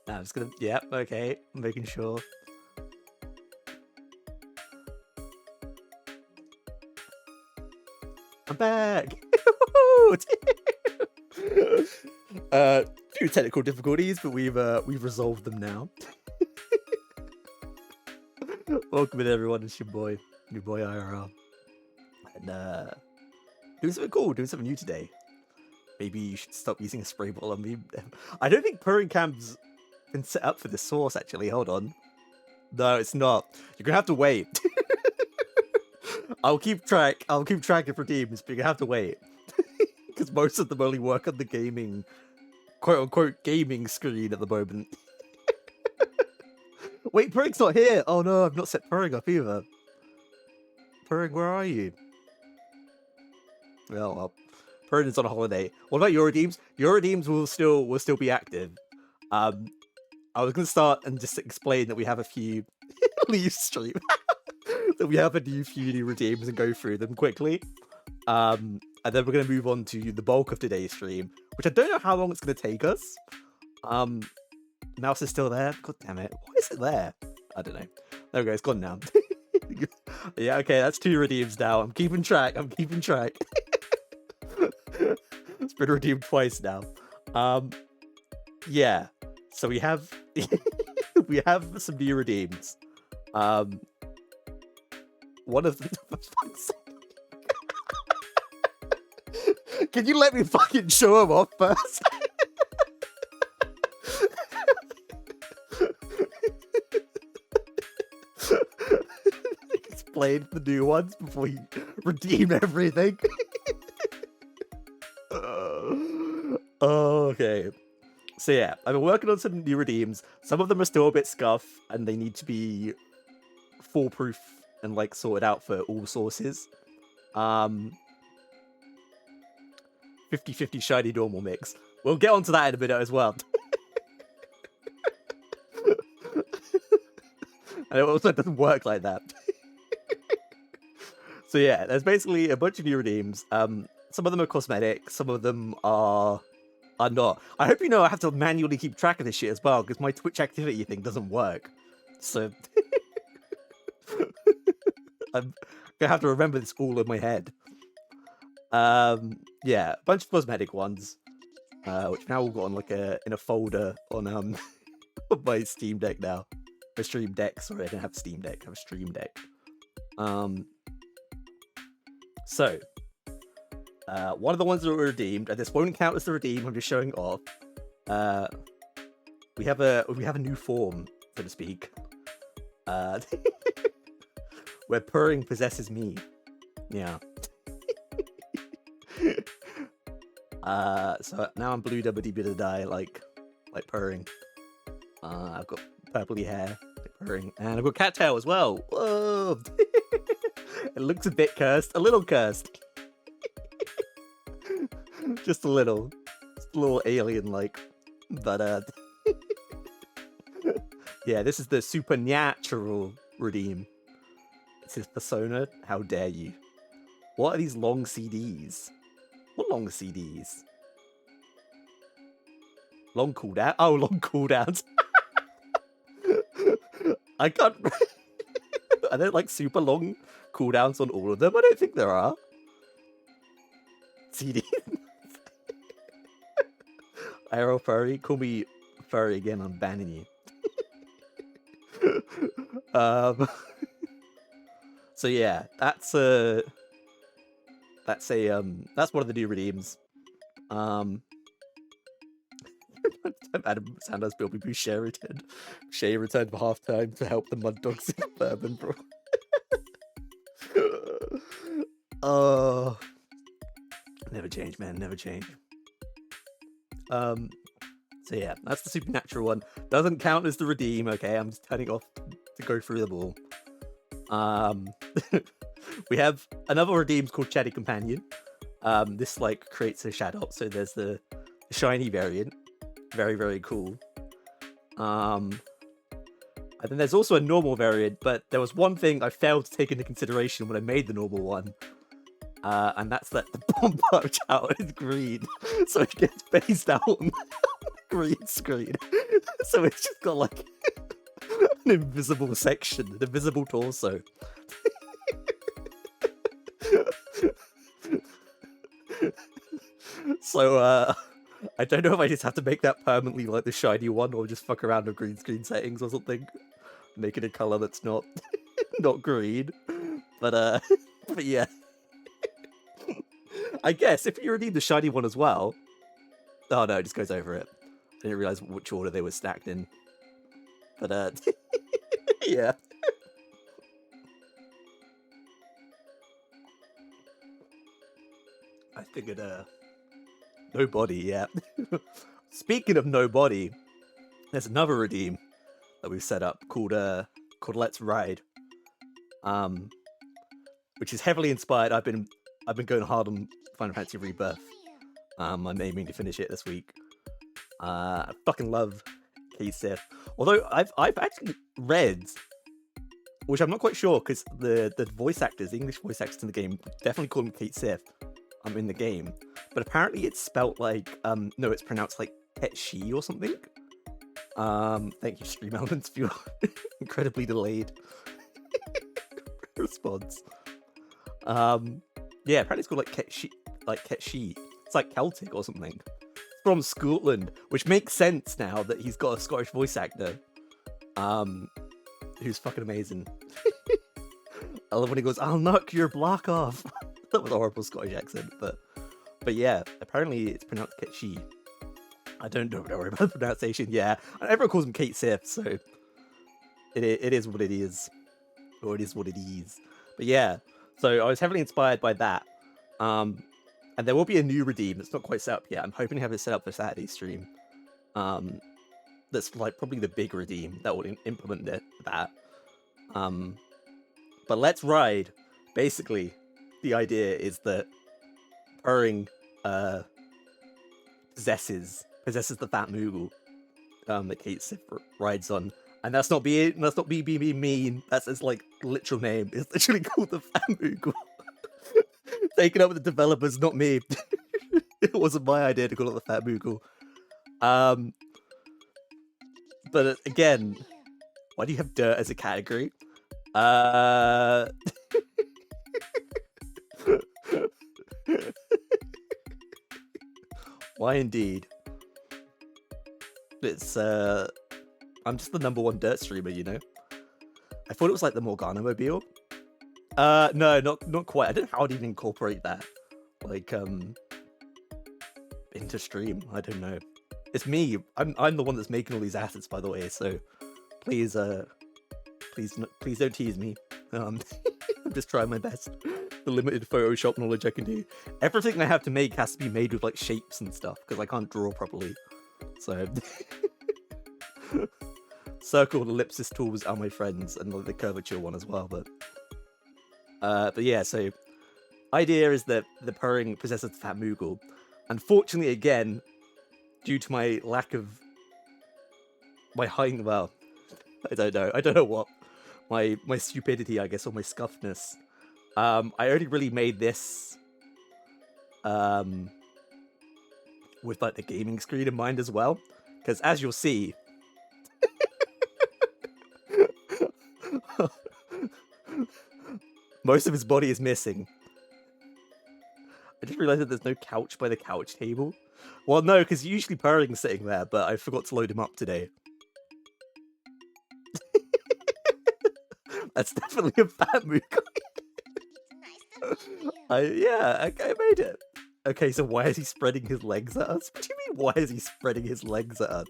I'm just gonna, yep, okay, I'm making sure. I'm back! Few technical difficulties, but we've resolved them now. Welcome in everyone, it's your boy IRL. And doing something cool, doing something new today. Maybe you should stop using a spray bottle on me. I don't think purring cam's been set up for this source, actually. Hold on. No, it's not. You're gonna have to wait. I'll keep track of redeems, but you're gonna have to wait. Because most of them only work on the gaming, quote-unquote, gaming screen at the moment. Wait, purring's not here! Oh no, I've not set purring up either. Purring, where are you? Well, purring is on a holiday. What about your redeems? Your redeems will still be active. I was gonna start and just explain that we have a few leave stream. That we have a few new redeems and go through them quickly. And then we're gonna move on to the bulk of today's stream, which I don't know how long it's gonna take us. Mouse is still there. God damn it! Why is it there? I don't know. There we go. It's gone now. Yeah, okay, that's 2 redeems now. I'm keeping track. It's been redeemed twice now. Yeah. So we have we have some new redeems. One of them. Can you let me fucking show him off first? Explain the new ones before you redeem everything. Okay. So yeah, I've been working on some new redeems. Some of them are still a bit scuff, and they need to be foolproof and like sorted out for all sources. 50-50 shiny normal mix. We'll get onto that in a minute as well. And it also doesn't work like that. So yeah, there's basically a bunch of new redeems. Some of them are cosmetic, some of them are not. I hope you know I have to manually keep track of this shit as well, because my Twitch activity thing doesn't work. So I'm gonna have to remember this all in my head. Yeah, a bunch of cosmetic ones, which now we've got on like in a folder on on my Steam Deck now. My Stream Deck, sorry, I don't have Steam Deck, I have a Stream Deck. So one of the ones that were redeemed, and this won't count as the redeem, I'm just showing off. We have a new form, so to speak. Where purring possesses me. Yeah. So now I'm blue die like purring. I've got purpley hair, like purring, and I've got cat tail as well. Whoa! It looks a bit cursed, a little cursed. Just a little alien-like, but yeah, this is the supernatural redeem. It's his persona. How dare you? What are these long CDs? What long CDs? Long cooldown? Oh, long cooldowns. I can't. Are there like super long cooldowns on all of them? I don't think there are. CD. IRL furry, call me furry again. I'm banning you. So yeah, that's one of the new redeems. Adam Sanders, Bilby Boo, Shay returned for halftime to help the Mud Dogs in Bourbon, bro. Oh, never change, man, never change. So yeah, that's the supernatural one. Doesn't count as the redeem, okay? I'm just turning off to go through them all. We have another redeem called Chatty Companion. This like creates a shadow, so there's the shiny variant. Very, very cool. And then there's also a normal variant, but there was one thing I failed to take into consideration when I made the normal one. And that's that the bomb punch out is green, so it gets phased out on the green screen. So it's just got like an invisible section, an invisible torso. So I don't know if I just have to make that permanently like the shiny one, or just fuck around with green screen settings or something, make it a color that's not not green. But but yeah. I guess if you redeem the shiny one as well. Oh no, it just goes over it. I didn't realize which order they were stacked in. But yeah. I figured no body, yeah. Speaking of no body, there's another redeem that we've set up called Let's Ride. Which is heavily inspired. I've been going hard on Final Fantasy Rebirth. I'm aiming to finish it this week. I fucking love Cait Sith. Although I've actually read, which I'm not quite sure, because the voice actors, the English voice actors in the game, definitely call him Cait Sith. I'm in the game, but apparently it's spelt like no, it's pronounced like Ketshi or something. Thank you, Stream Elements, for your incredibly delayed response. Yeah, apparently it's called like Ketshi. It's like Celtic or something. It's from Scotland, which makes sense now that he's got a Scottish voice actor. Who's fucking amazing. I love when he goes, "I'll knock your block off." That was a horrible Scottish accent, but yeah, apparently it's pronounced Ketshi. I don't worry about the pronunciation. Yeah, everyone calls him Cait Sith, so it is what it is, or it is what it is. But yeah, so I was heavily inspired by that. And there will be a new redeem that's not quite set up yet. I'm hoping to have it set up for Saturday stream. That's like probably the big redeem that will implement that. But Let's Ride, basically, the idea is that purring possesses the Fat Moogle that Cait Sith rides on. And that's not me being mean. That's its like literal name. It's literally called the Fat Moogle. Taken up with the developers, not me. It wasn't my idea to call it the Fat Moogle. But again, why do you have dirt as a category? Why indeed? It's I'm just the #1 dirt streamer, you know. I thought it was like the Morgana Mobile. No, not quite. I don't know how I'd even incorporate that, like, into stream. I don't know. It's me. I'm the one that's making all these assets, by the way. So please don't tease me. I'm just trying my best. The limited Photoshop knowledge I can do. Everything I have to make has to be made with like shapes and stuff because I can't draw properly. So circle and ellipsis tools are my friends, and like the curvature one as well. But yeah, so idea is that the purring possesses the Fat Moogle. Unfortunately, again, due to my lack of my height, well, I don't know what my stupidity, I guess, or my scuffness. I only really made this with like the gaming screen in mind as well, because as you'll see, most of his body is missing. I just realized that there's no couch by the couch table. Well, no, because usually Purring's sitting there, but I forgot to load him up today. That's definitely a Fat Moogle. I made it. Okay, so why is he spreading his legs at us? What do you mean, why is he spreading his legs at us?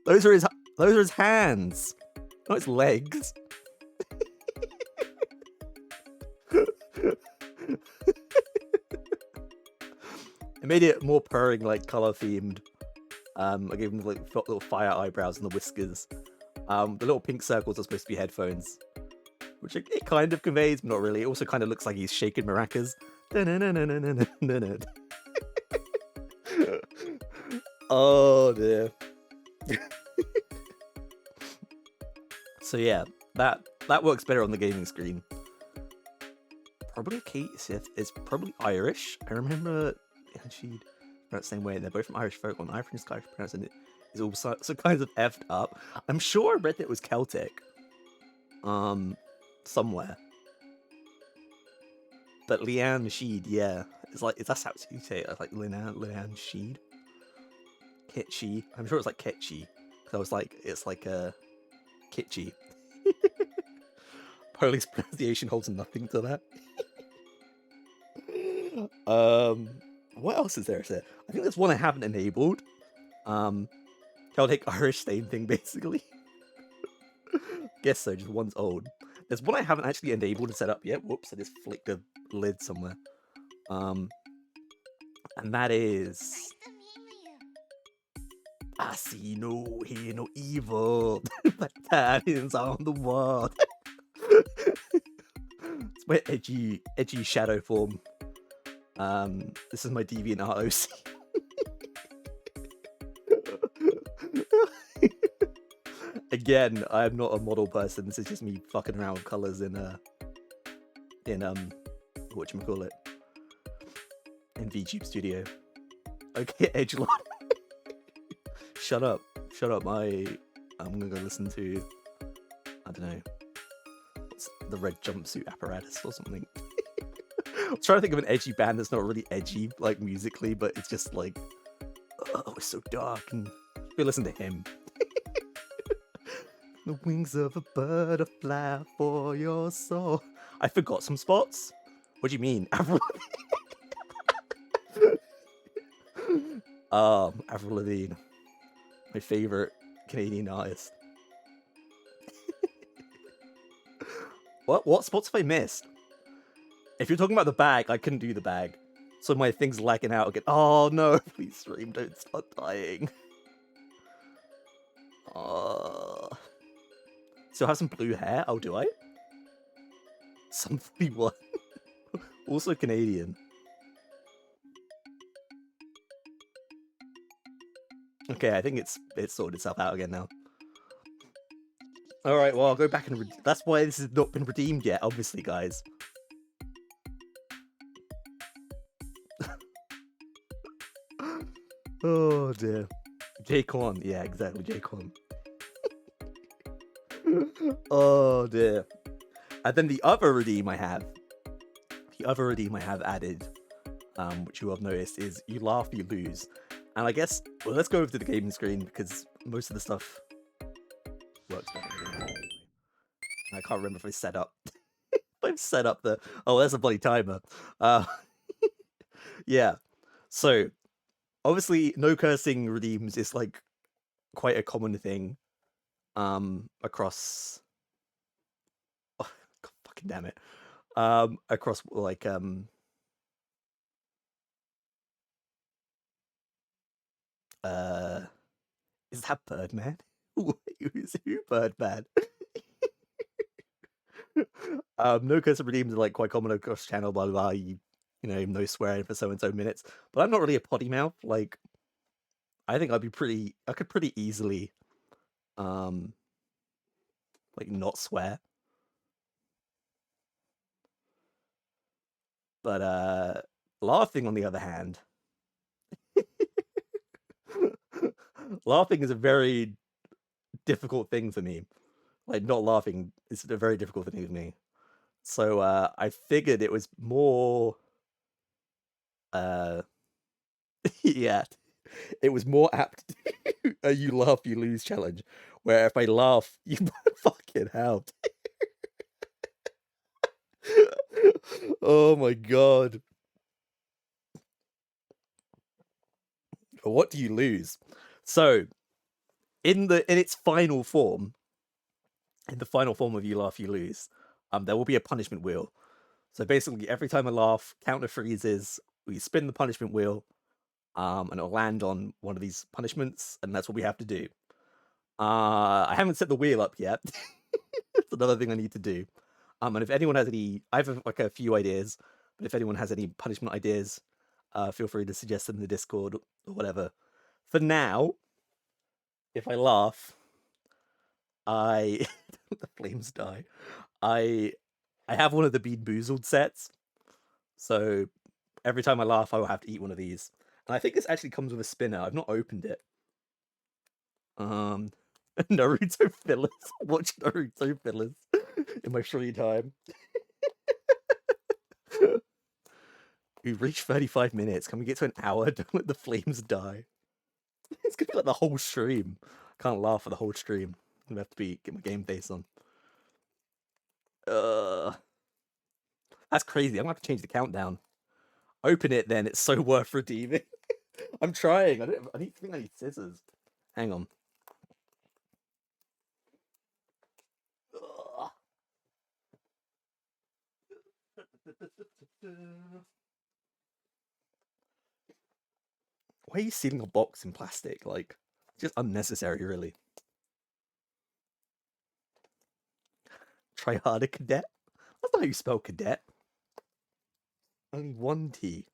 Those are his hands, not his legs. I made it more purring, like color themed. I gave him like little fire eyebrows and the whiskers. The little pink circles are supposed to be headphones, which it kind of conveys, but not really. It also kind of looks like he's shaking maracas. Oh dear. So yeah, that works better on the gaming screen. probably Kate Sith. It's probably Irish. I remember she'd pronounce the same way. They're both from Irish folk. On Irish and Scottish pronouncing it is all so kinds of effed up. I'm sure I read that it was Celtic. Somewhere. But Leanne Sheed, yeah. It's like, that's how you say it. Like Leanne Sheed. Kitschy. I'm sure it's like Kitschy. Because I was like, it's like a kitschy. Polish pronunciation holds nothing to that. What else is there? I think there's one I haven't enabled. Celtic Irish, same thing basically. Guess so, just one's old. There's one I haven't actually enabled and set up yet. Whoops, I just flicked a lid somewhere. And that is... I see no, hear no evil. Battalions on the wall. It's my edgy shadow form. This is my DeviantArt OC. Again, I am not a model person. This is just me fucking around with colors in whatchamacallit, in VTube Studio. Okay, Edgelord. Shut up. I'm gonna go listen to, I don't know, what's the red jumpsuit apparatus or something. I'm trying to think of an edgy band that's not really edgy, like musically, but it's just like, oh, it's so dark, and we listen to him. The wings of a butterfly for your soul. I forgot some spots. What do you mean? Avril Lavigne. My favorite Canadian artist. What spots have I missed? If you're talking about the bag, I couldn't do the bag. So my thing's lagging out again. Oh no, please stream, don't start dying. So I have some blue hair? Oh, do I? Some 41. Also Canadian. Okay, I think it's sorted itself out again now. Alright, well, I'll go back and... That's why this has not been redeemed yet, obviously, guys. Oh, dear. J-Con. Yeah, exactly, J-Con. Oh, dear. And then the other redeem I have added, which you have noticed, is You Laugh, You Lose. And I guess, well, let's go over to the gaming screen, because most of the stuff works better. I can't remember if I set up... I've set up the... Oh, there's a bloody timer. Yeah. So, obviously, no cursing redeems is, like, quite a common thing across... Oh, God, fucking damn it. Across, like, is that Birdman? Who's who Birdman? No cursor redeems are like quite common across channel, blah blah. You know, no swearing for so and so minutes. But I'm not really a potty mouth. Like, I think I could pretty easily, like, not swear. But laughing, on the other hand, laughing is a very difficult thing for me. Like, not laughing is a very difficult thing for me. So I figured it was more yeah, it was more apt to a You Laugh, You Lose challenge, where if I laugh, you fucking hell. Oh my god. What do you lose? So, in its final form, in the final form of You Laugh, You Lose, there will be a punishment wheel. So basically, every time I laugh, counter freezes, we spin the punishment wheel, and it'll land on one of these punishments, and that's what we have to do. I haven't set the wheel up yet. It's another thing I need to do. And if anyone has any, I have like a few ideas, but if anyone has any punishment ideas, feel free to suggest them in the Discord or whatever. For now, if I laugh, the flames die. I have one of the Bean Boozled sets, So every time I laugh, I will have to eat one of these. And I think this actually comes with a spinner. I've not opened it. Naruto fillers. Watch Naruto fillers in my free time. We've reached 35 minutes. Can we get to an hour? Don't let the flames die. It's gonna be like the whole stream. I can't laugh for the whole stream. I'm gonna have to get my game face on. That's crazy. I'm gonna have to change the countdown. Open it then. It's so worth redeeming. I'm trying. I think I need scissors. Hang on. Why are you sealing a box in plastic? Like, just unnecessary, really. Try harder, cadet. That's not how you spell cadet. Only one T.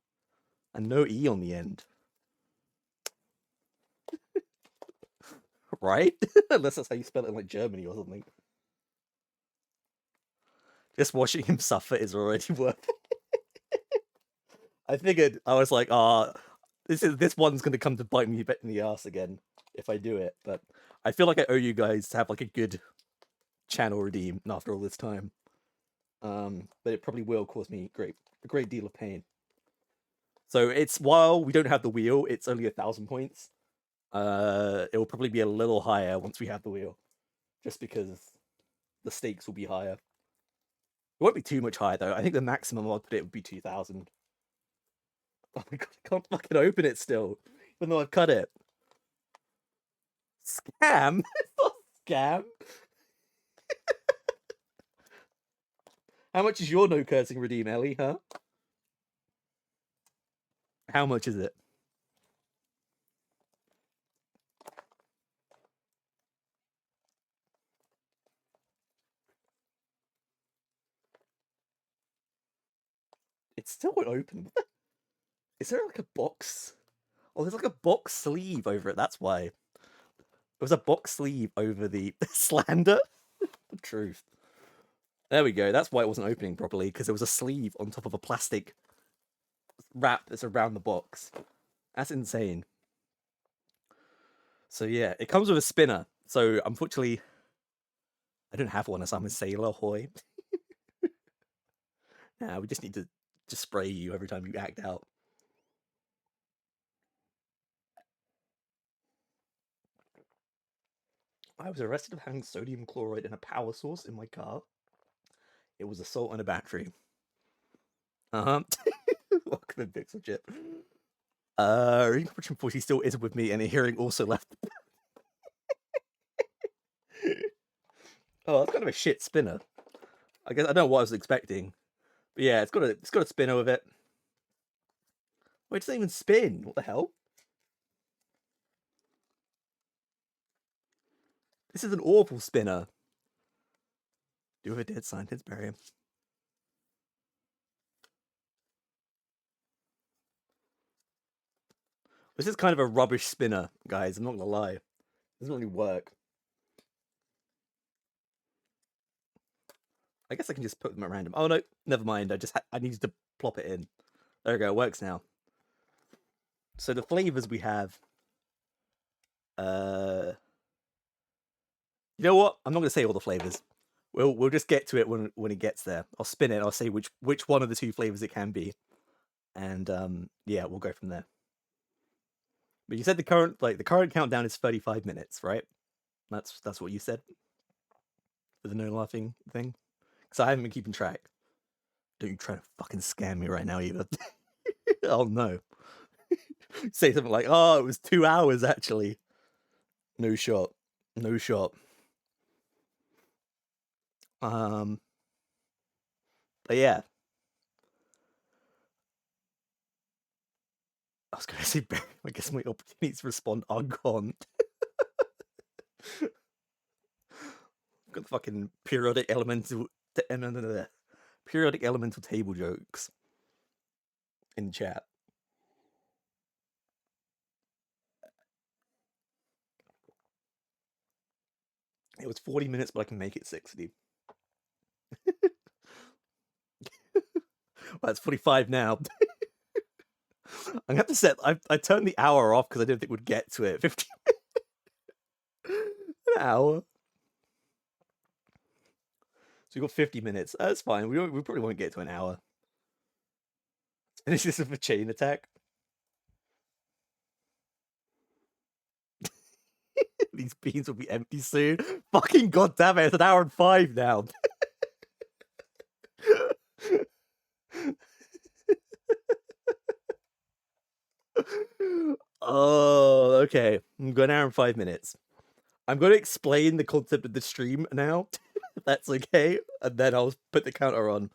And no E on the end. Right? Unless that's how you spell it in like Germany or something. Just watching him suffer is already worth it. I figured, I was like, this one's gonna come to bite me in the ass again if I do it. But I feel like I owe you guys to have like a good channel redeem after all this time. But it probably will cause me a great deal of pain. So it's, while we don't have the wheel, it's only 1,000 points. It will probably be a little higher once we have the wheel, just because the stakes will be higher. It won't be too much higher though. I think the maximum I'd put it would be 2,000. Oh my god, I can't fucking open it still, even though I've cut it. Scam? It's not scam. How much is your no cursing redeem, Ellie, huh? How much is it? It still won't open. Is there like a box? Oh, there's like a box sleeve over it. That's why. There was a box sleeve over the slander. The truth. There we go. That's why it wasn't opening properly, because there was a sleeve on top of a plastic wrap that's around the box. That's insane. So yeah, it comes with a spinner. So unfortunately, I don't have one as I'm a sailor. Hoy. Nah, we just need to just spray you every time you act out. I was arrested for having sodium chloride in a power source in my car. It was assault on a battery. Welcome to Pixel Chip. Reading comprehension 40 still isn't with me, and a hearing also left. Oh, that's kind of a shit spinner. I guess I don't know what I was expecting. But yeah, it's got a spinner with it. Wait, it doesn't even spin. What the hell? This is an awful spinner. Do have a dead scientist, bury him. This is kind of a rubbish spinner, guys. I'm not gonna lie. It doesn't really work. I guess I can just put them at random. Oh no, never mind. I needed to plop it in. There we go. It works now. So the flavors we have. You know what? I'm not gonna say all the flavors. We'll just get to it when it gets there. I'll spin it. I'll say which one of the two flavors it can be, and yeah, we'll go from there. But you said the current countdown is 35 minutes, right? That's what you said for the no laughing thing. Because I haven't been keeping track. Don't you try to fucking scam me right now, either. Oh no. Say something like, "Oh, it was 2 hours actually." No shot. No shot. But yeah. I was gonna say, I guess my opportunities to respond are gone. Got the fucking periodic elemental table jokes in chat. It was 40 minutes, but I can make it 60. Well, it's 45 now. I'm gonna have to set. I turned the hour off because I didn't think we'd get to it. 50 an hour. So we got 50 minutes. That's fine. We probably won't get to an hour. Finish this with a chain attack. These beans will be empty soon. Fucking goddamn it! It's an hour and 5 now. Oh, okay. I'm going an hour and 5 minutes. I'm going to explain the concept of the stream now, if that's okay, and then I'll put the counter on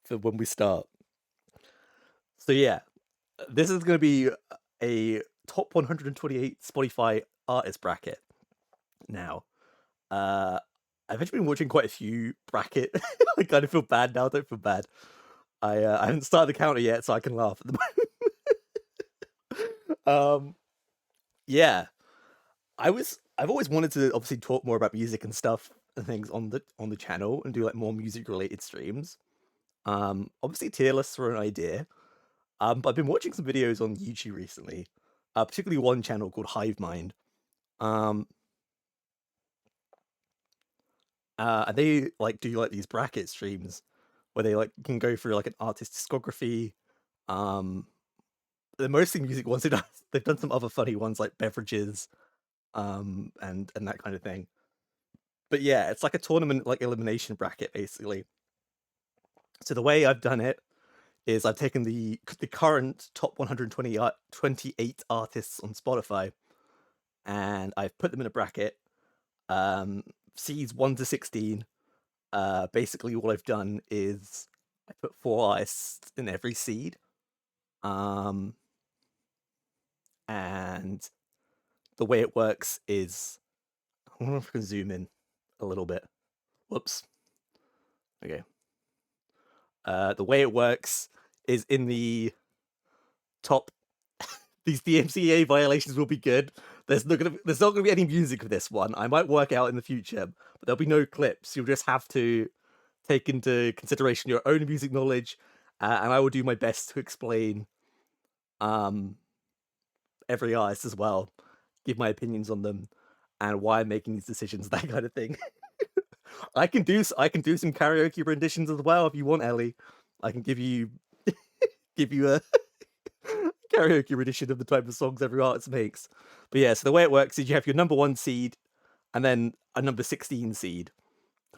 for when we start. So yeah, this is going to be a top 128 Spotify artist bracket. Now, I've actually been watching quite a few bracket. I kind of feel bad now. Don't feel bad. I haven't started the counter yet, so I can laugh at the moment. Yeah, I've always wanted to obviously talk more about music and stuff and things on the channel and do like more music related streams. Obviously tier lists were an idea. But I've been watching some videos on YouTube recently, particularly one channel called Hivemind. And they like do like these bracket streams where they like can go through like an artist discography. They're mostly music ones. They've done some other funny ones like beverages, and that kind of thing. But yeah, it's like a tournament like elimination bracket basically. So the way I've done it is I've taken the current top 128 artists on Spotify, and I've put them in a bracket. Seeds 1 to 16. Basically, what I've done is I put 4 artists in every seed. And the way it works is, I wonder if I can zoom in a little bit. Whoops. Okay. The way it works is in the top. These DMCA violations will be good. There's not gonna be any music for this one. I might work out in the future, but there'll be no clips. You'll just have to take into consideration your own music knowledge, and I will do my best to explain every artist as well, give my opinions on them, and why I'm making these decisions, that kind of thing. I can do some karaoke renditions as well if you want, Ellie. I can give you a karaoke rendition of the type of songs every artist makes. But yeah, so the way it works is you have your number 1 seed and then a number 16 seed.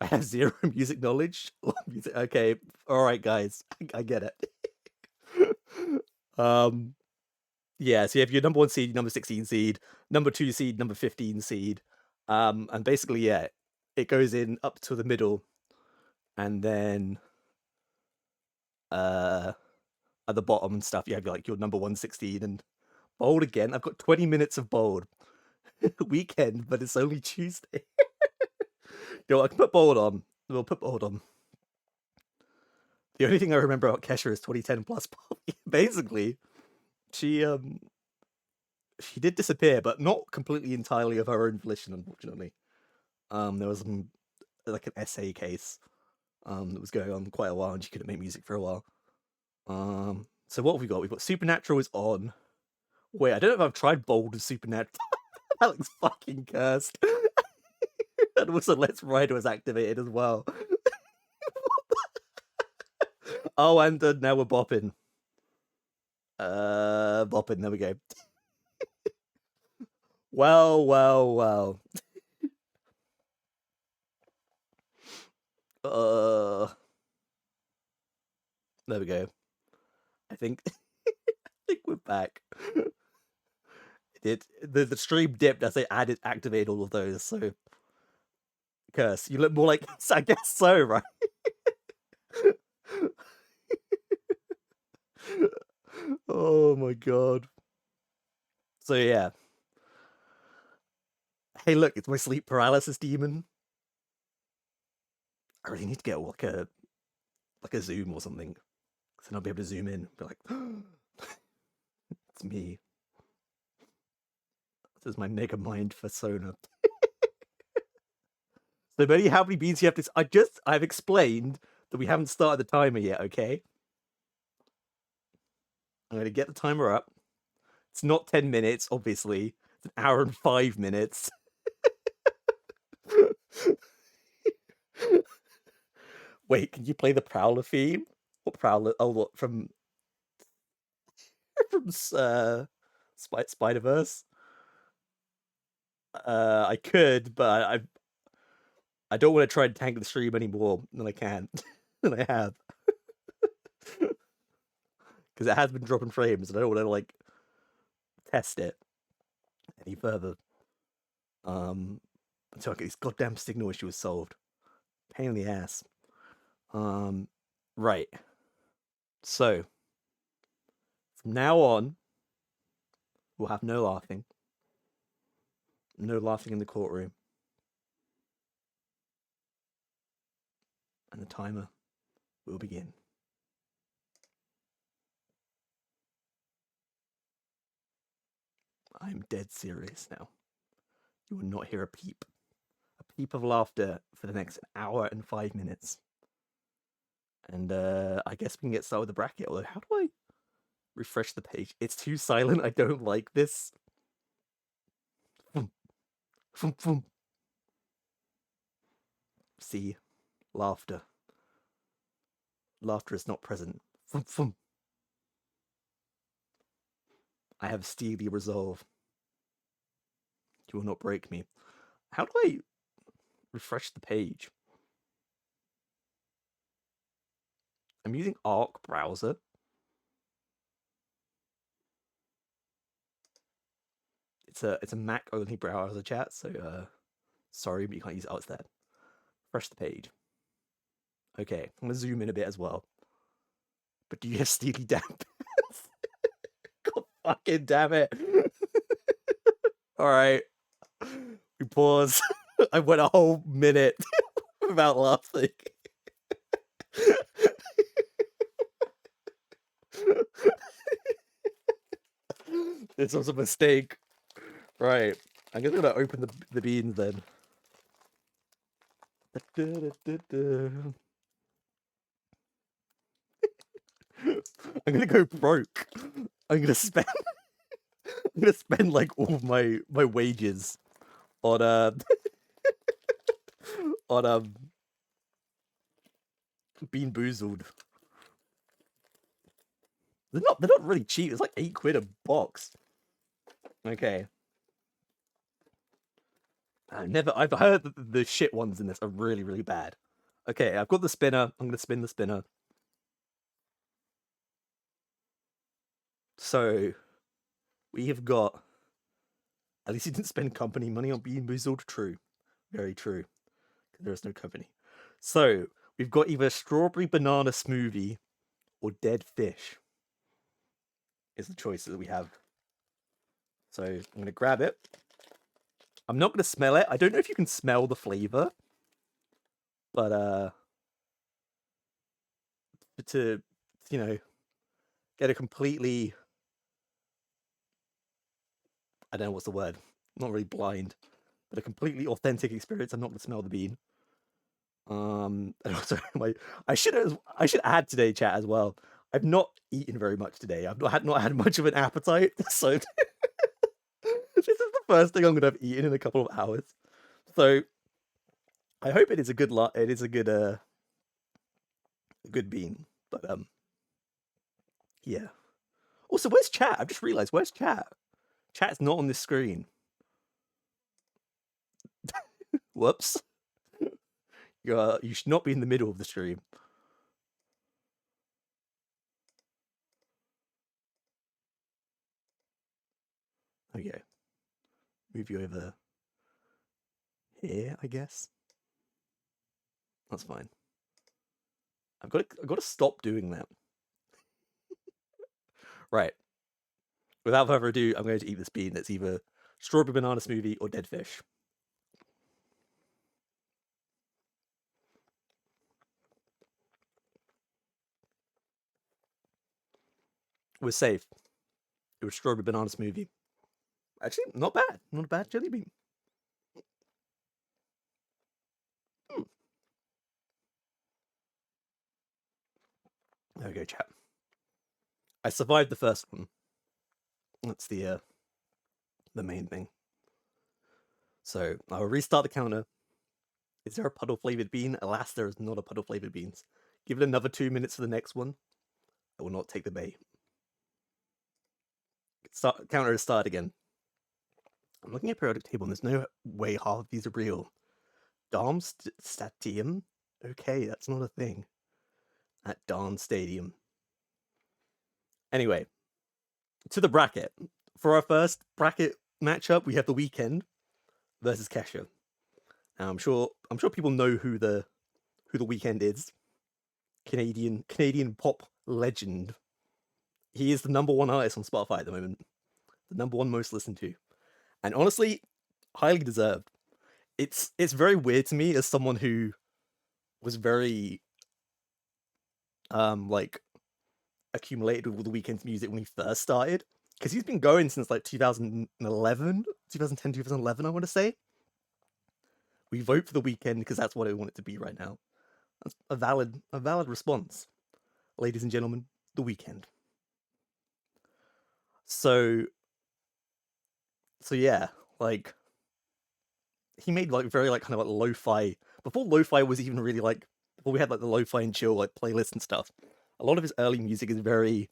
I have 0 music knowledge. Okay, all right, guys, I get it. Yeah, so you have your number 1 seed, number 16 seed, number 2 seed, number 15 seed, and basically, yeah, it goes in up to the middle, and then at the bottom and stuff, you have like your number 116 and bold again. I've got 20 minutes of bold. Weekend, but it's only Tuesday. I can put bold on. We'll put bold on. The only thing I remember about Kesha is 2010 plus. Basically, she did disappear, but not completely entirely of her own volition, unfortunately. There was like an essay case that was going on quite a while, and she couldn't make music for a while. So what have we got? We've got Supernatural is on. Wait, I don't know if I've tried bold with Supernatural. That looks fucking cursed. And also Let's Ride was activated as well. Oh, and now we're bopping. Bopping, there we go. Well. There we go. I think we're back. The stream dipped as they activated all of those, so curse. You look more like I guess so, right? Oh my god. So yeah. Hey, look, it's my sleep paralysis demon. I really need to get like a zoom or something, so then I'll be able to zoom in and be like, it's me. This is my mega mind persona. So, Betty, how many beans you have to? I've explained that we haven't started the timer yet, okay? I'm going to get the timer up. It's not 10 minutes, obviously. It's an hour and 5 minutes. Wait, can you play the Prowler theme? What Prowler? Oh, what from Spider-Verse? I could, but I don't want to try and tank the stream anymore than I can than I have. Because it has been dropping frames, and I don't want to like test it any further. Until I get this goddamn signal issue was solved. Pain in the ass. Right. So from now on, we'll have no laughing. No laughing in the courtroom. And the timer will begin. I'm dead serious now. You will not hear a peep. A peep of laughter for the next hour and 5 minutes. And I guess we can get started with the bracket. Although, how do I refresh the page? It's too silent. I don't like this. See, laughter. Laughter is not present. I have steely resolve. You will not break me. How do I refresh the page? I'm using Arc browser. It's a Mac only browser, chat. So sorry, but you can't use it. Oh, it's there. Refresh the page. Okay, I'm gonna zoom in a bit as well. But do you have steely damp? God fucking damn it! All right, we pause. I went a whole minute without laughing. This was a mistake. Right, I'm just gonna open the beans then. I'm gonna go broke. I'm gonna spend like all my wages on on Bean Boozled. They're not really cheap. It's like £8 a box. Okay. I've heard that the shit ones in this are really, really bad. Okay, I've got the spinner. I'm gonna spin the spinner. So we have got, at least he didn't spend company money on Bean Boozled. True. Very true. There is no company. So we've got either strawberry banana smoothie or dead fish is the choices that we have. So I'm gonna grab it. I'm not gonna smell it. I don't know if you can smell the flavor, but to get a completely, I don't know what's the word. I'm not really blind, but a completely authentic experience. I'm not gonna smell the bean. And also I should add today, chat, as well. I've not eaten very much today. I've not had much of an appetite, so this is the first thing I'm gonna have eaten in a couple of hours. So I hope it is a good a good bean. But yeah. Also, where's chat? I've just realized, where's chat? Chat's not on this screen. Whoops. You should not be in the middle of the stream. Okay. Move you over here, I guess. That's fine. I've got to stop doing that. Right. Without further ado, I'm going to eat this bean. That's either strawberry banana smoothie or dead fish. It was safe. It was strawberry banana smoothie. Actually, not bad. Not a bad jelly bean. There we go, chat. I survived the first one. That's the main thing. So I'll restart the counter. Is there a puddle flavored bean? Alas, there is not a puddle flavored beans. Give it another 2 minutes for the next one. I will not take the bait. Counter is start again. I'm looking at periodic table and there's no way half of these are real. Darmstadium? Okay, that's not a thing. At Darn Stadium. Anyway, to the bracket. For our first bracket matchup, we have The Weeknd versus Kesha. Now, I'm sure people know who the Weeknd is. Canadian pop legend. He is the #1 artist on Spotify at the moment. The #1 most listened to. And honestly, highly deserved. It's very weird to me as someone who was very like accumulated with The Weeknd's music when he first started, because he's been going since like 2010, 2011, I want to say. We vote for The Weeknd because that's what I want it to be right now. That's a valid response, ladies and gentlemen. The Weeknd. So yeah, like he made like very like kind of like lo-fi, before lo-fi was even really like, before we had like the lo-fi and chill like playlists and stuff. A lot of his early music is very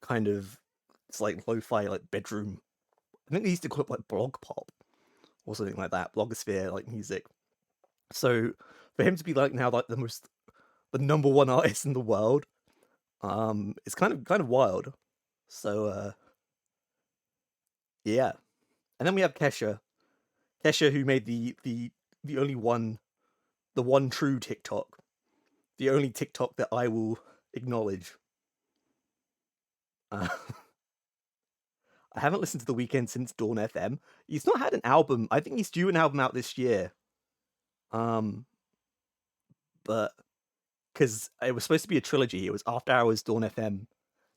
kind of, it's like lo-fi, like bedroom. I think they used to call it like blog pop or something like that, blogosphere like music. So for him to be like now like the #1 artist in the world, it's kind of wild. So yeah. And then we have Kesha, who made the only one, the one true TikTok, the only TikTok that I will acknowledge. I haven't listened to The Weeknd since Dawn FM. He's not had an album. I think he's due an album out this year. But because it was supposed to be a trilogy, it was After Hours, Dawn FM,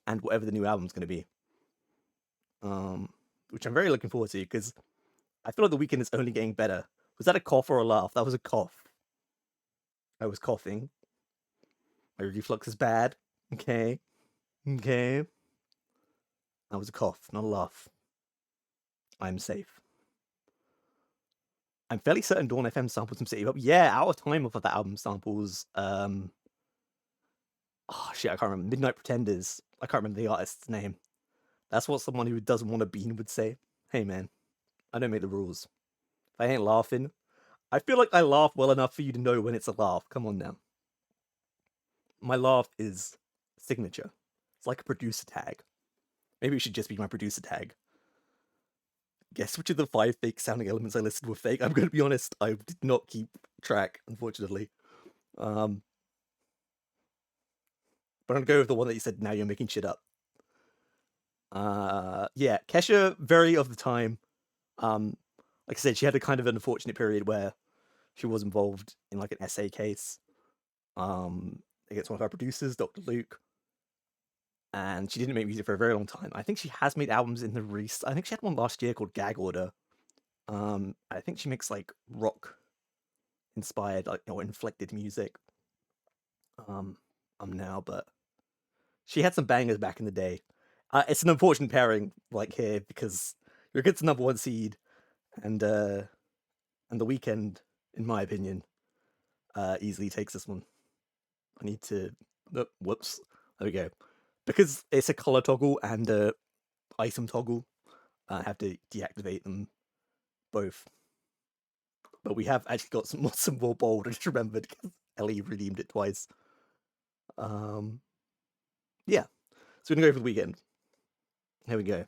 and whatever the new album's going to be. Which I'm very looking forward to, because I feel like The Weeknd is only getting better. Was that a cough or a laugh? That was a cough. I was coughing. My reflux is bad. Okay. That was a cough, not a laugh. I'm safe. I'm fairly certain Dawn FM sampled some City Pop. Yeah, Out of Time of that album samples. Oh shit, I can't remember. Midnight Pretenders. I can't remember the artist's name. That's what someone who doesn't want a bean would say. Hey man, I don't make the rules. If I ain't laughing, I feel like I laugh well enough for you to know when it's a laugh. Come on now. My laugh is signature. It's like a producer tag. Maybe it should just be my producer tag. Guess which of the 5 fake sounding elements I listed were fake? I'm going to be honest, I did not keep track, unfortunately. But I'm going to go with the one that you said, now you're making shit up. Yeah, Kesha, very of the time. Like I said, she had a kind of an unfortunate period where she was involved in like an essay case against one of our producers, Dr. Luke. And she didn't make music for a very long time. I think she has made albums in the recent. I think she had one last year called Gag Order. I think she makes like rock inspired, like, or inflected music. Now, but she had some bangers back in the day. It's an unfortunate pairing, like here, because you're against the #1 seed, and The Weeknd, in my opinion, easily takes this one. I need to. Whoops. There we go. Because it's a color toggle and a item toggle, I have to deactivate them both. But we have actually got some more bold. I just remembered because Ellie redeemed it twice. Yeah. So we're gonna go for The Weeknd. Here we go.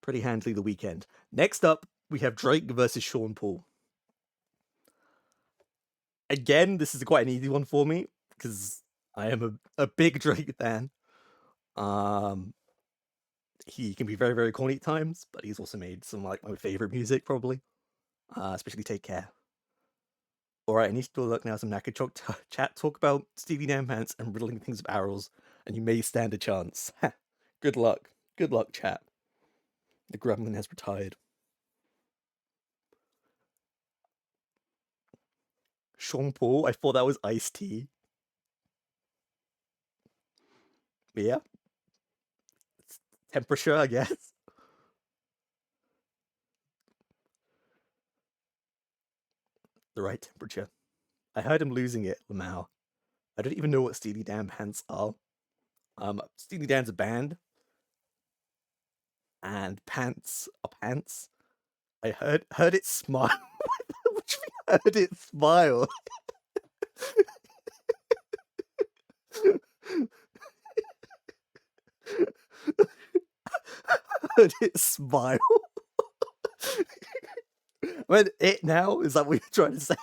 Pretty handily The Weeknd. Next up, we have Drake versus Sean Paul. Again, this is quite an easy one for me because I am a big Drake fan. He can be very, very corny at times, but he's also made some like my favorite music, probably. Especially Take Care. Alright, I need to look now some knackered chat. Talk about Stevie Dan Pants and riddling things with arrows, and you may stand a chance. Good luck. Good luck, chat. The gremlin has retired. Sean Paul? I thought that was Ice-T. Yeah. It's temperature, I guess. The right temperature. I heard him losing it, Lamau. I don't even know what Steely Dan pants are. Steely Dan's a band, and pants are pants. I heard it smile. What do you mean heard it smile? Heard it smile. When it now is that what you're trying to say?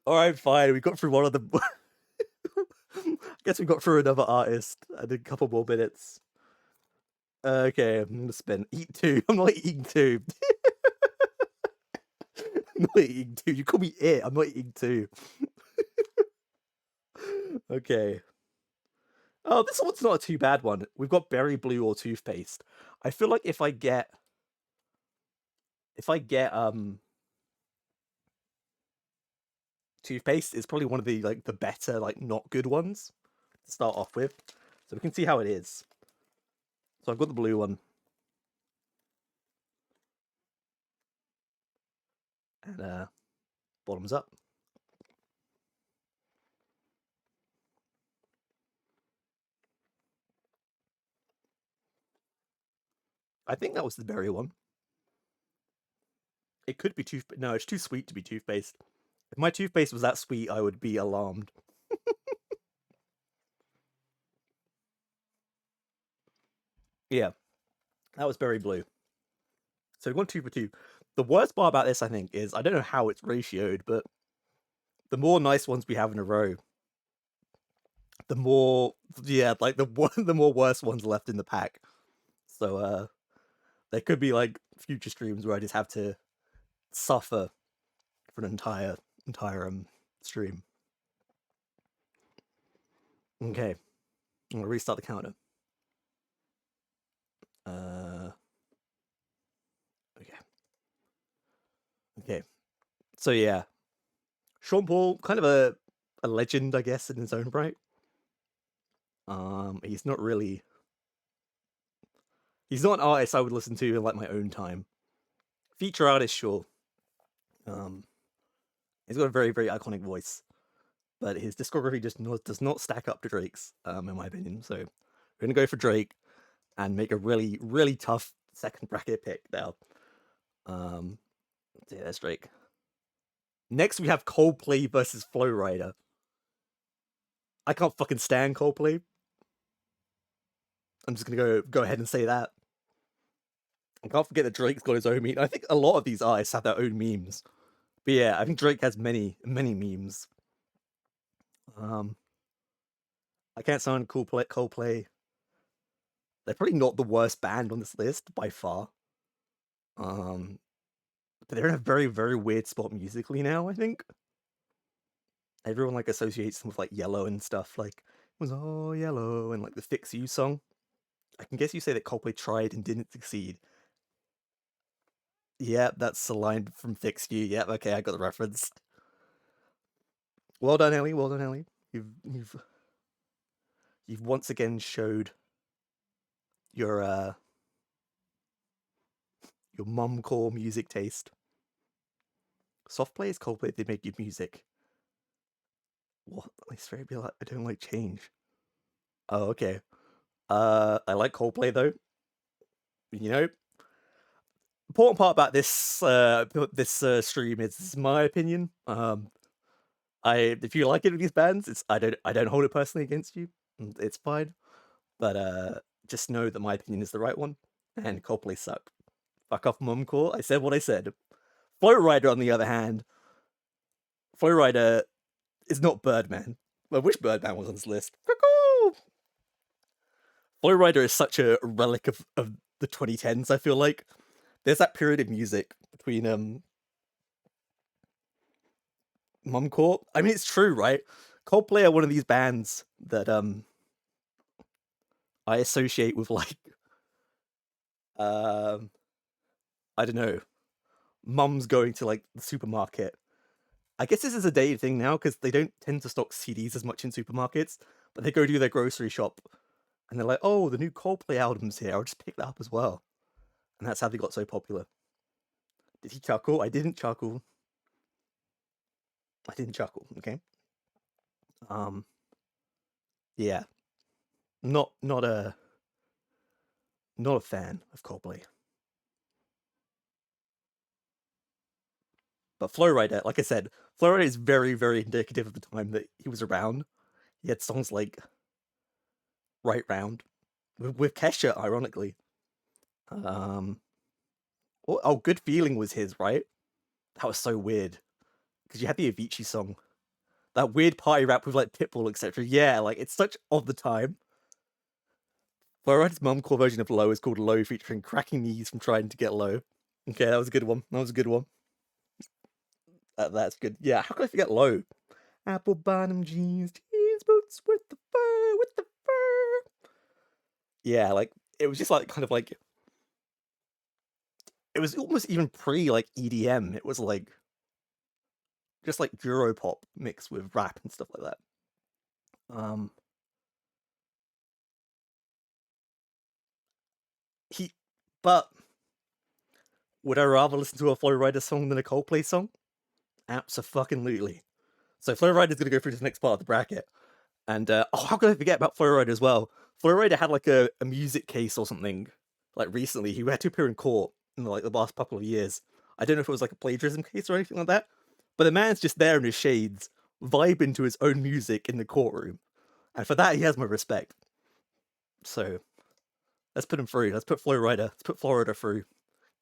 All right, fine. We got through one of the. I guess we got through another artist and a couple more minutes. Okay, I'm gonna spend eat two. I'm not eating two. I'm not eating two. You call me it. I'm not eating two. Okay. Oh, this one's not a too bad one. We've got berry blue or toothpaste. I feel like if I get toothpaste, it's probably one of the the better not good ones to start off with. So we can see how it is. So I've got the blue one. And bottoms up. I think that was the berry one. It could be toothpaste. No, it's too sweet to be toothpaste. If my toothpaste was that sweet, I would be alarmed. Yeah, that was berry blue. So we've gone 2 for 2. The worst part about this, I think, is I don't know how it's ratioed, but the more nice ones we have in a row, the more the more worse ones left in the pack. So there could be future streams where I just have to suffer for an entire stream. Okay, I'm gonna restart the counter. Okay. So yeah, Sean Paul, kind of a legend, I guess, in his own right. He's not an artist I would listen to in my own time. Feature artist, sure. He's got a very, very iconic voice, but his discography just does not stack up to Drake's, in my opinion. So we're gonna go for Drake and make a really, really tough second bracket pick now. Yeah, that's Drake. Next, we have Coldplay versus Flow Rider. I can't fucking stand Coldplay. I'm just gonna go ahead and say that. I can't forget that Drake's got his own meme. I think a lot of these artists have their own memes. But yeah, I think Drake has many, many memes. I can't sound Coldplay. They're probably not the worst band on this list by far. But they're in a very, very weird spot musically now, I think. Everyone associates them with Yellow and stuff. It was all yellow and the Fix You song. I can guess you say that Coldplay tried and didn't succeed. Yeah, that's a line from Fix You. Yeah, okay, I got the reference. Well done, Ellie. Well done, Ellie. You've once again showed your mumcore music taste. Soft play is Coldplay. They make good music. What? I swear I don't like change. Oh, okay. I like Coldplay though. You know, important part about this stream is my opinion. If you like any of these bands, I don't hold it personally against you. It's fine, but just know that my opinion is the right one. And Coldplay suck. Fuck off, mumcore. I said what I said. Flow Rider, on the other hand, Flow Rider is not Birdman. I wish Birdman was on this list. Flow Rider is such a relic of the 2010s, I feel like. There's that period of music between mumcore. I mean, it's true, right? Coldplay are one of these bands that I associate with I don't know, mums going to the supermarket. I guess this is a dated thing now because they don't tend to stock CDs as much in supermarkets, but they go do their grocery shop, and they're like, "Oh, the new Coldplay album's here. I'll just pick that up as well." And that's how they got so popular. Did he chuckle? I didn't chuckle. I didn't chuckle. Okay. Yeah, not a fan of Coldplay. But Flow Rider, like I said, Flow Rider is very, very indicative of the time that he was around. He had songs like Right Round with Kesha, ironically. Good Feeling was his, right? That was so weird. Because you had the Avicii song. That weird party rap with like Pitbull, etc. Yeah, like it's such of the time. Flow Rider's mumcore version of Low is called Low, featuring cracking knees from trying to get low. Okay, that was a good one. That's good. Yeah, how could I forget Low? Apple bottom jeans boots with the fur. Yeah, like it was just like kind of like it was almost even pre like EDM. It was like just like Europop mixed with rap and stuff like that. But would I rather listen to a Flow Rider song than a Coldplay song? Abso-fucking-lutely. So Flow Rider's gonna go through to the next part of the bracket. And how could I forget about Flow Rider as well? Flow Rider had like a music case or something like recently. He had to appear in court in like the last couple of years. I don't know if it was like a plagiarism case or anything like that, but the man's just there in his shades, vibing to his own music in the courtroom, and for that he has my respect. So let's put him through. Let's put Flow Rider. Let's put Florida through.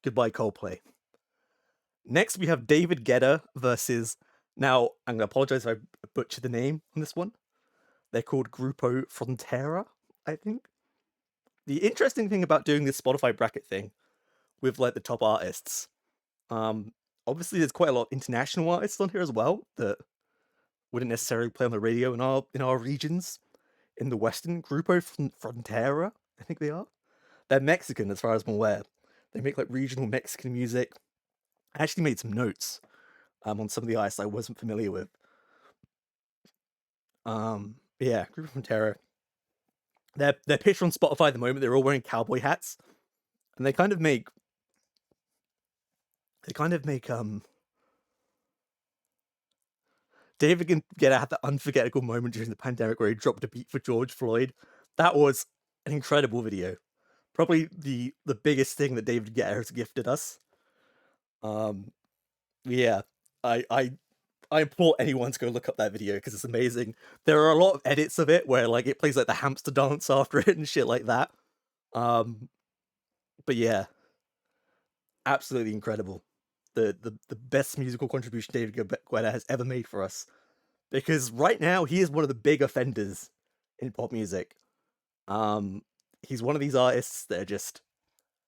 Goodbye Coldplay. Next we have David Guetta versus. Now I'm gonna apologize if I butchered the name on this one. They're called Grupo Frontera, I think. The interesting thing about doing this Spotify bracket thing with like the top artists, obviously there's quite a lot of international artists on here as well that wouldn't necessarily play on the radio in our regions. In the Western, Grupo Frontera, I think they are. They're Mexican as far as I'm aware. They make like regional Mexican music. I actually made some notes on some of the artists I wasn't familiar with. Yeah, Grupo Frontera. They're pictured on Spotify at the moment. They're all wearing cowboy hats, and they kind of make David Guetta had that unforgettable moment during the pandemic where he dropped a beat for George Floyd. That was an incredible video. Probably the biggest thing that David Guetta has gifted us. Yeah, I implore anyone to go look up that video because it's amazing. There are a lot of edits of it where like it plays like the hamster dance after it and shit like that. But yeah, absolutely incredible. The best musical contribution David Guetta has ever made for us. Because right now he is one of the big offenders in pop music. He's one of these artists that are just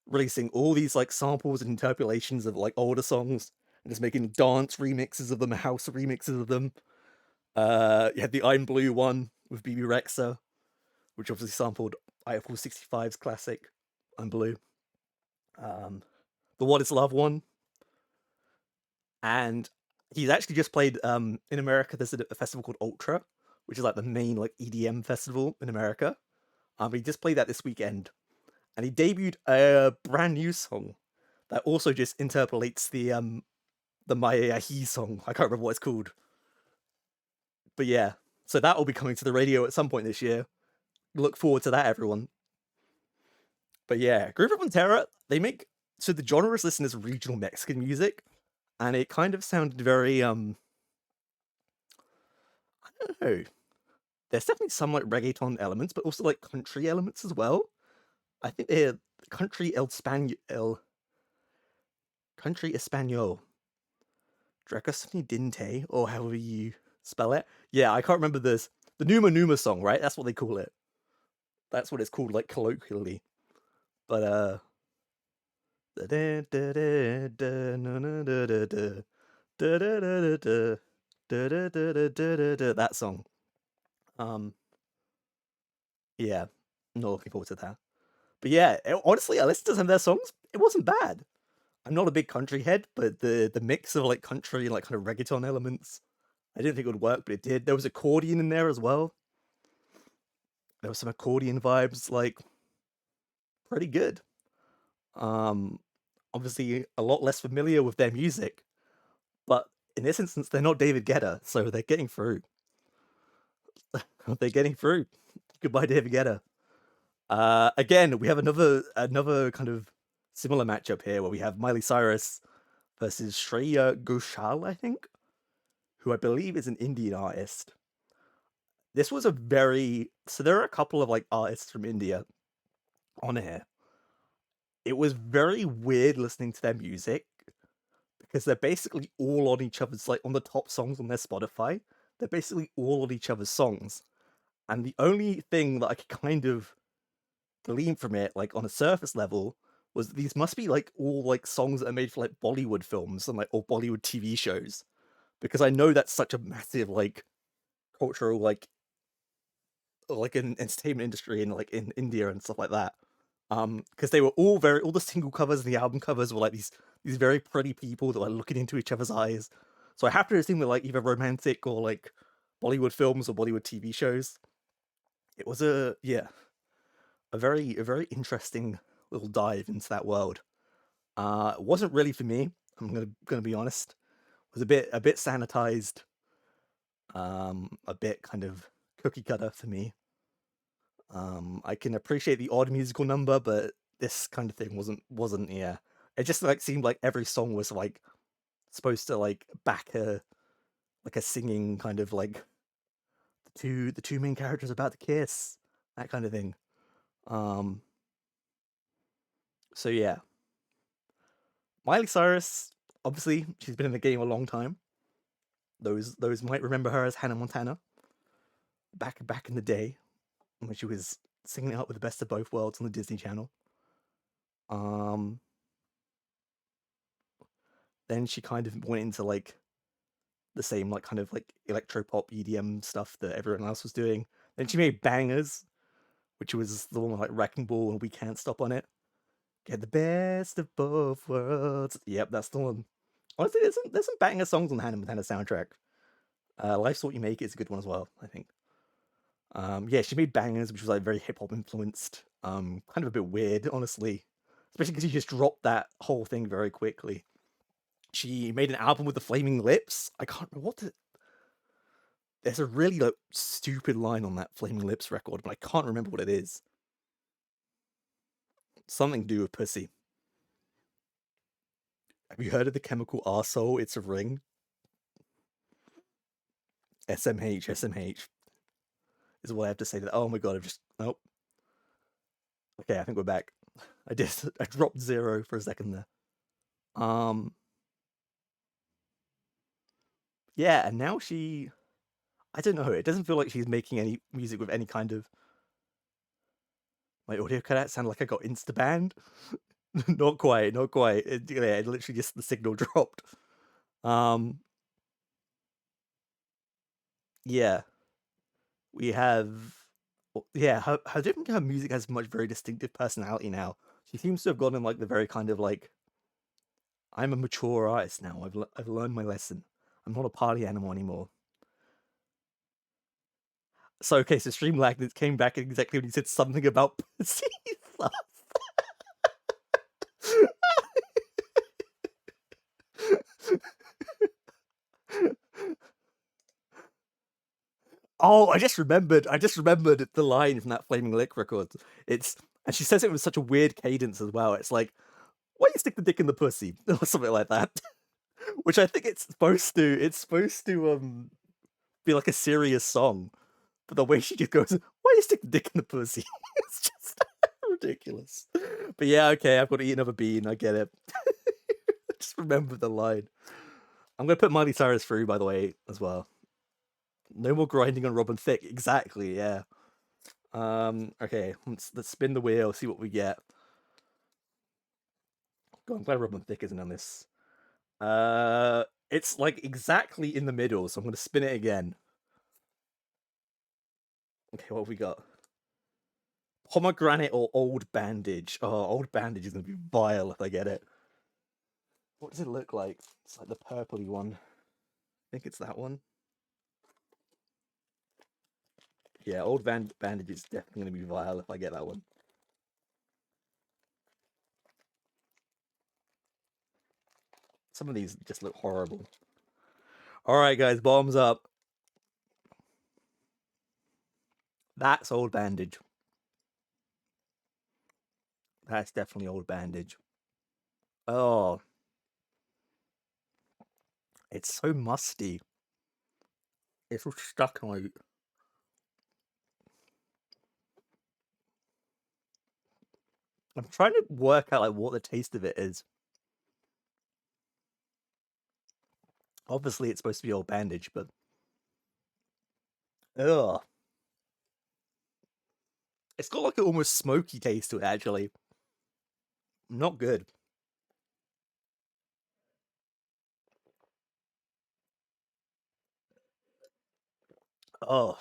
releasing all these like samples and interpolations of like older songs and just making dance remixes of them, house remixes of them. You had the I'm Blue one with Bebe Rexha, which obviously sampled Eiffel 65's classic I'm Blue. The What Is Love one. And he's actually just played in America. There's a festival called Ultra, which is like the main like EDM festival in America. He just played that this weekend, and he debuted a brand new song that also just interpolates the Mayahi song. I can't remember what it's called, but yeah. So that will be coming to the radio at some point this year. Look forward to that, everyone. But yeah, Grupo Frontera, they make so the genre is listed as regional Mexican music, and it kind of sounded very I don't know. There's definitely some like reggaeton elements, but also like country elements as well. I think they're country country Espanol. Drecosni Dinte, or however you spell it. Yeah, I can't remember this. The Numa Numa song, right? That's what they call it. That's what it's called, like colloquially. But that song. Yeah, not looking forward to that. But yeah, honestly, I listened to some of their songs. It wasn't bad. I'm not a big country head, but the mix of like country and like kind of reggaeton elements, I didn't think it would work, but it did. There was accordion in there as well. There was some accordion vibes, like pretty good. Um, Obviously a lot less familiar with their music, but in this instance, they're not David Guetta, so they're getting through. They're getting through. Goodbye, David Guetta. Again, we have another kind of similar matchup here where we have Miley Cyrus versus Shreya Ghoshal, I think, who I believe is an Indian artist. This was a very so there are a couple of like artists from India on here. It was very weird listening to their music because they're basically all on each other's like on the top songs on their Spotify. They're basically all on each other's songs. And the only thing that I could kind of glean from it, like on a surface level, was these must be like all like songs that are made for like Bollywood films and like or Bollywood TV shows. Because I know that's such a massive like cultural like an entertainment industry in like in India and stuff like that. Because they were all the single covers and the album covers were like these very pretty people that were looking into each other's eyes. So I have to assume they're like either romantic or like Bollywood films or Bollywood TV shows. It was a very interesting little dive into that world. It wasn't really for me. I'm gonna be honest. It was a bit sanitized, a bit kind of cookie cutter for me. I can appreciate the odd musical number, but this kind of thing wasn't yeah. It just like seemed like every song was like supposed to like back a singing kind of like the two main characters about to kiss, that kind of thing. Um so yeah. Miley Cyrus, obviously, she's been in the game a long time. Those might remember her as Hannah Montana back in the day when she was singing out with the best of both worlds on the Disney Channel. Um, then she kind of went into like the same like kind of like electropop EDM stuff that everyone else was doing. Then she made Bangers, which was the one with like Wrecking Ball and We Can't Stop on it. Get the best of both worlds. Yep, that's the one. Honestly, there's some banger songs on the Hannah Montana soundtrack. Life's What You Make is a good one as well, I think. Yeah, she made Bangers, which was like very hip hop influenced. Kind of a bit weird, honestly, especially because she just dropped that whole thing very quickly. She made an album with the Flaming Lips. I can't remember what the. There's a really like stupid line on that Flaming Lips record, but I can't remember what it is. Something to do with pussy. Have you heard of the chemical arsehole? It's a ring. SMH, SMH is what I have to say to that. Oh my god, I've just nope. Okay, I think we're back. I dropped 0 for a second there. Yeah, and now I don't know, it doesn't feel like she's making any music with any kind of my audio cut out sounded like I got insta banned. Not quite, not quite. It literally just the signal dropped. Um yeah. We have yeah, her different her music has much very distinctive personality now. She seems to have gone in like the very kind of like I'm a mature artist now. I've learned my lesson. I'm not a party animal anymore. So okay, so Streamlag came back exactly when you said something about pussy. Oh, I just remembered the line from that Flaming Lick record. And she says it with such a weird cadence as well. It's like, why you stick the dick in the pussy? Or something like that. Which I think it's supposed to be like a serious song. But the way she just goes, why you stick the dick in the pussy? It's just ridiculous. But yeah, okay, I've got to eat another bean, I get it. Just remember the line. I'm gonna put Miley Cyrus through, by the way, as well. No more grinding on Robin Thicke. Exactly, yeah. Okay, let's spin the wheel, see what we get. God, I'm glad Robin Thicke isn't on this. It's like exactly in the middle, so I'm gonna spin it again. Okay, what have we got? Pomegranate or Old Bandage? Oh, Old Bandage is gonna be vile if I get it. What does it look like? It's like the purpley one. I think it's that one. Yeah, old bandage is definitely gonna be vile if I get that one. Some of these just look horrible. All right, guys, bombs up. That's old bandage. That's definitely old bandage. Oh, it's so musty. It's all stuck on my. I'm trying to work out like what the taste of it is. Obviously, it's supposed to be old bandage, but ugh, it's got like an almost smoky taste to it. Actually, not good. Oh,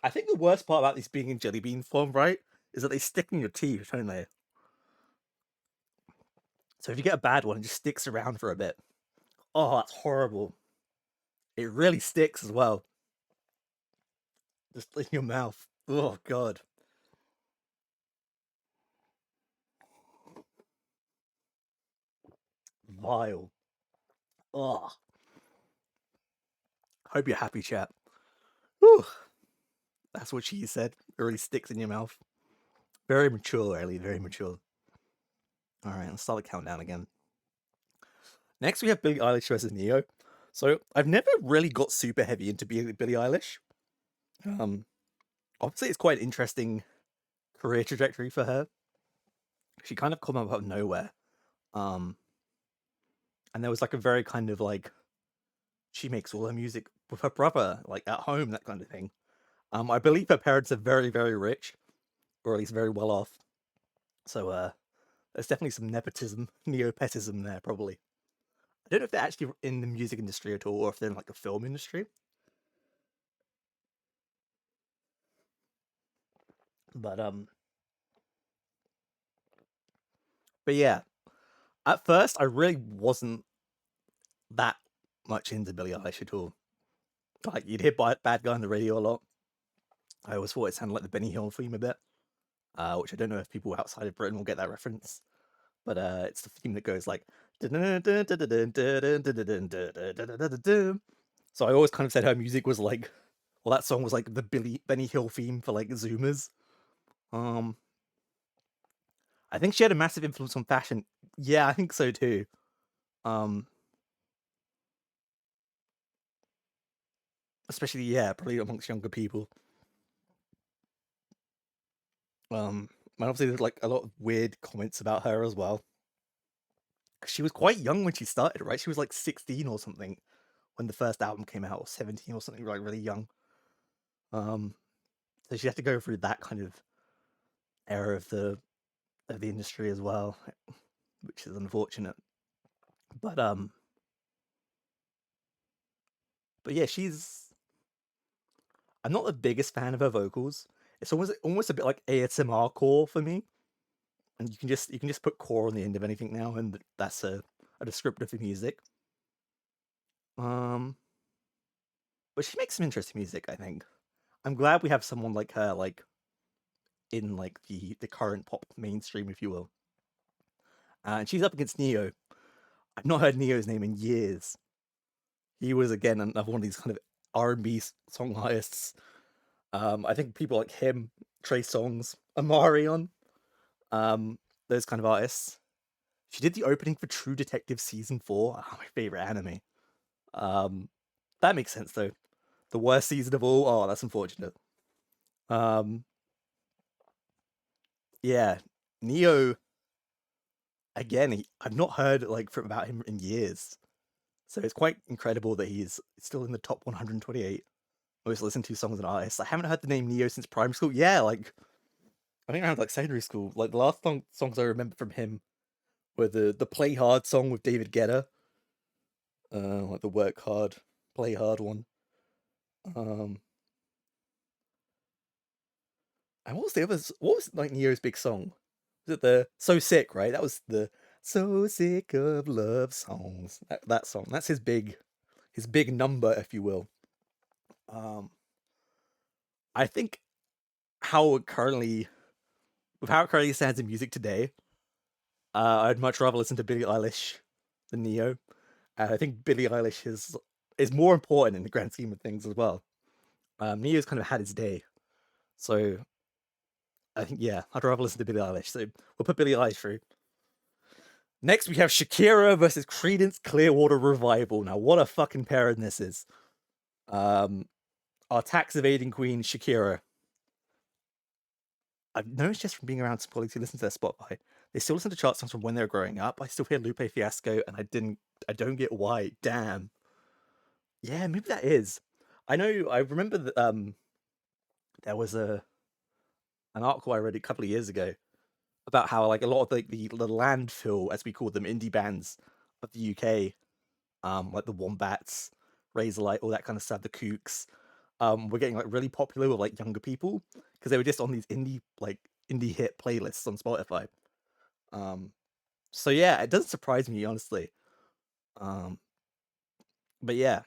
I think the worst part about these being in jelly bean form, right, is that they stick in your teeth, don't they? So if you get a bad one, it just sticks around for a bit. Oh, that's horrible. It really sticks as well. Just in your mouth. Oh god. Vile. Oh. Hope you're happy, chat. Whew. That's what she said. It really sticks in your mouth. Very mature, Ellie. Very mature. Alright, let's start the countdown again. Next, we have Billie Eilish versus Neo. So, I've never really got super heavy into Billie Eilish. Obviously, it's quite an interesting career trajectory for her. She kind of come up out of nowhere. And there was like a very kind of like, she makes all her music with her brother, like at home, that kind of thing. I believe her parents are very, very rich, or at least very well off. So there's definitely some nepotism, nepotism there, probably. I don't know if they're actually in the music industry at all, or if they're in like the film industry. But yeah, at first I really wasn't that much into Billie Eilish at all. Like you'd hear "Bad Guy" on the radio a lot. I always thought it sounded like the Benny Hill theme a bit, which I don't know if people outside of Britain will get that reference. But it's the theme that goes like. So I always kind of said her music was like, well, that song was like the Benny Hill theme for like Zoomers. I think she had a massive influence on fashion. Yeah, I think so too. Especially probably amongst younger people. And obviously there's like a lot of weird comments about her as well. She was quite young when she started, right? She was like 16 or something when the first album came out, or 17 or something, like really young. So she had to go through that kind of era of the industry as well, which is unfortunate. But yeah, I'm not the biggest fan of her vocals. It's almost a bit like ASMR core for me. And you can just put core on the end of anything now, and that's a descriptor for music. But she makes some interesting music, I think. I'm glad we have someone like her, like in like the current pop mainstream, if you will. And she's up against Neo. I've not heard Neo's name in years. He was again another one of these kind of R&B song artists. I think people like him, Trey Songz, Amarion, those kind of artists. She did the opening for True Detective season 4, my favorite anime. That makes sense though. The worst season of all. Oh, that's unfortunate. Yeah, Neo. Again, I've not heard like about him in years, so it's quite incredible that he's still in the top 128 most listened to songs and artists. I haven't heard the name Neo since primary school. Yeah, like I think around like secondary school. Like the last songs I remember from him were the Play Hard song with David Guetta, like the Work Hard, Play Hard one. And what was the other? What was like Neo's big song? Was it the So Sick? Right, that was the So Sick of Love Songs. That song. That's his big number, if you will. I think how it currently, with how it currently stands in music today, I'd much rather listen to Billie Eilish than Neo. I think Billie Eilish is more important in the grand scheme of things as well. Neo's kind of had his day, so I think yeah, I'd rather listen to Billie Eilish. So we'll put Billie Eilish through. Next, we have Shakira versus Creedence Clearwater Revival. Now, what a fucking pairing this is. Our tax evading queen, Shakira. I've noticed just from being around some colleagues who listen to their Spotify, they still listen to chart songs from when they were growing up. I still hear Lupe Fiasco, and I don't get why. Damn. Yeah, maybe that is. I know. I remember that. There was an article I read a couple of years ago about how like a lot of the landfill, as we call them, indie bands of the UK, like the Wombats, Razorlight, all that kind of stuff, the Kooks, were getting like really popular with like younger people because they were just on these indie hit playlists on Spotify. So yeah, it doesn't surprise me honestly. But yeah,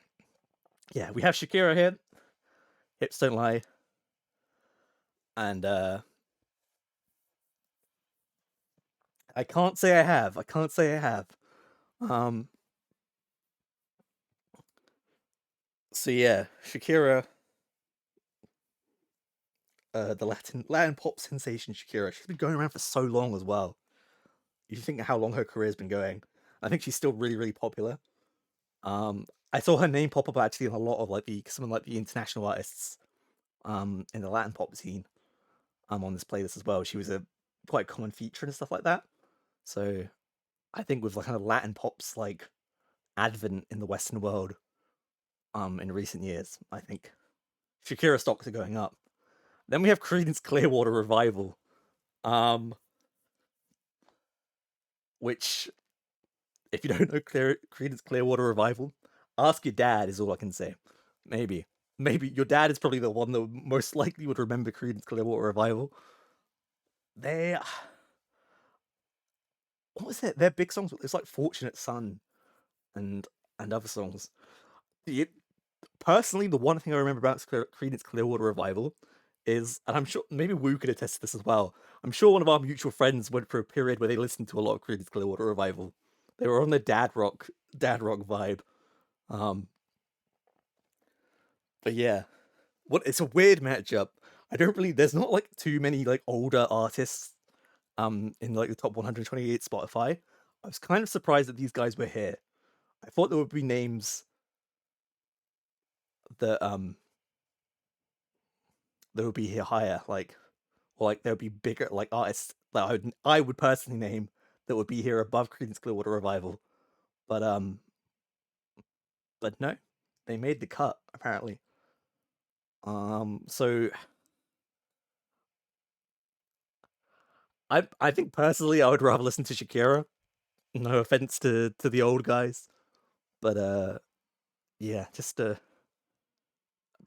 we have Shakira here. Hips don't lie, and I can't say I have. So yeah, Shakira, the Latin pop sensation Shakira. She's been going around for so long as well. You think how long her career's been going. I think she's still really, really popular. I saw her name pop up actually in a lot of like some of the international artists, in the Latin pop scene, on this playlist as well. She was a quite common feature and stuff like that. So I think with like kind of Latin pop's like advent in the Western world, in recent years, I think Shakira stocks are going up. Then we have Creedence Clearwater Revival, which, if you don't know Creedence Clearwater Revival, ask your dad is all I can say. Maybe your dad is probably the one that most likely would remember Creedence Clearwater Revival. They, what was it? Their big songs. It's like Fortunate Son, and other songs. Personally, the one thing I remember about Creedence Clearwater Revival is, and I'm sure maybe Wu could attest to this as well. I'm sure one of our mutual friends went for a period where they listened to a lot of Creedence Clearwater Revival. They were on the dad rock vibe. But yeah, it's a weird matchup. There's not like too many like older artists in like the top 128 Spotify. I was kind of surprised that these guys were here. I thought there would be names that would be here higher, like, or like there would be bigger like artists that I would personally name that would be here above Creedence Clearwater Revival. But no, they made the cut apparently. So I think personally I would rather listen to Shakira. No offense to the old guys, but yeah, just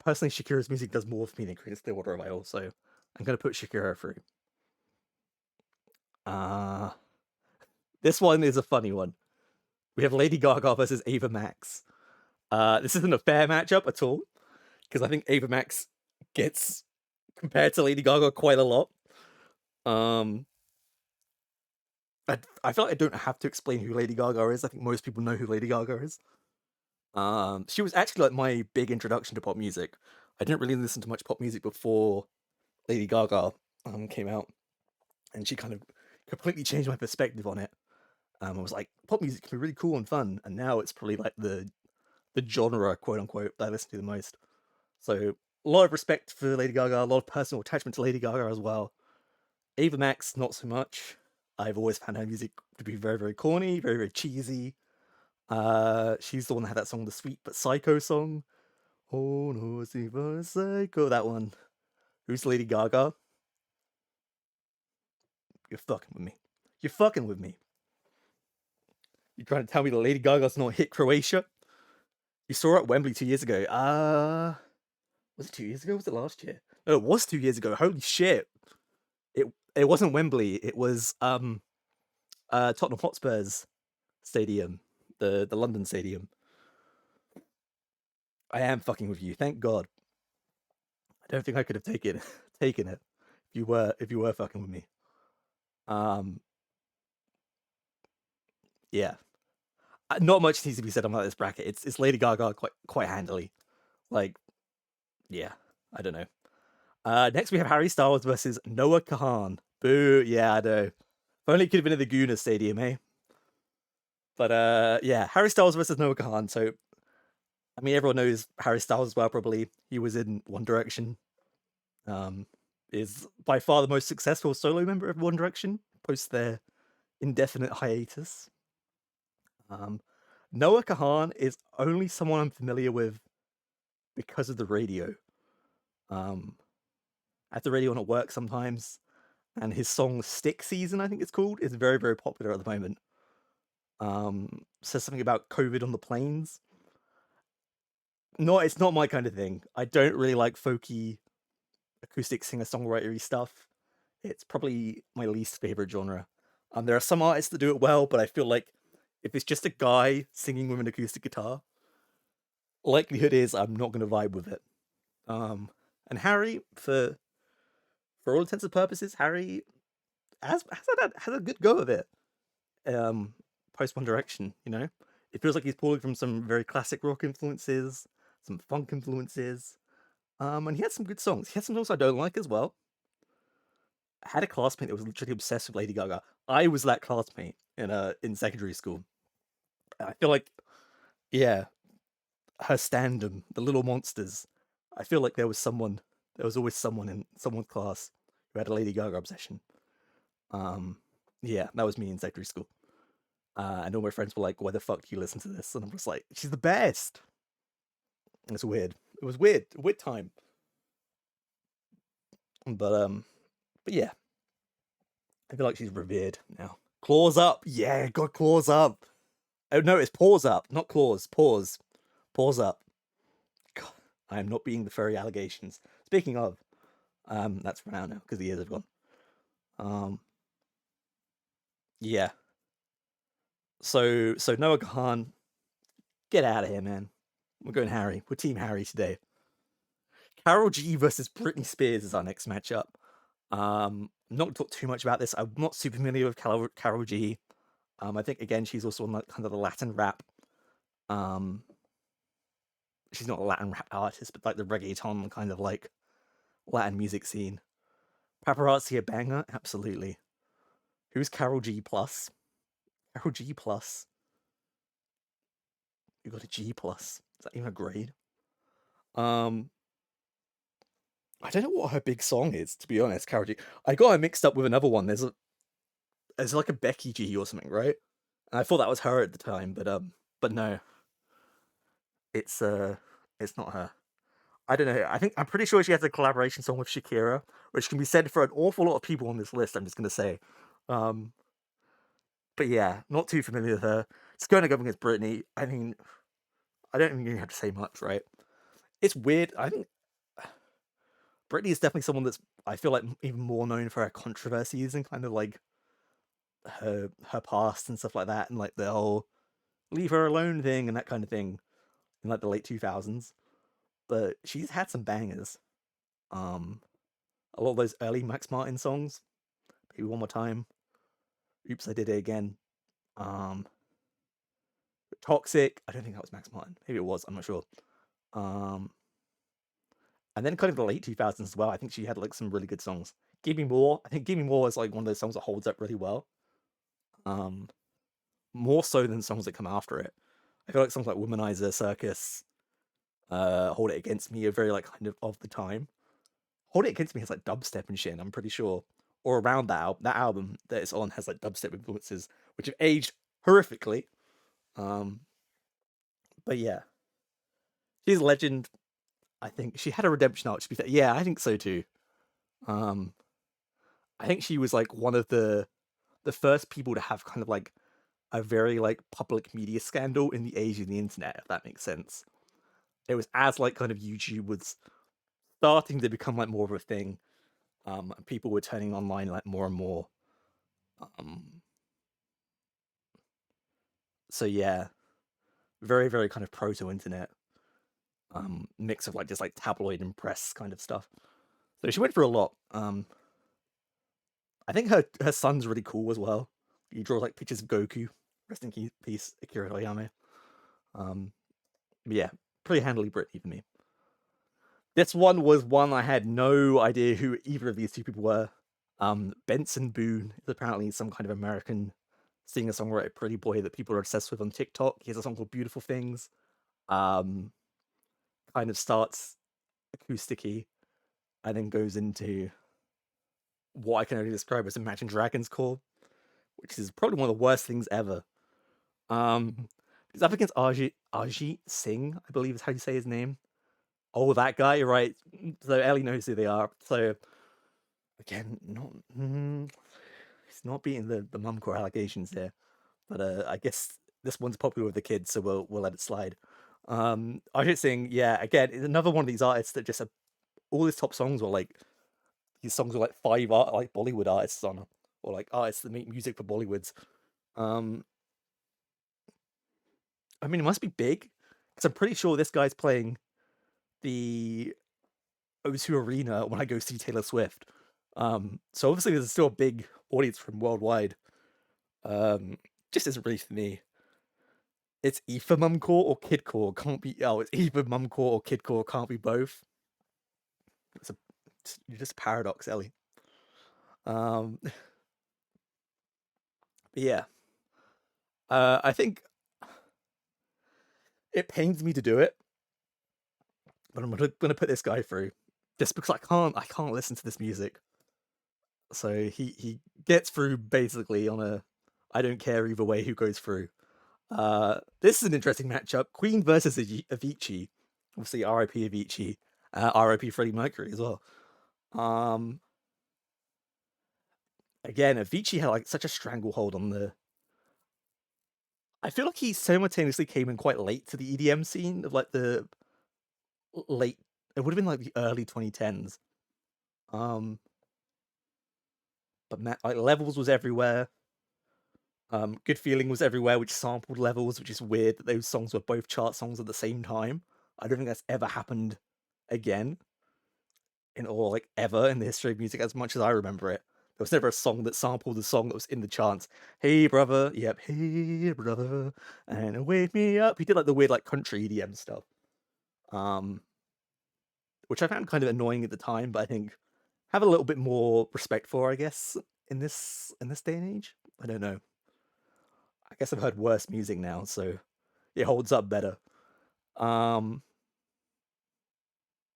personally Shakira's music does more for me than Creedence Clearwater Revival, so I'm gonna put Shakira through. This one is a funny one. We have Lady Gaga versus Ava Max. This isn't a fair matchup at all, because I think Ava Max gets compared to Lady Gaga quite a lot. I feel like I don't have to explain who Lady Gaga is. I think most people know who Lady Gaga is. She was actually like my big introduction to pop music. I didn't really listen to much pop music before Lady Gaga came out, and she kind of completely changed my perspective on it. I was like, pop music can be really cool and fun, and now it's probably like the genre, quote unquote, that I listen to the most. So a lot of respect for Lady Gaga, a lot of personal attachment to Lady Gaga as well. Ava Max, not so much. I've always found her music to be very, very corny, very, very cheesy. She's the one that had that song, the Sweet But Psycho song. Oh no, Sweet But Psycho, that one. Who's Lady Gaga? You're fucking with me. You're fucking with me. You're trying to tell me that Lady Gaga's not hit Croatia? You saw her at Wembley 2 years ago. Was it 2 years ago? Was it last year? No, it was 2 years ago. Holy shit. It wasn't Wembley. It was Tottenham Hotspur's stadium, the London stadium. I am fucking with you. Thank God. don't think I could have taken it if you were fucking with me. Um, yeah, not much needs to be said about this bracket. It's Lady Gaga quite handily. Like, yeah, I don't know. Next we have Harry Styles versus Noah Kahan. Boo! Yeah, I know. If only it could have been at the Guna Stadium, eh? But yeah, Harry Styles versus Noah Kahan. So, I mean, everyone knows Harry Styles as well. Probably he was in One Direction. Is by far the most successful solo member of One Direction post their indefinite hiatus. Noah Kahan is only someone I'm familiar with because of the radio. At the radio and at work sometimes, and his song "Stick Season," I think it's called, is very, very popular at the moment. Says something about COVID on the planes. No, it's not my kind of thing. I don't really like folky, acoustic singer-songwritery stuff. It's probably my least favorite genre. There are some artists that do it well, but I feel like if it's just a guy singing with an acoustic guitar, likelihood is I'm not going to vibe with it. And Harry, for all intents and purposes, Harry has a good go of it. Post One Direction, you know, it feels like he's pulling from some very classic rock influences, some funk influences, and he had some good songs. He had some songs I don't like as well. I had a classmate that was literally obsessed with Lady Gaga. I was that classmate in secondary school. I feel like, yeah, her standum, the Little Monsters. I feel like there was always someone in someone's class who had a Lady Gaga obsession. Yeah, that was me in secondary school. And all my friends were like, "Why the fuck do you listen to this?" And I'm just like, "She's the best." It's weird. It was weird. Weird time. But yeah, I feel like she's revered now. Claws up, yeah, got claws up. Oh no, it's paws up, not claws. Paws up. God, I am not being the furry allegations. Speaking of, that's for now because the years have gone. Yeah. So Noah Kahan, get out of here, man. We're going Harry. We're Team Harry today. Karol G versus Britney Spears is our next matchup. I'm not going to talk too much about this. I'm not super familiar with Karol G. I think again she's also on kind of the Latin rap. She's not a Latin rap artist, but like the reggaeton kind of like Latin music scene. Paparazzi a banger, absolutely. Who's Karol G plus? Karol G plus. You got a G plus. Is that even a grade? I don't know what her big song is, to be honest, Karol G. I got her mixed up with another one. There's like a Becky G or something, right? And I thought that was her at the time, but no. It's not her. I don't know. I'm pretty sure she has a collaboration song with Shakira, which can be said for an awful lot of people on this list, I'm just gonna say. But yeah, not too familiar with her. It's going to go against Britney. I mean, I don't even have to say much, right? It's weird. I think Britney is definitely someone that's I feel like even more known for her controversies and kind of like her past and stuff like that, and like the whole leave her alone thing and that kind of thing in like the late 2000s. But she's had some bangers. A lot of those early Max Martin songs, maybe One More Time, Oops, I Did It Again. Toxic. I don't think that was Max Martin. Maybe it was. I'm not sure. And then kind of the late 2000s as well. I think she had like some really good songs. Give Me More. I think Give Me More is like one of those songs that holds up really well. More so than songs that come after it. I feel like songs like Womanizer, Circus, Hold It Against Me are very like kind of the time. Hold It Against Me has like dubstep and shit, and I'm pretty sure. Or around that album that it's on has like dubstep influences, which have aged horrifically. But yeah. She's a legend. I think she had a redemption arc, to be fair. Yeah, I think so too. I think she was like one of the first people to have kind of like a very like public media scandal in the age of the internet, if that makes sense. It was as like kind of YouTube was starting to become like more of a thing. People were turning online like more and more. So yeah, very, very kind of proto-internet. mix of like just like tabloid and press kind of stuff. So she went through a lot. I think her son's really cool as well. He draws like pictures of Goku. Rest in peace, Akira Toriyama. But yeah, pretty handily Britney for me. This one was one I had no idea who either of these two people were. Benson Boone is apparently some kind of American singer-songwriter pretty boy that people are obsessed with on TikTok. He has a song called Beautiful Things. Kind of starts acoustic-y and then goes into what I can only describe as Imagine Dragons core, which is probably one of the worst things ever. He's up against Ajit Singh, I believe is how you say his name. Oh, that guy, right? So Ellie knows who they are. So again, he's not beating the mumcore allegations here, but I guess this one's popular with the kids, so we'll let it slide. Ajit Singh, yeah, again, is another one of these artists that just all his top songs were like these songs were like like Bollywood artists on, or like artists that make music for Bollywoods. I mean, it must be big because I'm pretty sure this guy's playing the O2 Arena when I go see Taylor Swift. So obviously there's still a big audience from worldwide. Just isn't really for me. It's either mumcore or kidcore. Can't be. Oh, it's either mumcore or kidcore. Can't be both. You're just a paradox, Ellie. But yeah. I think it pains me to do it, but I'm gonna put this guy through just because I can't listen to this music. So he gets through basically on a I don't care either way who goes through. This is an interesting matchup. Queen versus Avicii. Obviously, R.I.P. Avicii. R.I.P. Freddie Mercury as well. Again, Avicii had like such a stranglehold on the. I feel like he simultaneously came in quite late to the EDM scene of like the late. It would have been like the early 2010s. But like Levels was everywhere. Good Feeling was everywhere, which sampled Levels, which is weird that those songs were both chart songs at the same time. I don't think that's ever happened again in all like ever in the history of music as much as I remember it. There was never a song that sampled the song that was in the charts. Hey brother, yep, hey brother, and wake me up. He did like the weird like country EDM stuff, which I found kind of annoying at the time, but I think have a little bit more respect for, I guess, in this day and age. I don't know. I guess I've heard worse music now, so it holds up better.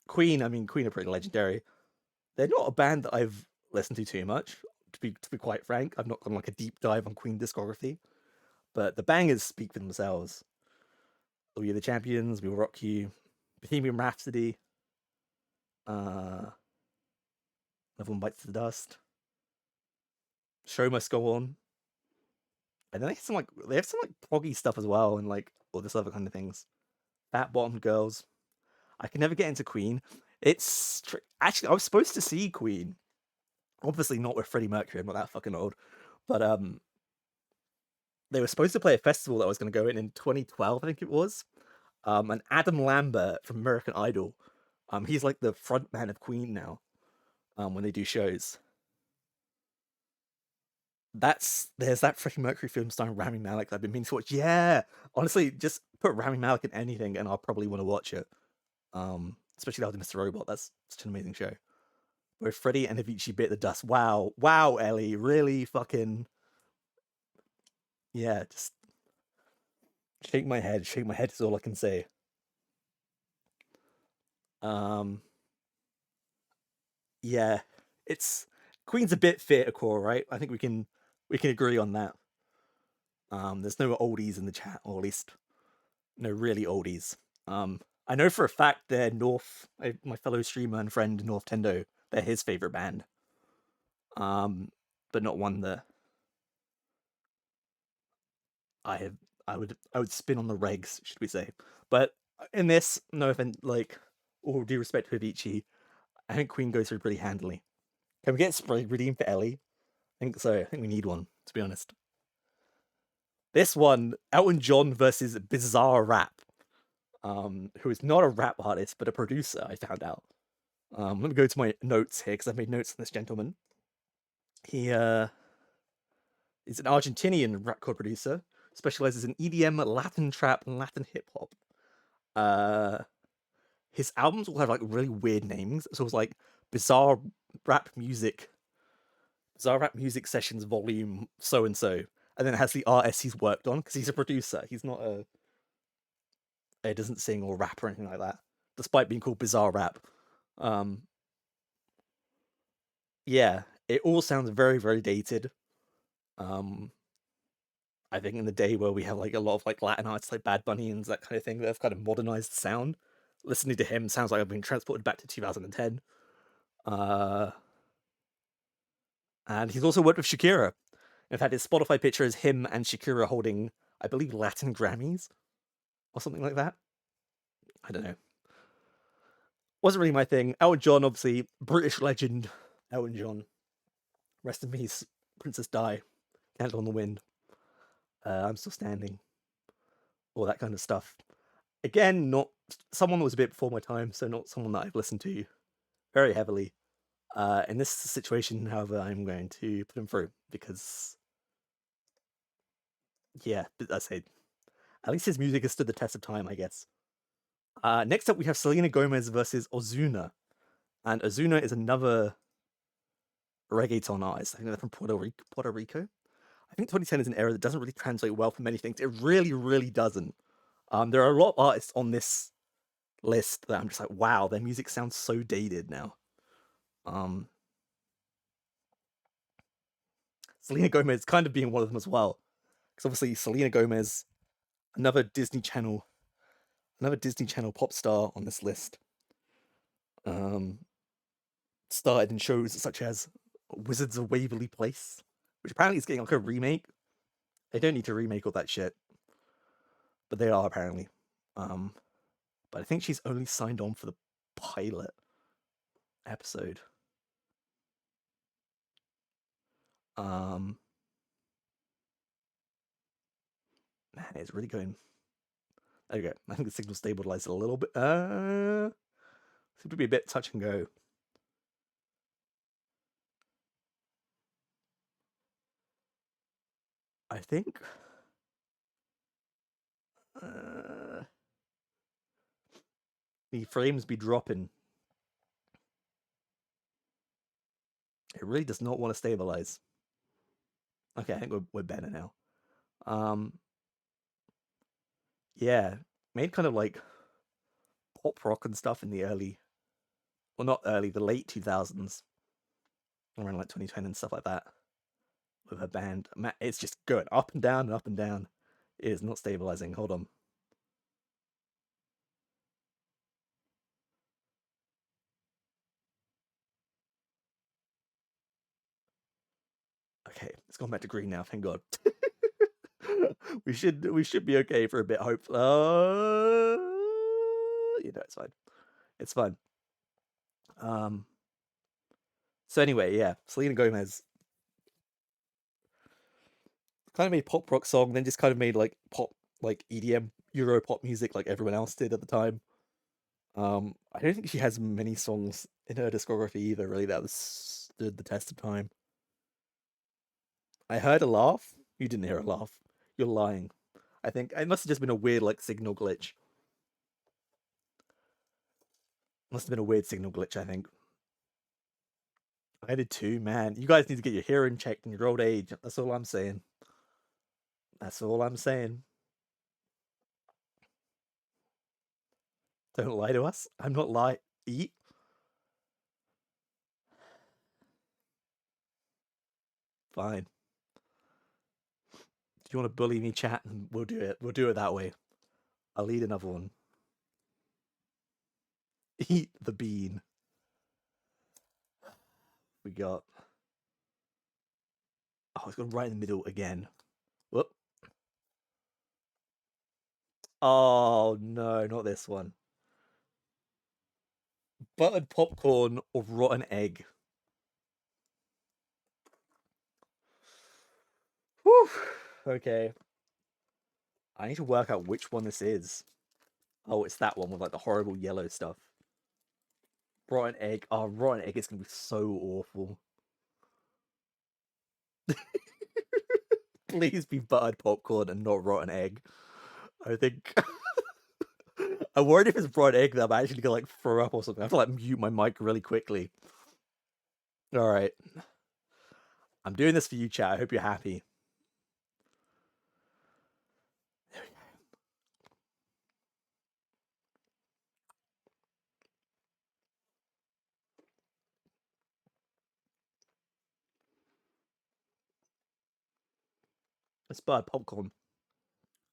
Queen are pretty legendary. They're not a band that I've listened to too much, to be quite frank. I've not gone like a deep dive on Queen discography, but the bangers speak for themselves. We Are the Champions, We Will Rock You, Bohemian Rhapsody, Another One Bites the Dust, Show Must Go On, and then they have some proggy stuff as well, and like all this other kind of things. Fat Bottom Girls. I can never get into Queen. It's actually I was supposed to see Queen, obviously not with Freddie Mercury. I'm not that fucking old, but they were supposed to play a festival that I was going to go in 2012, I think it was. And Adam Lambert from American Idol, he's like the front man of Queen now. When they do shows, there's that Freddie Mercury film starring Rami Malek that I've been meaning to watch. Yeah, honestly, just put Rami Malek in anything, and I'll probably want to watch it. Especially that with Mr. Robot. That's such an amazing show. Where Freddie and Avicii bit the dust. Wow, Ellie, really fucking. Yeah, just shake my head. Shake my head is all I can say. Yeah, it's Queen's a bit theatrecore, right? I think we can agree on that. There's no oldies in the chat, or at least no really oldies. I know for a fact they're my fellow streamer and friend North Tendo, they're his favorite band. But not one that I would spin on the regs, should we say? But in this, no offense, like all due respect to Avicii, I think Queen goes through pretty handily. Can we get spray redeemed for Ellie? I think so. I think we need one, to be honest. This one, Elton John versus Bizarre Rap. who is not a rap artist but a producer. I found out. Let me go to my notes here because I made notes on this gentleman. He is an Argentinian rapcore producer, specializes in EDM, Latin trap, and Latin hip hop. His albums will have like really weird names. So it's like Bizarre Rap Music Sessions Volume so and so, and then it has the artists he's worked on because he's a producer. He's not he doesn't sing or rap or anything like that, despite being called Bizarre Rap. Yeah, it all sounds very, very dated. I think in the day where we have like a lot of like Latin artists like Bad Bunny and that kind of thing that have kind of modernized sound, listening to him sounds like I've been transported back to 2010. And he's also worked with Shakira. In fact, his Spotify picture is him and Shakira holding, I believe, Latin Grammys or something like that. I don't know. Wasn't really my thing. Elton John, obviously, British legend. Elton John. Rest in peace, Princess Di. Candle in the Wind. I'm Still Standing. All that kind of stuff. Again, not someone that was a bit before my time, so not someone that I've listened to very heavily. In this situation, however, I'm going to put him through because, yeah, I say, at least his music has stood the test of time, I guess. Next up, we have Selena Gomez versus Ozuna, and Ozuna is another reggaeton artist. I think they're from Puerto Rico. I think 2010 is an era that doesn't really translate well for many things. It really, really doesn't. There are a lot of artists on this list that I'm just like, wow, their music sounds so dated now. Selena Gomez kind of being one of them as well, because obviously Selena Gomez, another Disney Channel pop star on this list. Started in shows such as Wizards of Waverly Place, which apparently is getting like a remake. They don't need to remake all that shit, but they are apparently. But I think she's only signed on for the pilot episode. Man, it's really going. There you go. I think the signal stabilized a little bit. Seems to be a bit touch and go. I think. The frames be dropping. It really does not want to stabilize. Okay, I think we're better now. Yeah, made kind of like pop rock and stuff in the early, well, not early, the late 2000s, around like 2010 and stuff like that, with her band. It's just going up and down and up and down. It is not stabilizing. Hold on. Okay, it's gone back to green now. Thank God. we should be okay for a bit. Hopefully, it's fine. It's fine. So anyway, yeah, Selena Gomez kind of made pop rock song, then just kind of made like pop, like EDM, Euro pop music, like everyone else did at the time. I don't think she has many songs in her discography either, really, that stood the test of time. I heard a laugh. You didn't hear a laugh. You're lying. I think it must have just been a weird like signal glitch. Must have been a weird signal glitch, I think. I did too, man. You guys need to get your hearing checked in your old age. That's all I'm saying. That's all I'm saying. Don't lie to us. I'm not lying. Eat. Fine. Do you want to bully me, chat? And we'll do it. We'll do it that way. I'll eat another one. Eat the bean. We got. Oh, it's gone right in the middle again. Whoop. Oh no, not this one. Buttered popcorn or rotten egg. Whew. Okay. I need to work out which one this is. Oh, it's that one with like the horrible yellow stuff. Rotten egg. Oh, rotten egg is gonna be so awful. Please be buttered popcorn and not rotten egg. I think I'm worried if it's rotten egg that I'm actually gonna like throw up or something. I have to like mute my mic really quickly. All right, I'm doing this for you, chat. I hope you're happy. There we go. It's buttered popcorn.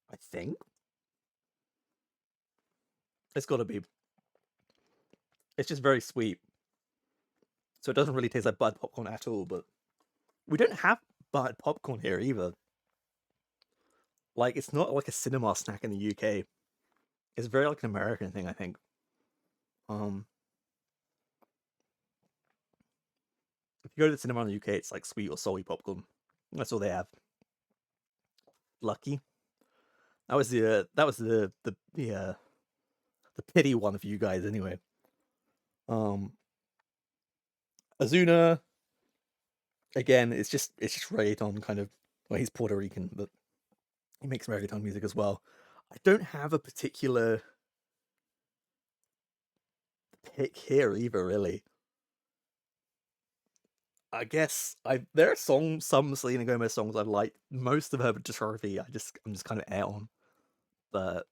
I think it's got to be. It's just very sweet, so it doesn't really taste like buttered popcorn at all. But we don't have buttered popcorn here either. Like, it's not like a cinema snack in the UK. It's very like an American thing, I think. If you go to the cinema in the UK, it's like sweet or salty popcorn. That's all they have. Lucky. That was the pity one for you guys anyway. Azuna, again, it's just reggaeton kind of. Well, he's Puerto Rican, but he makes reggaeton music as well. I don't have a particular pick here either, really. I guess there are some Selena Gomez songs I like. Most of her discography, I'm just kind of out on. But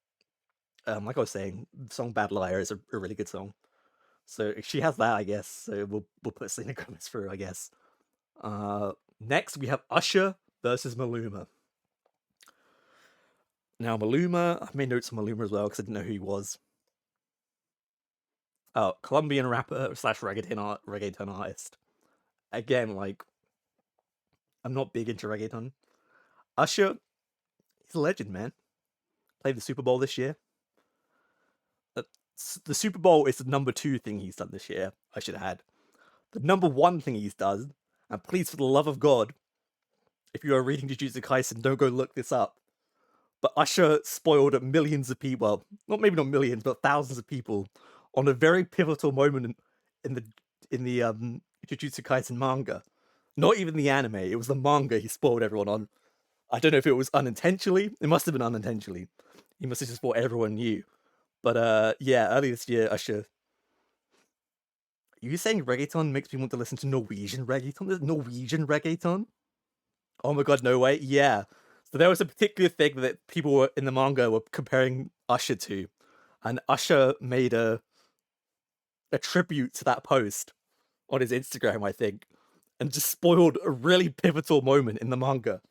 like I was saying, the song "Bad Liar" is a really good song. So she has that, I guess. So we'll put Selena Gomez through, I guess. Next we have Usher versus Maluma. Now Maluma, I made notes on Maluma as well because I didn't know who he was. Oh, Colombian rapper / reggaeton artist. Again, like, I'm not big into reggaeton. Usher, he's a legend, man. Played the Super Bowl this year. The Super Bowl is the number 2 thing he's done this year, I should add. The number 1 thing he's done, and please, for the love of God, if you are reading Jujutsu Kaisen, don't go look this up. But Usher spoiled millions of people, well, maybe not millions, but thousands of people on a very pivotal moment in the Jujutsu Kaisen manga. Not even the anime, it was the manga he spoiled everyone on. I don't know if it was unintentionally. It must have been unintentionally. He must have just thought everyone knew. But yeah, earlier this year, Usher. Are you saying reggaeton makes me want to listen to Norwegian reggaeton? There's Norwegian reggaeton? Oh my god, no way. Yeah. So there was a particular thing that people were in the manga were comparing Usher to. And Usher made a tribute to that post on his Instagram, I think, and just spoiled a really pivotal moment in the manga.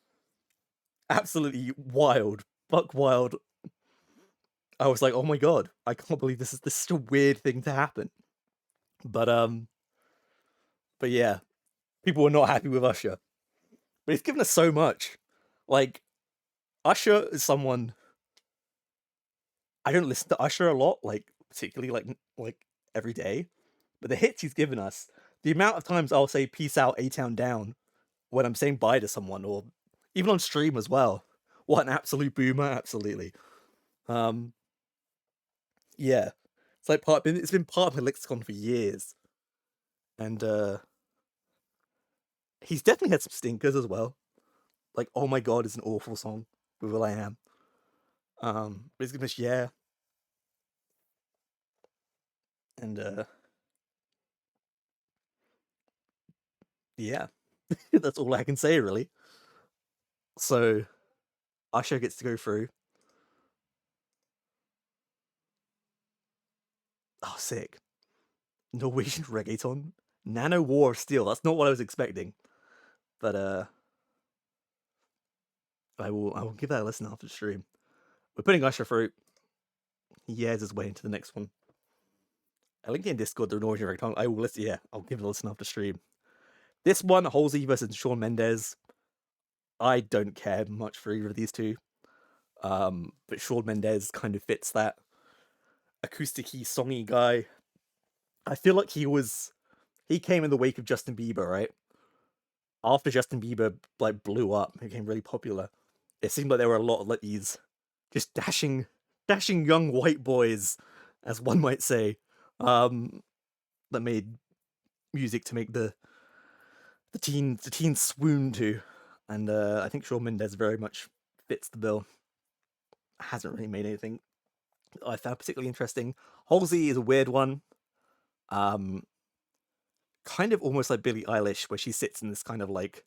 Absolutely wild. Buck wild. I was like, oh my god, I can't believe this is such a weird thing to happen. But yeah, people were not happy with Usher. But he's given us so much. Like, Usher is someone I don't listen to Usher a lot, like particularly like every day. But the hits he's given us, the amount of times I'll say "Peace out, A-Town down" when I'm saying bye to someone, or even on stream as well. What an absolute boomer! Absolutely. Yeah, it's like it's been part of my lexicon for years, and he's definitely had some stinkers as well. Like, "Oh My God" is an awful song with will.i.am. But he's given us "Yeah," and yeah, that's all I can say really. So Usher gets to go through. Oh, sick. Norwegian reggaeton? Nano War of Steel. That's not what I was expecting. But I will give that a listen after the stream. We're putting Usher through. He airs his way into the next one. I link in Discord the Norwegian reggaeton. I will listen. Yeah, I'll give it a listen after stream. This one, Halsey versus Shawn Mendes. I don't care much for either of these two. But Shawn Mendes kind of fits that acoustic-y, songy guy. I feel like he came in the wake of Justin Bieber, right? After Justin Bieber like blew up, became really popular. It seemed like there were a lot of like these just dashing dashing young white boys, as one might say, that made music to make the teens swoon to, and I think Shawn Mendes very much fits the bill. Hasn't really made anything I found particularly interesting. Halsey is a weird one. Kind of almost like Billie Eilish, where she sits in this kind of like,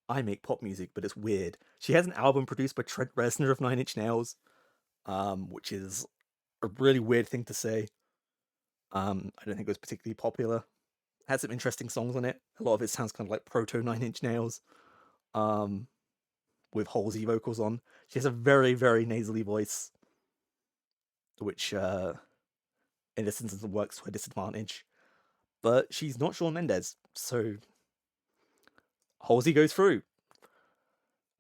I make pop music, but it's weird. She has an album produced by Trent Reznor of Nine Inch Nails, which is a really weird thing to say. I don't think it was particularly popular. Had some interesting songs on it. A lot of it sounds kind of like proto Nine Inch Nails, with Halsey vocals on. She has a very, very nasally voice, which, in this instance, works to her disadvantage. But she's not Shawn Mendes, so Halsey goes through.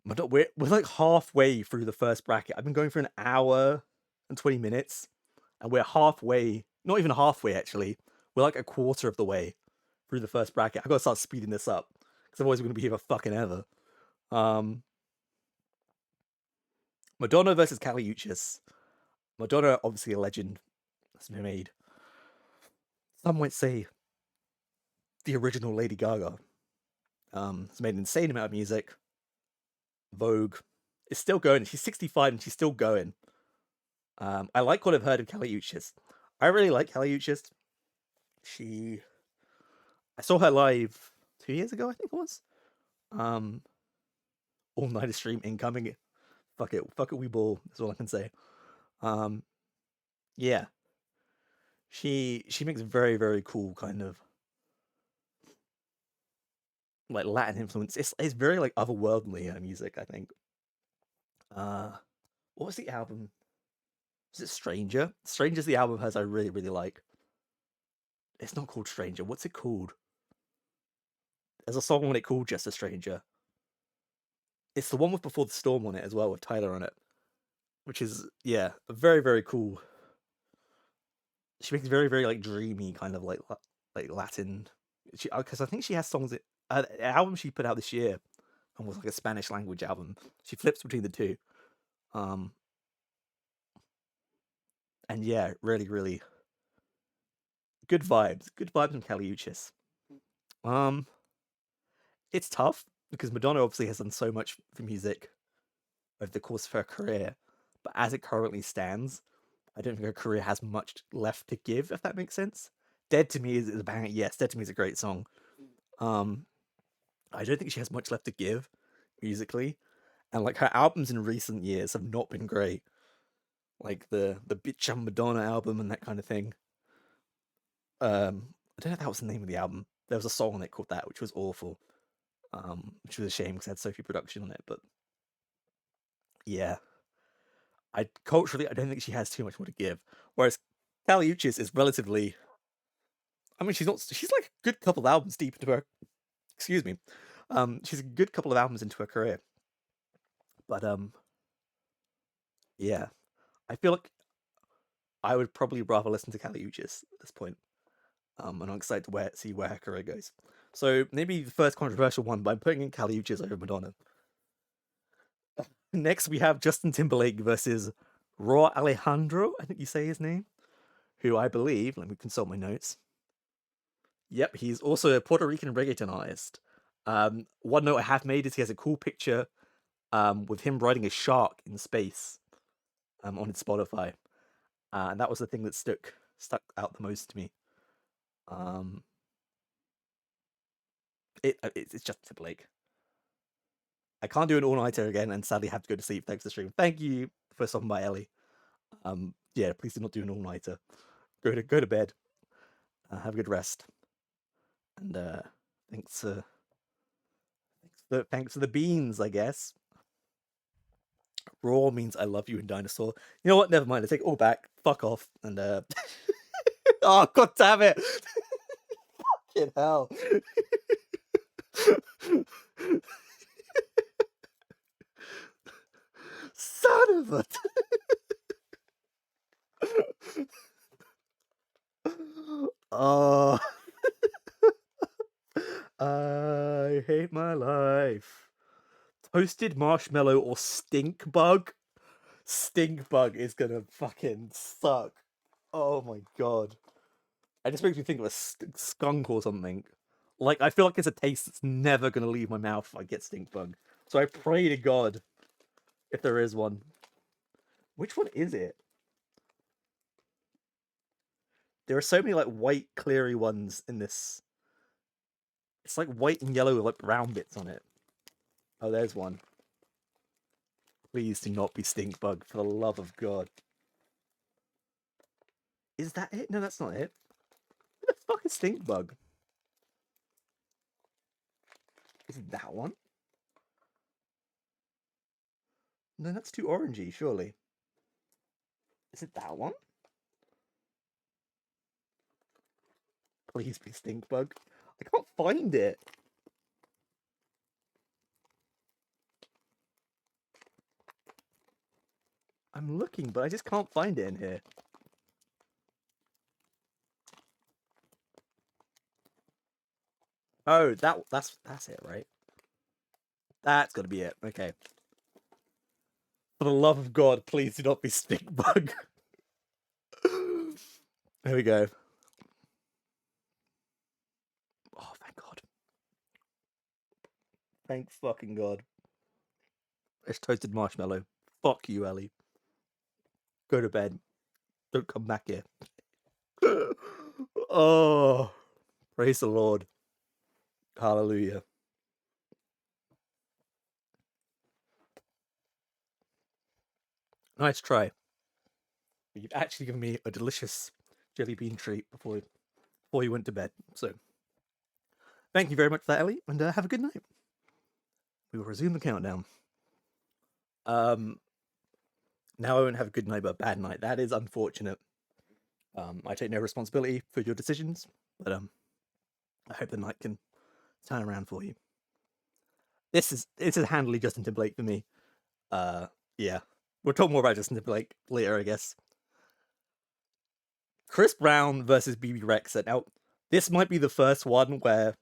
We're like halfway through the first bracket. I've been going for an hour and 20 minutes, and we're halfway, not even halfway actually. We're like a quarter of the way through the first bracket. I've got to start speeding this up, because otherwise we're going to be here for fucking ever. Madonna versus Kali Uchis. Madonna, obviously a legend, has been made. Some might say the original Lady Gaga. Has made an insane amount of music. Vogue is still going. She's 65 and she's still going. I like what I've heard of Kali Uchis. I really like Kali Uchis. I saw her live 2 years ago, I think it was. All night stream incoming. Fuck it, we ball. That's all I can say. Yeah. She makes very, very cool kind of like Latin influence. It's very like otherworldly, her music, I think. What was the album? Was it Stranger? Stranger's the album of hers I really, really like. It's not called Stranger. What's it called? There's a song on it called Just a Stranger. It's the one with Before the Storm on it as well, with Tyler on it. Which is, yeah, very, very cool. She makes very, very like dreamy kind of like Latin. Because I think she has songs. An album she put out this year, and was like a Spanish language album. She flips between the two. And yeah, really, really good vibes. Good vibes from Kali Uchis. It's tough because Madonna obviously has done so much for music over the course of her career, but as it currently stands, I don't think her career has much left to give, if that makes sense. Dead to Me is a banger. Yes, Dead to Me is a great song. I don't think she has much left to give musically, and like her albums in recent years have not been great. Like the Bitch I'm Madonna album and that kind of thing. I don't know if that was the name of the album. There was a song on it called that, which was awful. Which was a shame because it had Sophie production on it, but yeah. Culturally, I don't think she has too much more to give. Whereas Kali Uchis is relatively, I mean, she's like a good couple of albums deep into her, excuse me. She's a good couple of albums into her career. But, yeah. I feel like I would probably rather listen to Kali Uchis at this point. And I'm excited to see where her career goes. So maybe the first controversial one by putting in Kali Uchis over Madonna. Next, we have Justin Timberlake versus Raw Alejandro, I think you say his name, who I believe, let me consult my notes. Yep, he's also a Puerto Rican reggaeton artist. One note I have made is he has a cool picture with him riding a shark in space on his Spotify. And that was the thing that stuck out the most to me. It's Justin Timberlake. I can't do an all-nighter again, and sadly have to go to sleep thanks to stream. Thank you for stopping by, Ellie. Yeah, please do not do an all-nighter. Go to bed. Have a good rest. And thanks for the beans, I guess. Raw means I love you in Dinosaur. You know what? Never mind. I take it all back. Fuck off. And oh, god damn it! Fucking hell. Son of a... Oh. I hate my life. Toasted marshmallow or stink bug? Stink bug is gonna fucking suck. Oh my god. It just makes me think of a skunk or something. Like, I feel like it's a taste that's never gonna leave my mouth if I get stink bug. So I pray to God if there is one. Which one is it? There are so many like white, cleary ones in this. It's like white and yellow with like brown bits on it. Oh, there's one. Please do not be stink bug, for the love of God. Is that it? No, that's not it. What the fuck is stink bug? Is it that one? No, that's too orangey, surely. Is it that one? Please be stink bug. I can't find it. I'm looking, but I just can't find it in here. Oh, that's it, right? That's gotta be it. Okay. For the love of God, please do not be stink bug. There we go. Oh, thank God. Thank fucking God. It's toasted marshmallow. Fuck you, Ellie. Go to bed. Don't come back here. Oh, praise the Lord. Hallelujah. Nice try. You've actually given me a delicious jelly bean treat before you went to bed. So, thank you very much for that, Ellie, and have a good night. We will resume the countdown. Now I won't have a good night, but a bad night. That is unfortunate. I take no responsibility for your decisions, but I hope the night can turn around for you. This is handily Justin Timberlake for me. Yeah, we'll talk more about Justin Timberlake later, I guess. Chris Brown versus Bebe Rexha. Now, this might be the first one where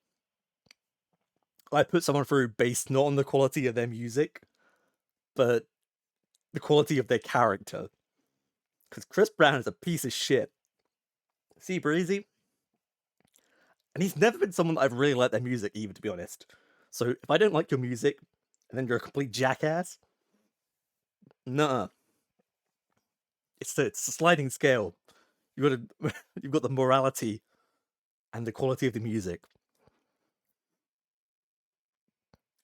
I put someone through based not on the quality of their music, but the quality of their character. Because Chris Brown is a piece of shit. See, Breezy? And he's never been someone that I've really liked their music, even, to be honest. So if I don't like your music, and then you're a complete jackass, nah. It's a sliding scale. You've got the morality and the quality of the music.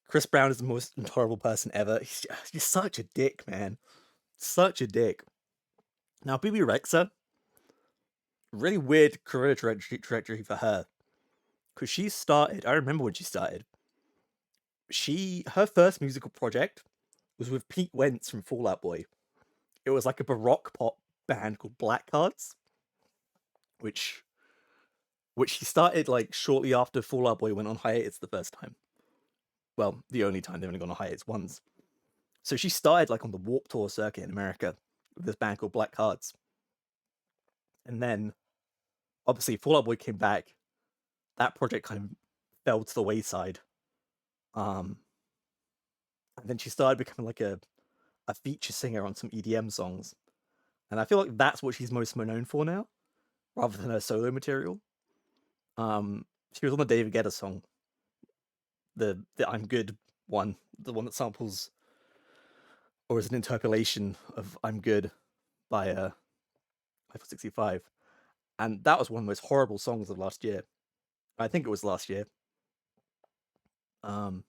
Chris Brown is the most intolerable person ever. He's such a dick, man. Such a dick. Now, Bebe Rexha, really weird career trajectory for her. Because she started, I remember when she started. Her first musical project was with Pete Wentz from Fall Out Boy. It was like a baroque pop band called Black Cards, which she started like shortly after Fall Out Boy went on hiatus the first time. Well, the only time they've only gone on hiatus once. So she started like on the Warped Tour circuit in America with this band called Black Cards. And then, obviously, Fall Out Boy came back. That project kind of fell to the wayside. And then she started becoming like a feature singer on some EDM songs. And I feel like that's what she's most known for now, rather than her solo material. She was on the David Guetta song, the I'm Good one, the one that samples or is an interpolation of I'm Good by Eiffel 65. And that was one of the most horrible songs of last year. I think it was last year. And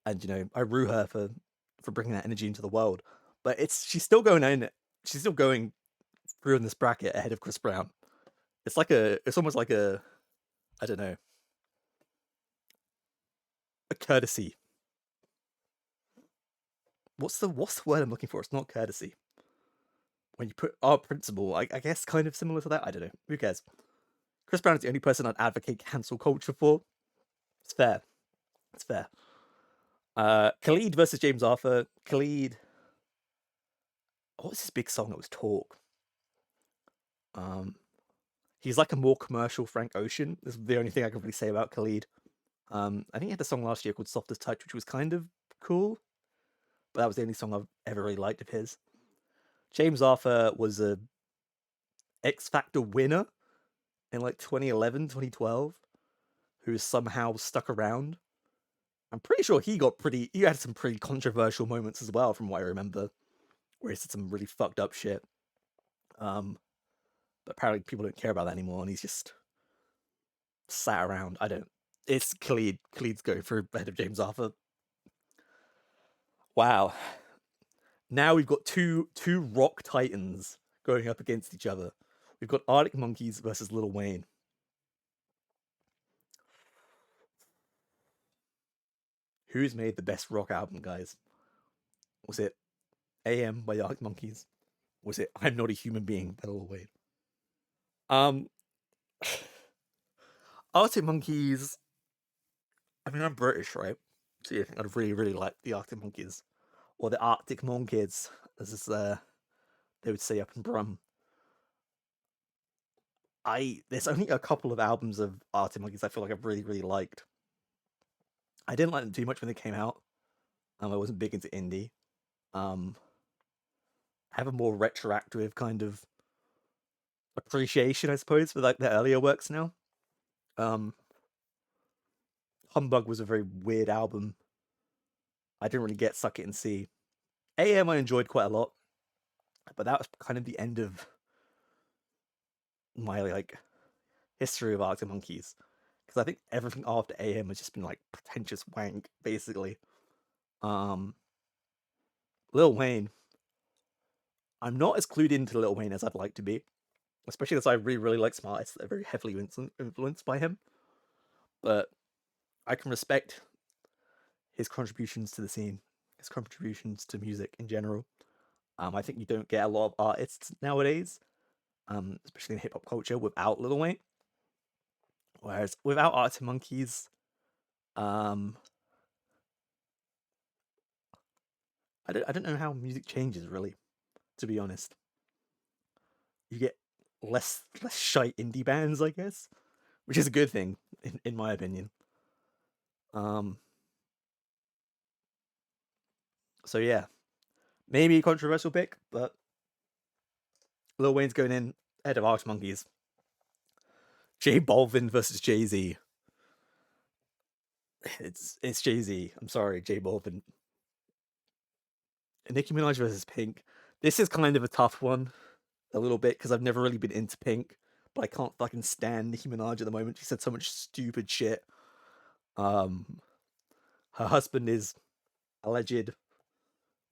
I rue her for bringing that energy into the world. But she's still going through in this bracket ahead of Chris Brown. It's almost like a, I don't know, a courtesy. What's the word I'm looking for? It's not courtesy. When you put our principle, I guess kind of similar to that. I don't know. Who cares? Chris Brown is the only person I'd advocate cancel culture for. It's fair. It's fair. Khalid versus James Arthur. Khalid. What's his big song that was Talk? He's like a more commercial Frank Ocean. This is the only thing I can really say about Khalid. I think he had a song last year called Soft as Touch, which was kind of cool. but that was the only song I've ever really liked of his. James Arthur was a X Factor winner in like 2011, 2012, who somehow stuck around. I'm pretty sure he had some pretty controversial moments as well, from what I remember, where he said some really fucked up shit. But apparently people don't care about that anymore, and he's just sat around. I don't. It's Khalid. Khalid's going for ahead of James Arthur. Wow. Now we've got two rock titans going up against each other. We've got Arctic Monkeys versus Lil Wayne. Who's made the best rock album, guys? Was it AM by the Arctic Monkeys? Was it I'm Not a Human Being by Lil Wayne? Arctic Monkeys. I mean, I'm British, right? So yeah, I'd really, really like the Arctic Monkeys, or the Arctic Monkeys, as they would say up in Brum. There's only a couple of albums of Arctic Monkeys I feel like I've really, really liked. I didn't like them too much when they came out. I wasn't big into indie. I have a more retroactive kind of appreciation, I suppose, for like their earlier works now. Humbug was a very weird album. I didn't really get Suck It and See. AM I enjoyed quite a lot, but that was kind of the end of my like history of Arctic Monkeys, because I think everything after AM has just been like pretentious wank, basically. Lil Wayne. I'm not as clued into Lil Wayne as I'd like to be, especially as I really, really like some artists that are very heavily influenced by him. But I can respect his contributions to the scene, his contributions to music in general. I think you don't get a lot of artists nowadays, especially in hip hop culture, without Lil Wayne. Whereas without Arctic Monkeys, I don't know how music changes, really, to be honest. You get less shite indie bands, I guess, which is a good thing in my opinion. So yeah, maybe a controversial pick, but Lil Wayne's going in ahead of Arctic Monkeys. J Balvin versus Jay-Z. It's Jay-Z. I'm sorry, J Balvin. Nicki Minaj versus Pink. This is kind of a tough one, a little bit, because I've never really been into Pink, but I can't fucking stand Nicki Minaj at the moment. She said so much stupid shit. Her husband is alleged.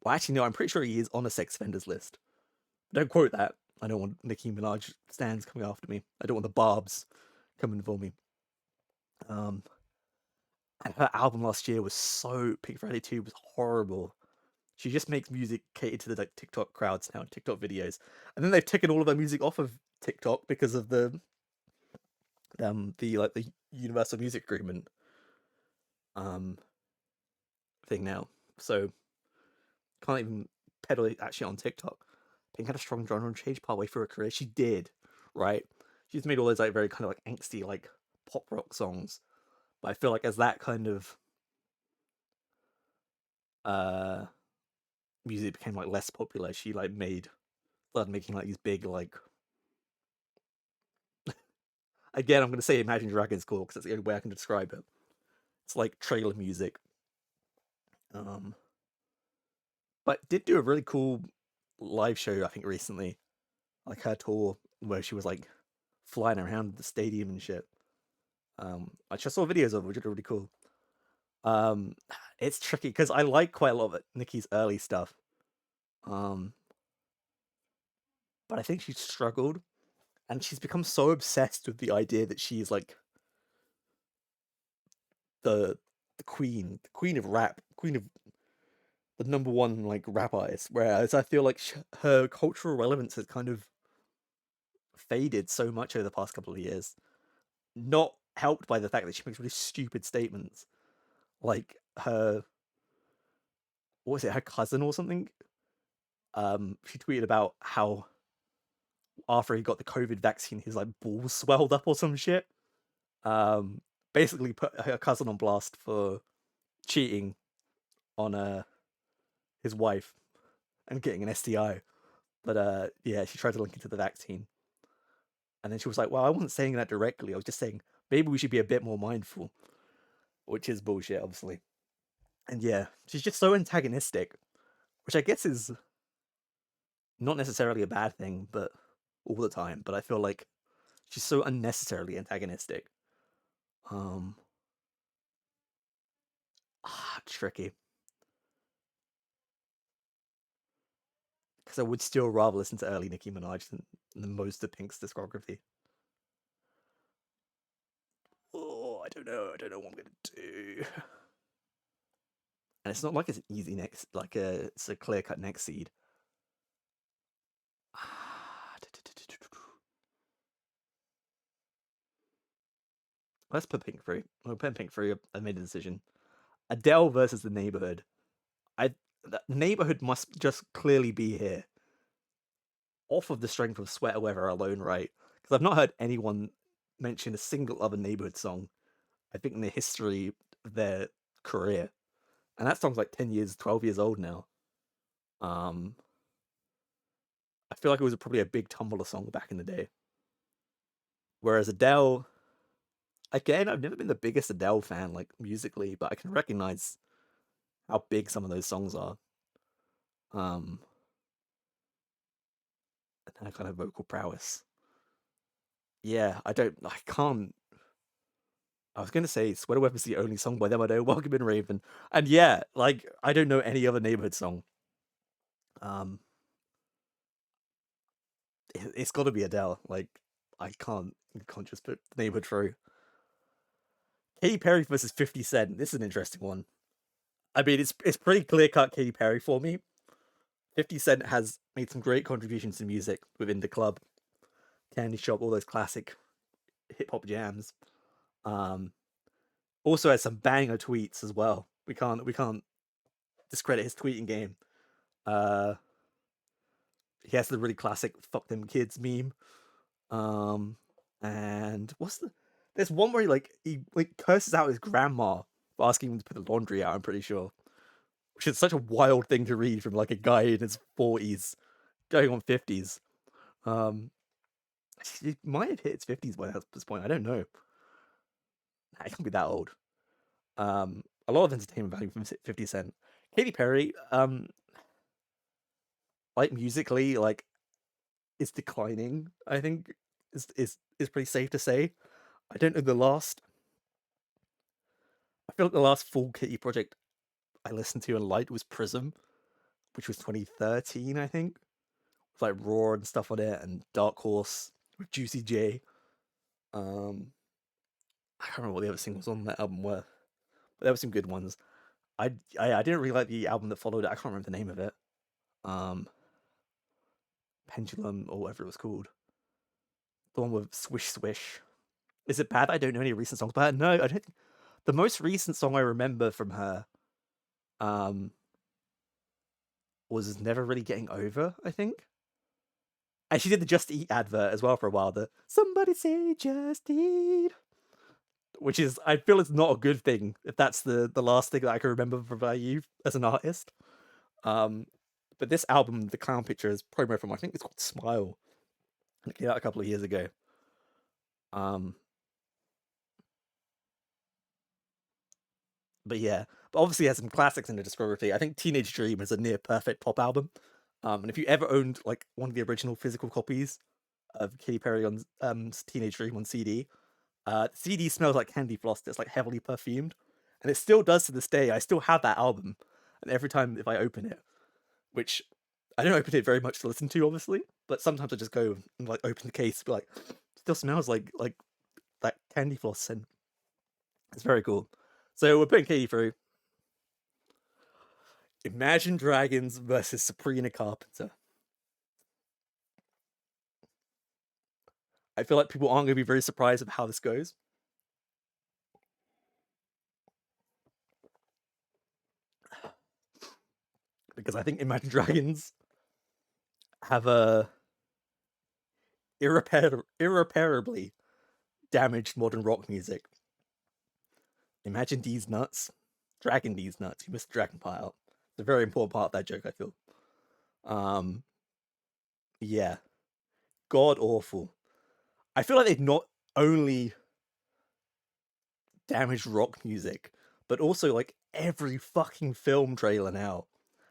Well, actually, no, I'm pretty sure he is on a sex offenders list. Don't quote that. I don't want Nicki Minaj stands coming after me. I don't want the Barbs coming for me. And her album last year was so Pink Friday 2 was horrible. She just makes music catered to the like TikTok crowds now, TikTok videos. And then they've taken all of her music off of TikTok because of the Universal Music Agreement thing now. So can't even pedal it actually on TikTok. Pink had a strong genre change partway through her career. She did, right? She's made all those like very kind of like angsty like pop rock songs. But I feel like as that kind of music became like less popular, she like started making like these big like again I'm gonna say Imagine Dragons cool because that's the only way I can describe it. It's like trailer music. But did do a really cool live show I think recently, like her tour where she was like flying around the stadium and shit. I just saw videos of it, which are really cool. It's tricky because I like quite a lot of Nicki's early stuff. But I think she's struggled, and she's become so obsessed with the idea that she's like the queen of rap, queen of the number one like rap artist. Whereas I feel like her cultural relevance has kind of faded so much over the past couple of years. Not helped by the fact that she makes really stupid statements, like her cousin or something. She tweeted about how after he got the COVID vaccine, his like balls swelled up or some shit. Basically put her cousin on blast for cheating on his wife and getting an STI. But yeah, she tried to link it to the vaccine. And then she was like, well, I wasn't saying that directly. I was just saying maybe we should be a bit more mindful, which is bullshit, obviously. And yeah, she's just so antagonistic, which I guess is not necessarily a bad thing, but all the time. But I feel like she's so unnecessarily antagonistic. Tricky. Because I would still rather listen to early Nicki Minaj than most of Pink's discography. Oh, I don't know. I don't know what I'm gonna do. And it's not like it's an easy next, like it's a clear cut next seed. Let's put Pink through. We'll put Pink through. I made a decision. Adele versus The Neighborhood. The Neighborhood must just clearly be here. Off of the strength of Sweater Weather alone, right? Because I've not heard anyone mention a single other Neighborhood song, I think, in the history of their career. And that song's like 10 years, 12 years old now. I feel like it was probably a big Tumblr song back in the day. Whereas Adele, again, I've never been the biggest Adele fan, like musically, but I can recognize how big some of those songs are. And that kind of vocal prowess. Yeah, I can't. I was gonna say Sweater Weather's the only song by them I know. Welcome in Raven, and yeah, like I don't know any other Neighborhood song. It's got to be Adele. Like I can't just put Neighborhood through. Katy Perry versus 50 Cent. This is an interesting one. I mean, it's pretty clear cut Katy Perry for me. 50 Cent has made some great contributions to music within the club, Candy Shop, all those classic hip hop jams. Also has some banger tweets as well. We can't discredit his tweeting game. He has the really classic "fuck them kids" meme. And there's one where he curses out his grandma for asking him to put the laundry out. I'm pretty sure, which is such a wild thing to read from like a guy in his 40s going on 50s. He might have hit his 50s by this point. I don't know. It can't be that old. A lot of entertainment value from 50 Cent. Katy Perry, like musically, like is declining. I think is pretty safe to say. I don't know the last. I feel like the last full Kitty project I listened to and liked was Prism, which was 2013, I think. With like Raw and stuff on it, and Dark Horse with Juicy J. I can't remember what the other singles on that album were, but there were some good ones. I didn't really like the album that followed it. I can't remember the name of it. Pendulum or whatever it was called. The one with Swish Swish. Is it bad? I don't know any recent songs by her. No, I don't think. The most recent song I remember from her was Never Really Getting Over, I think. And she did the Just Eat advert as well for a while. The Somebody Say Just Eat. Which is, I feel it's not a good thing if that's the last thing that I can remember from you as an artist. But this album, The Clown Picture, is promo from, I think it's called Smile. It came out a couple of years ago. But yeah, but obviously has some classics in the discography. I think Teenage Dream is a near perfect pop album. And if you ever owned like one of the original physical copies of Katy Perry on Teenage Dream on CD, CD smells like candy floss. It's like heavily perfumed, and it still does to this day. I still have that album, and every time if I open it, which I don't open it very much to listen to, obviously, but sometimes I just go and like open the case, be like, still smells like that candy floss, and it's very cool. So we're putting Katy through. Imagine Dragons versus Sabrina Carpenter. I feel like people aren't going to be very surprised of how this goes. Because I think Imagine Dragons have a irreparably damaged modern rock music. Imagine D's nuts. Dragon D's nuts. You missed the dragon part. It's a very important part of that joke, I feel. Yeah. God awful. I feel like they've not only damaged rock music, but also like every fucking film trailer now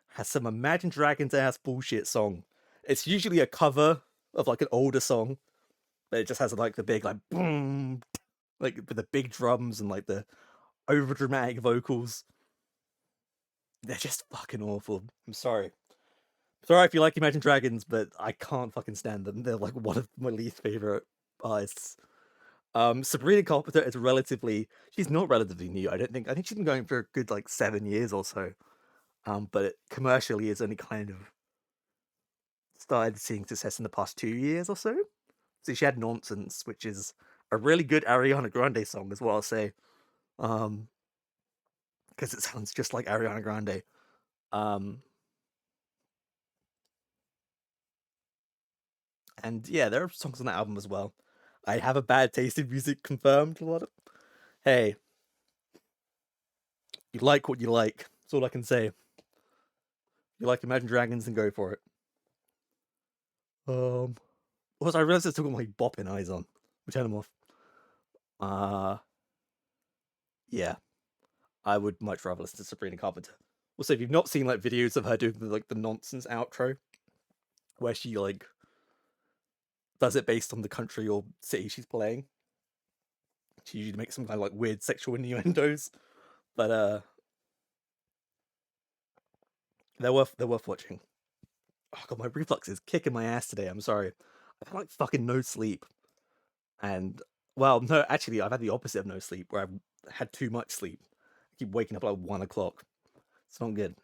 has some Imagine Dragons ass bullshit song. It's usually a cover of like an older song, but it just has like the big like boom, like with the big drums and like the over dramatic vocals. They're just fucking awful. I'm sorry. Sorry if you like Imagine Dragons, but I can't fucking stand them. They're like one of my least favorite artists. Sabrina Carpenter is she's not relatively new. I think she's been going for a good like 7 years or so. But commercially is only kind of started seeing success in the past 2 years or so. So she had Nonsense, which is a really good Ariana Grande song as well, I'll say. Because it sounds just like Ariana Grande. And yeah, there are songs on that album as well. I have a bad taste in music confirmed. Hey, you like what you like. That's all I can say. You like Imagine Dragons, and go for it. Also, I realized I still got my bopping eyes on. We'll turn them off. Yeah, I would much rather listen to Sabrina Carpenter. Also, if you've not seen like videos of her doing the Nonsense outro, where she like does it based on the country or city she's playing, she usually makes some kind of like weird sexual innuendos, but they're worth watching. Oh god, my reflux is kicking my ass today. I'm sorry. I've had like fucking no sleep, and well, no, actually, I've had the opposite of no sleep, where I've had too much sleep. I keep waking up at like 1 o'clock. It's not good.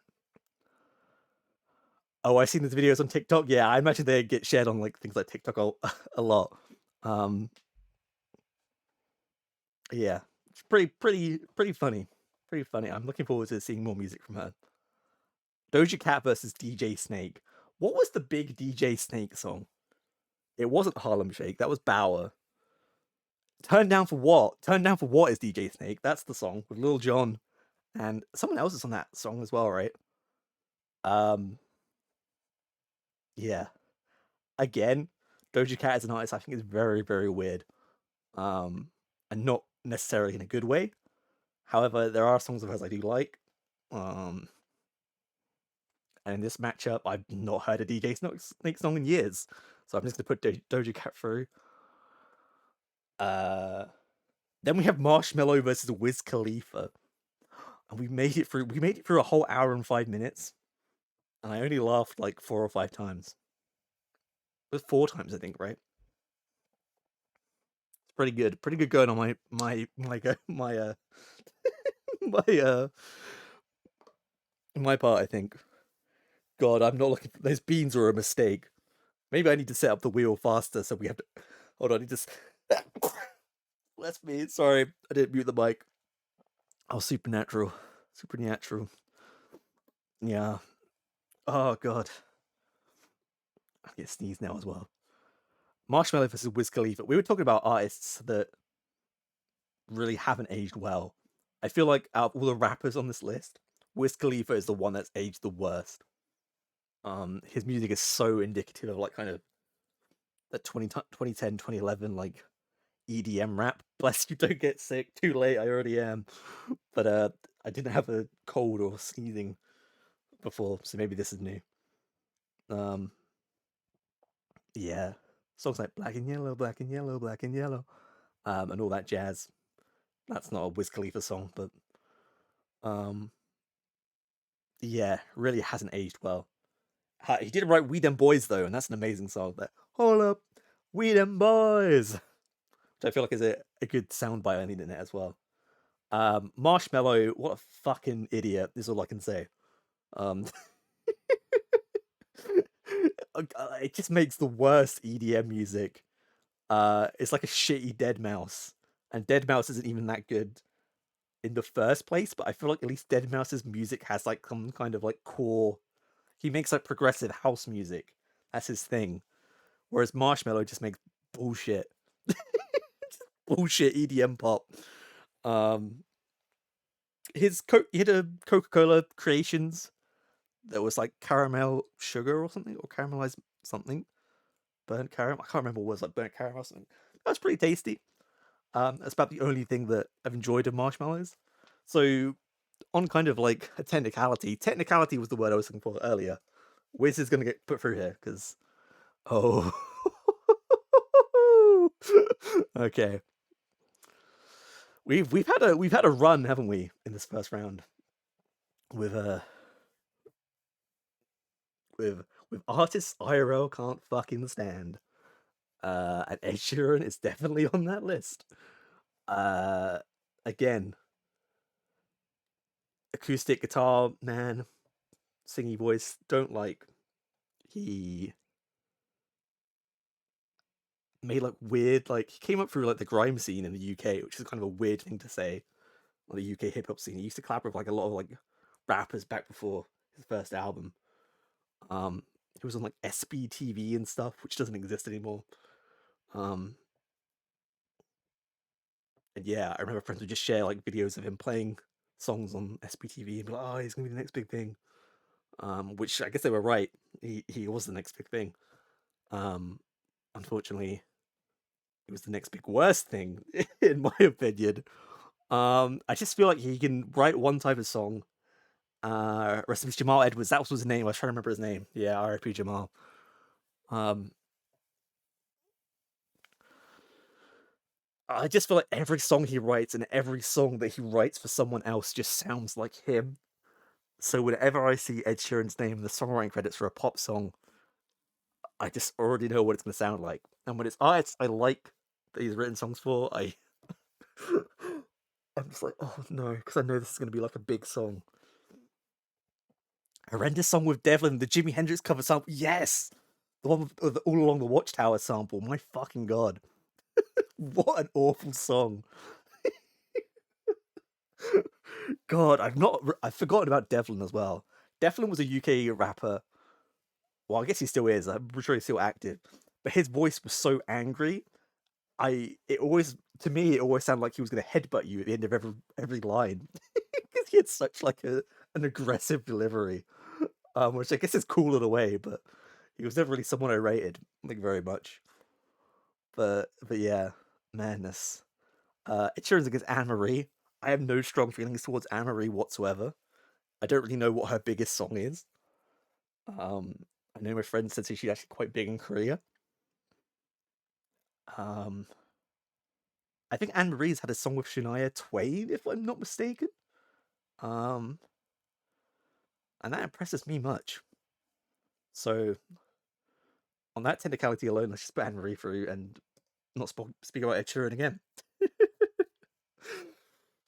Oh, I've seen these videos on TikTok. Yeah, I imagine they get shared on like things like TikTok a lot. Yeah, it's pretty funny. Pretty funny. I'm looking forward to seeing more music from her. Doja Cat versus DJ Snake. What was the big DJ Snake song? It wasn't Harlem Shake. That was Bauer. Turn Down for What? Turn Down for What is DJ Snake. That's the song with Lil Jon, and someone else is on that song as well, right? Yeah. Again, Doja Cat as an artist, I think is very, very weird. And not necessarily in a good way. However, there are songs of hers I do like. And in this matchup, I've not heard a DJ Snake song in years, so I'm just gonna put Doja Cat through. Then we have Marshmello versus Wiz Khalifa, and we made it through. We made it through a whole hour and 5 minutes, and I only laughed like 4 or 5 times. It was 4 times, I think, right? It's pretty good. Pretty good going on my my part, I think. God, I'm not looking. Those beans were a mistake. Maybe I need to set up the wheel faster so we have to. Hold on, Bless me. Sorry, I didn't mute the mic. Oh, supernatural. Yeah. Oh god. I get sneeze now as well. Marshmello versus Wiz Khalifa. We were talking about artists that really haven't aged well. I feel like out of all the rappers on this list, Wiz Khalifa is the one that's aged the worst. His music is so indicative of like kind of the 2010, 2011 like EDM rap. Bless you, don't get sick. Too late, I already am. But I didn't have a cold or sneezing before, so maybe this is new. Yeah. Songs like Black and Yellow, Black and Yellow, Black and Yellow, and all that jazz. That's not a Wiz Khalifa song, but yeah, really hasn't aged well. He did write We Them Boys though, and that's an amazing song. That hold up, We Them Boys, which I feel like is a good soundbite on the internet as well. Marshmello, what a fucking idiot, is all I can say. It just makes the worst EDM music. It's like a shitty Deadmau5, and Deadmau5 isn't even that good in the first place, but I feel like at least Deadmau5's music has like some kind of like core. He makes like progressive house music. That's his thing. Whereas Marshmello just makes bullshit. Bullshit EDM pop. He had a Coca-Cola Creations There was like caramel sugar or something, or caramelized something, burnt caramel. I can't remember what it was, like burnt caramel or something. That's pretty tasty. That's about the only thing that I've enjoyed of marshmallows. So on kind of like a technicality was the word I was looking for earlier. Wiz is gonna get put through here because oh, okay. We've had a run, haven't we, in this first round with with artists IRL can't fucking stand. And Ed Sheeran is definitely on that list. Again, acoustic guitar man, singy voice, don't like. He made like weird, like he came up through like the grime scene in the UK, which is kind of a weird thing to say on the UK hip hop scene. He used to collaborate with like a lot of like rappers back before his first album. He was on like SBTV and stuff, which doesn't exist anymore. Um, and yeah, I remember friends would just share like videos of him playing songs on SBTV and be like, "Oh, he's gonna be the next big thing." Which I guess they were right. He was the next big thing. Um, Unfortunately, it was the next big worst thing, in my opinion. I just feel like he can write one type of song. Rest in peace, Jamal Edwards. That was his name. I was trying to remember his name. Yeah, R.I.P. Jamal. I just feel like every song he writes and every song that he writes for someone else just sounds like him. So whenever I see Ed Sheeran's name in the songwriting credits for a pop song, I just already know what it's going to sound like. And when it's artists I like that he's written songs for, I'm just like, oh no, because I know this is going to be like a big song. Horrendous song with Devlin, the Jimi Hendrix cover sample. Yes, the one with the All Along the Watchtower sample. My fucking god, what an awful song. God, I've forgotten about Devlin as well. Devlin was a UK rapper. Well, I guess he still is. I'm sure he's still active. But his voice was so angry. It always, to me, it always sounded like he was going to headbutt you at the end of every line because he had such like an aggressive delivery, which I guess is cool in a way. But he was never really someone I rated like very much. But yeah, madness. It turns against Anne Marie. I have no strong feelings towards Anne Marie whatsoever. I don't really know what her biggest song is. I know my friend said she's actually quite big in Korea. Um, I think Anne Marie's had a song with Shania Twain, if I'm not mistaken. Um, and that impresses me much. So, on that technicality alone, let's just put Anne Marie through and not speak about Ed Sheeran again.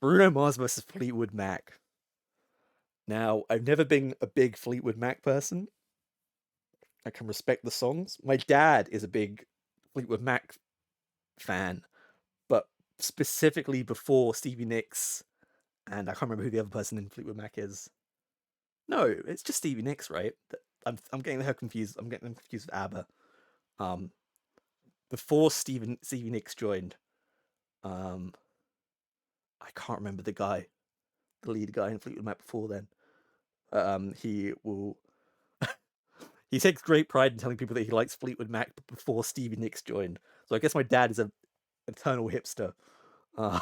Bruno Mars versus Fleetwood Mac. Now, I've never been a big Fleetwood Mac person. I can respect the songs. My dad is a big Fleetwood Mac fan, but specifically before Stevie Nicks, and I can't remember who the other person in Fleetwood Mac is. No, it's just Stevie Nicks, right? I'm getting her confused. I'm getting them confused with ABBA. Um, Before Stevie Nicks joined, um, I can't remember the lead guy in Fleetwood Mac before then. He will. He takes great pride in telling people that he likes Fleetwood Mac before Stevie Nicks joined. So I guess my dad is an eternal hipster. Um,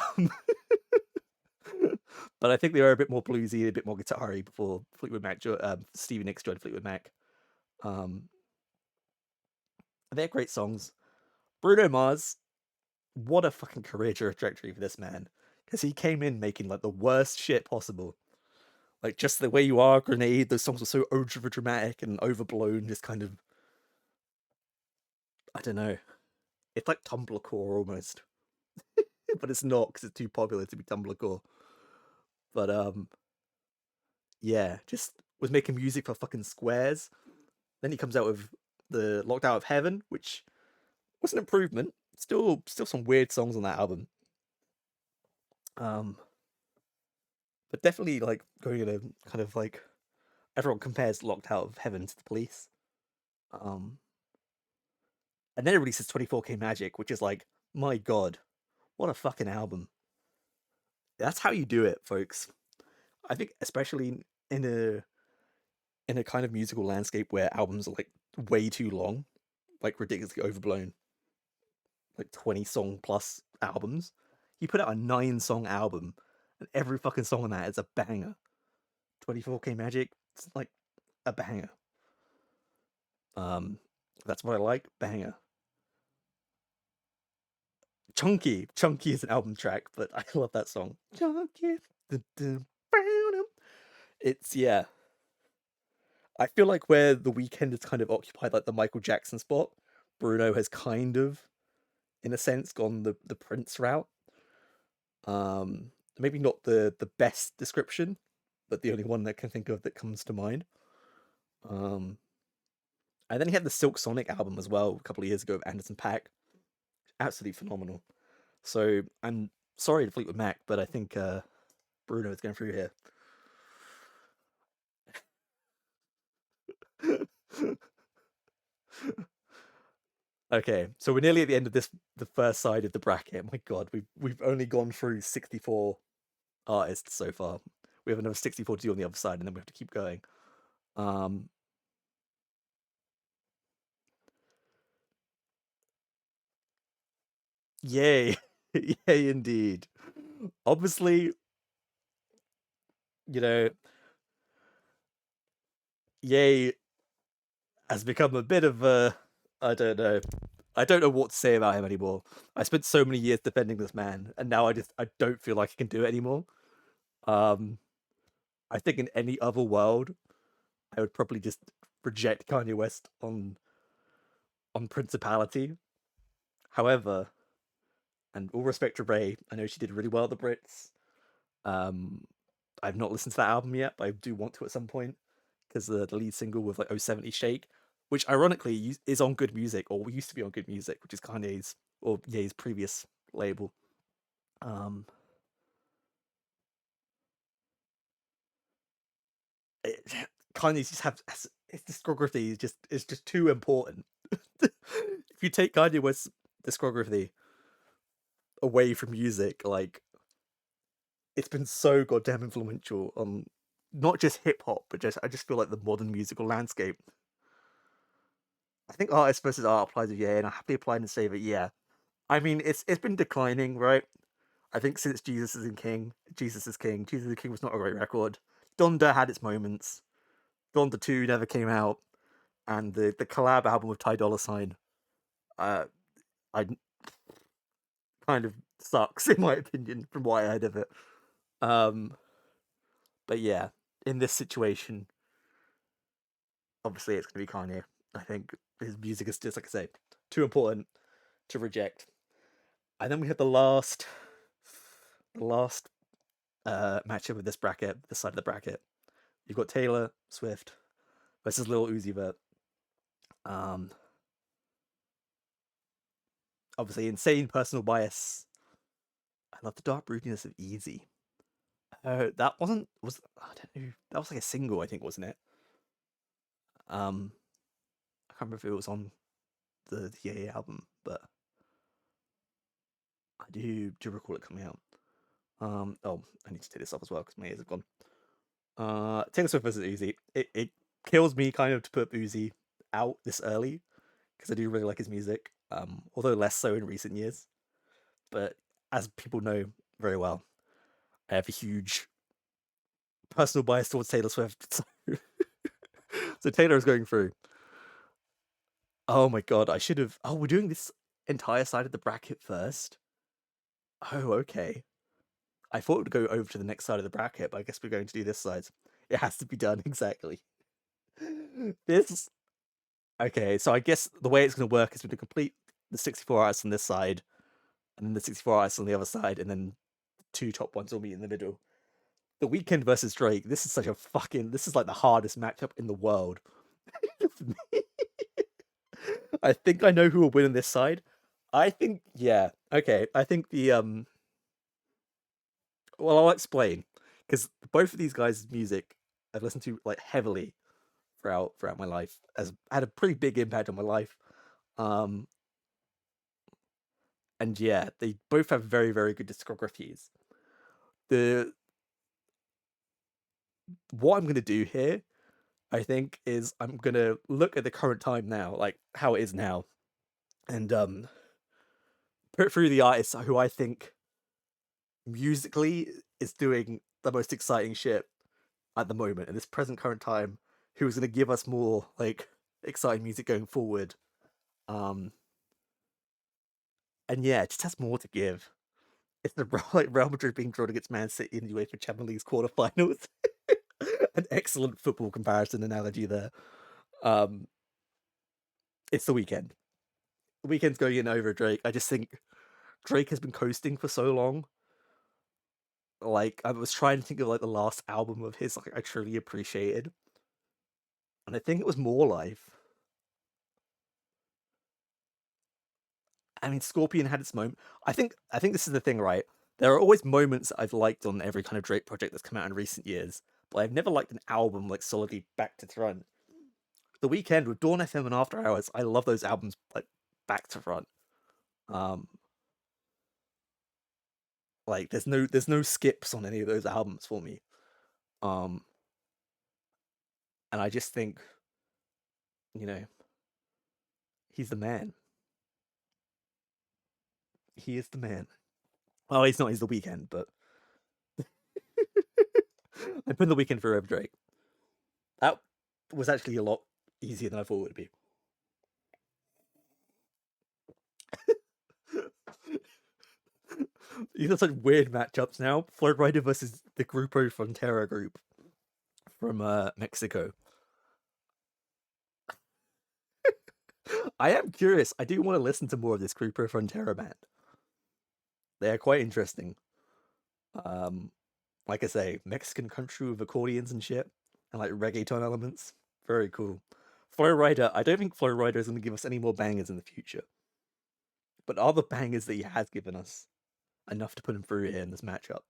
but I think they were a bit more bluesy, a bit more guitar-y before Stevie Nicks joined Fleetwood Mac. They're great songs. Bruno Mars, what a fucking career trajectory for this man, because he came in making like the worst shit possible. Like Just the Way You Are, Grenade, those songs were so over dramatic and overblown, just kind of, I don't know. It's like Tumblrcore almost. But it's not because it's too popular to be Tumblrcore. But yeah, just was making music for fucking squares. Then he comes out with the Locked Out of Heaven, which was an improvement. Still some weird songs on that album. But definitely like going in a kind of like everyone compares Locked Out of Heaven to The Police. And then it releases 24K Magic, which is like, my god, what a fucking album. That's how you do it, folks. I think especially in a in a kind of musical landscape where albums are like way too long, like ridiculously overblown, like 20-song plus albums. He put out a 9-song album, and every fucking song on that is a banger. 24K Magic, it's like a banger. That's what I like, banger. Chunky is an album track, but I love that song. Chunky. It's, yeah. I feel like where The Weeknd has kind of occupied like the Michael Jackson spot, Bruno has kind of, in a sense, gone the Prince route. Maybe not the best description, but the only one that I can think of that comes to mind. And then he had the Silk Sonic album as well a couple of years ago of Anderson .Paak. Absolutely phenomenal. So I'm sorry to Fleetwood Mac, but I think Bruno is going through here. Okay, so we're nearly at the end of the first side of the bracket. My God, we've only gone through 64 artists so far. We have another 64 to do on the other side, and then we have to keep going. Yay, yay indeed. Obviously, you know, Ye has become a bit of a, I don't know what to say about him anymore. I spent so many years defending this man, and now I don't feel like I can do it anymore. I think in any other world, I would probably just reject Kanye West on principality. However, and all respect to Ray, I know she did really well at the Brits. I've not listened to that album yet, but I do want to at some point, because the lead single with like 070 Shake, which ironically is on Good Music, or used to be on Good Music, which is Kanye's or Ye's previous label. Kanye's just have his discography is just too important. If you take Kanye West's discography away from music, like, it's been so goddamn influential on not just hip hop, but I just feel like the modern musical landscape. I think artist versus art applies with and I happily apply and say that I mean it's been declining, right? I think since Jesus is King was not a great record. Donda had its moments. Donda 2 never came out, and the collab album with Ty Dolla $ign, I kind of sucks in my opinion from what I heard of it. But yeah, in this situation, obviously it's gonna be Kanye. I think his music is just, like I say, too important to reject. And then we have the last matchup of this bracket, this side of the bracket. You've got Taylor Swift versus Lil Uzi Vert. Obviously, insane personal bias. I love the dark broodiness of Easy. That I don't know. That was like a single, I think, wasn't it? I can't remember if it was on the Ye album, but I do recall it coming out. Oh, I need to take this off as well because my ears have gone. Taylor Swift versus Uzi. It kills me kind of to put Uzi out this early because I do really like his music. Although less so in recent years. But as people know very well, I have a huge personal bias towards Taylor Swift. So Taylor is going through. Oh my God, I should have. Oh, we're doing this entire side of the bracket first. Oh, okay. I thought it would go over to the next side of the bracket, but I guess we're going to do this side. It has to be done exactly. This. Okay, so I guess the way it's going to work is we're going to complete the 64 artists on this side, and then the 64 artists on the other side, and then 2 top ones will meet in the middle. The Weeknd versus Drake. This is this is like the hardest matchup in the world. I think I know who will win on this side. I think, yeah, okay. I think well, I'll explain, because both of these guys' music I've listened to like heavily throughout my life, has had a pretty big impact on my life. And yeah, they both have very, very good discographies. What I'm gonna do here, I think, is I'm gonna look at the current time now, like how it is now, and put through the artists who I think musically is doing the most exciting shit at the moment in this present current time, who is gonna give us more like exciting music going forward. Um, and yeah, it just has more to give. It's the like Real Madrid being drawn against Man City in the UEFA Champions League's quarterfinals. An excellent football comparison analogy there. Um, it's the weekend. The weekend's going in over Drake. I just think Drake has been coasting for so long. Like I was trying to think of like the last album of his like I truly appreciated, and I think it was More Life. I mean, Scorpion had its moment. I think this is the thing, right? There are always moments that I've liked on every kind of Drake project that's come out in recent years, but I've never liked an album like solidly back to front. The Weekend with Dawn FM and After Hours, I love those albums like back to front. Um, like there's no skips on any of those albums for me. Um, and I just think, you know, he's the man. He is the man. Well, he's not. He's the Weekend, but I put the Weekend for over Drake. That was actually a lot easier than I thought it would be. These are such weird matchups now. Flow Rider versus the Grupo Frontera group from Mexico. I am curious. I do want to listen to more of this Grupo Frontera band. They are quite interesting. Um, like I say, Mexican country with accordions and shit, and like reggaeton elements. Very cool. Flow Rider. I don't think Flow Rider is going to give us any more bangers in the future, but are the bangers that he has given us enough to put him through here in this matchup?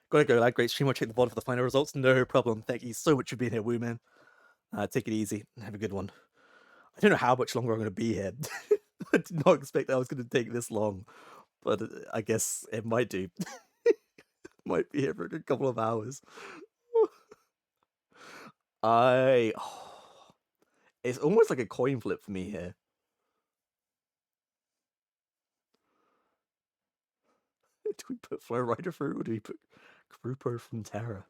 Gotta go, lad. Great stream. I'll check the VOD for the final results. No problem. Thank you so much for being here, Woo Man. Take it easy. Have a good one. I don't know how much longer I'm going to be here. I did not expect I was going to take this long, but I guess it might do. Might be here for a couple of hours. I. It's almost like a coin flip for me here. Do we put Flow Rider through, or do we put Grupo Frontera?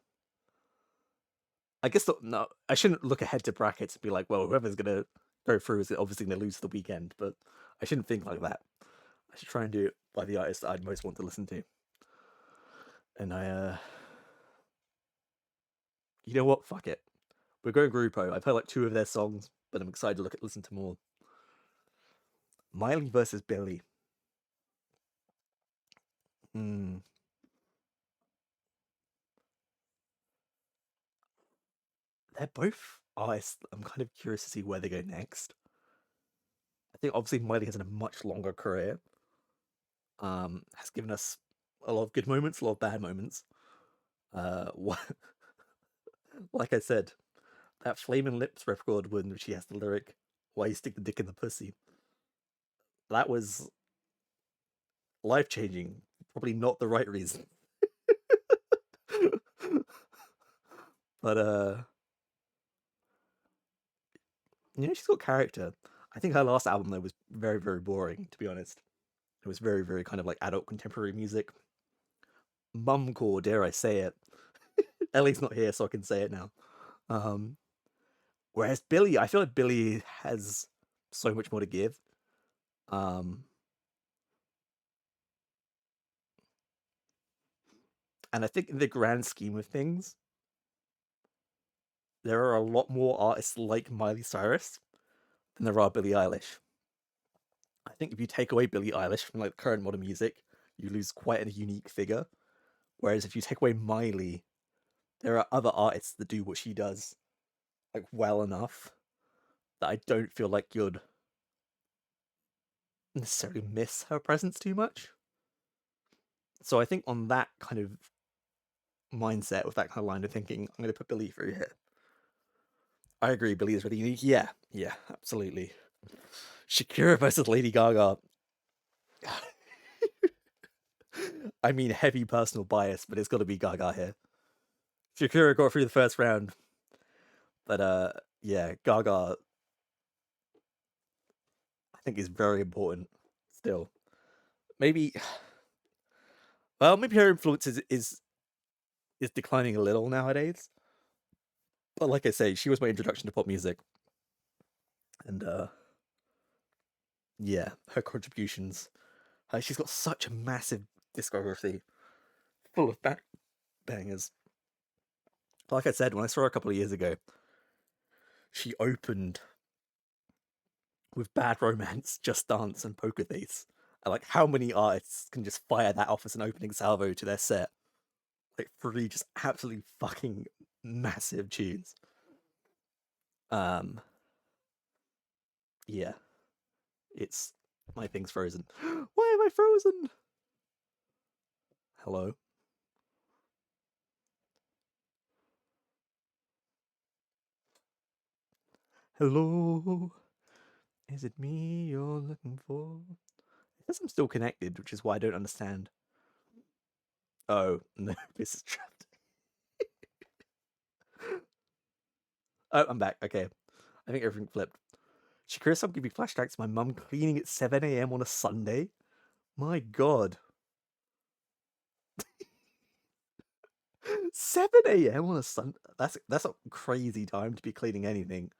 I guess no. I shouldn't look ahead to brackets and be like, well, whoever's gonna go through is obviously gonna lose the weekend. But I shouldn't think like that. I should try and do it by the artist that I'd most want to listen to. And you know what? Fuck it. We're going Grupo. I've heard like 2 of their songs, but I'm excited to listen to more. Miley versus Billie. Hmm. They're both artists. I'm kind of curious to see where they go next. I think obviously Miley has a much longer career. Has given us a lot of good moments, a lot of bad moments. What, like I said, that Flamin' Lips record when she has the lyric, "Why you stick the dick in the pussy?" That was life changing. Probably not the right reason. But she's got character. I think her last album though was very, very boring, to be honest. It was very, very kind of like adult contemporary music. Mumcore, dare I say it. Ellie's not here, so I can say it now. Whereas Billie, I feel like Billie has so much more to give. And I think in the grand scheme of things, there are a lot more artists like Miley Cyrus than there are Billie Eilish. I think if you take away Billie Eilish from like current modern music, you lose quite a unique figure. Whereas if you take away Miley, there are other artists that do what she does like well enough that I don't feel like you'd necessarily miss her presence too much. So I think on that kind of mindset, with that kind of line of thinking, I'm going to put Billie through here. I agree, Billie is really unique. Yeah, absolutely. Shakira versus Lady Gaga. I mean, heavy personal bias, but it's got to be Gaga here. Shakira got through the first round. But yeah, Gaga I think is very important still. Maybe well, maybe her influence is declining a little nowadays. But like I say, she was my introduction to pop music. And yeah, her contributions. She's got such a massive discography full of bangers. Like I said, when I saw her a couple of years ago, she opened with Bad Romance, Just Dance, and Poker Face. And like, how many artists can just fire that off as an opening salvo to their set? Like, three just absolutely fucking massive tunes. Um, yeah, it's my thing's frozen. Why am I frozen? Hello. Hello. Is it me you're looking for? I guess I'm still connected, which is why I don't understand. Oh, no, this is trapped. Oh, I'm back. Okay. I think everything flipped. Shakira song give me flashbacks to my mum cleaning at 7 a.m. on a Sunday. My god. 7 a.m. on a Sunday. That's a crazy time to be cleaning anything.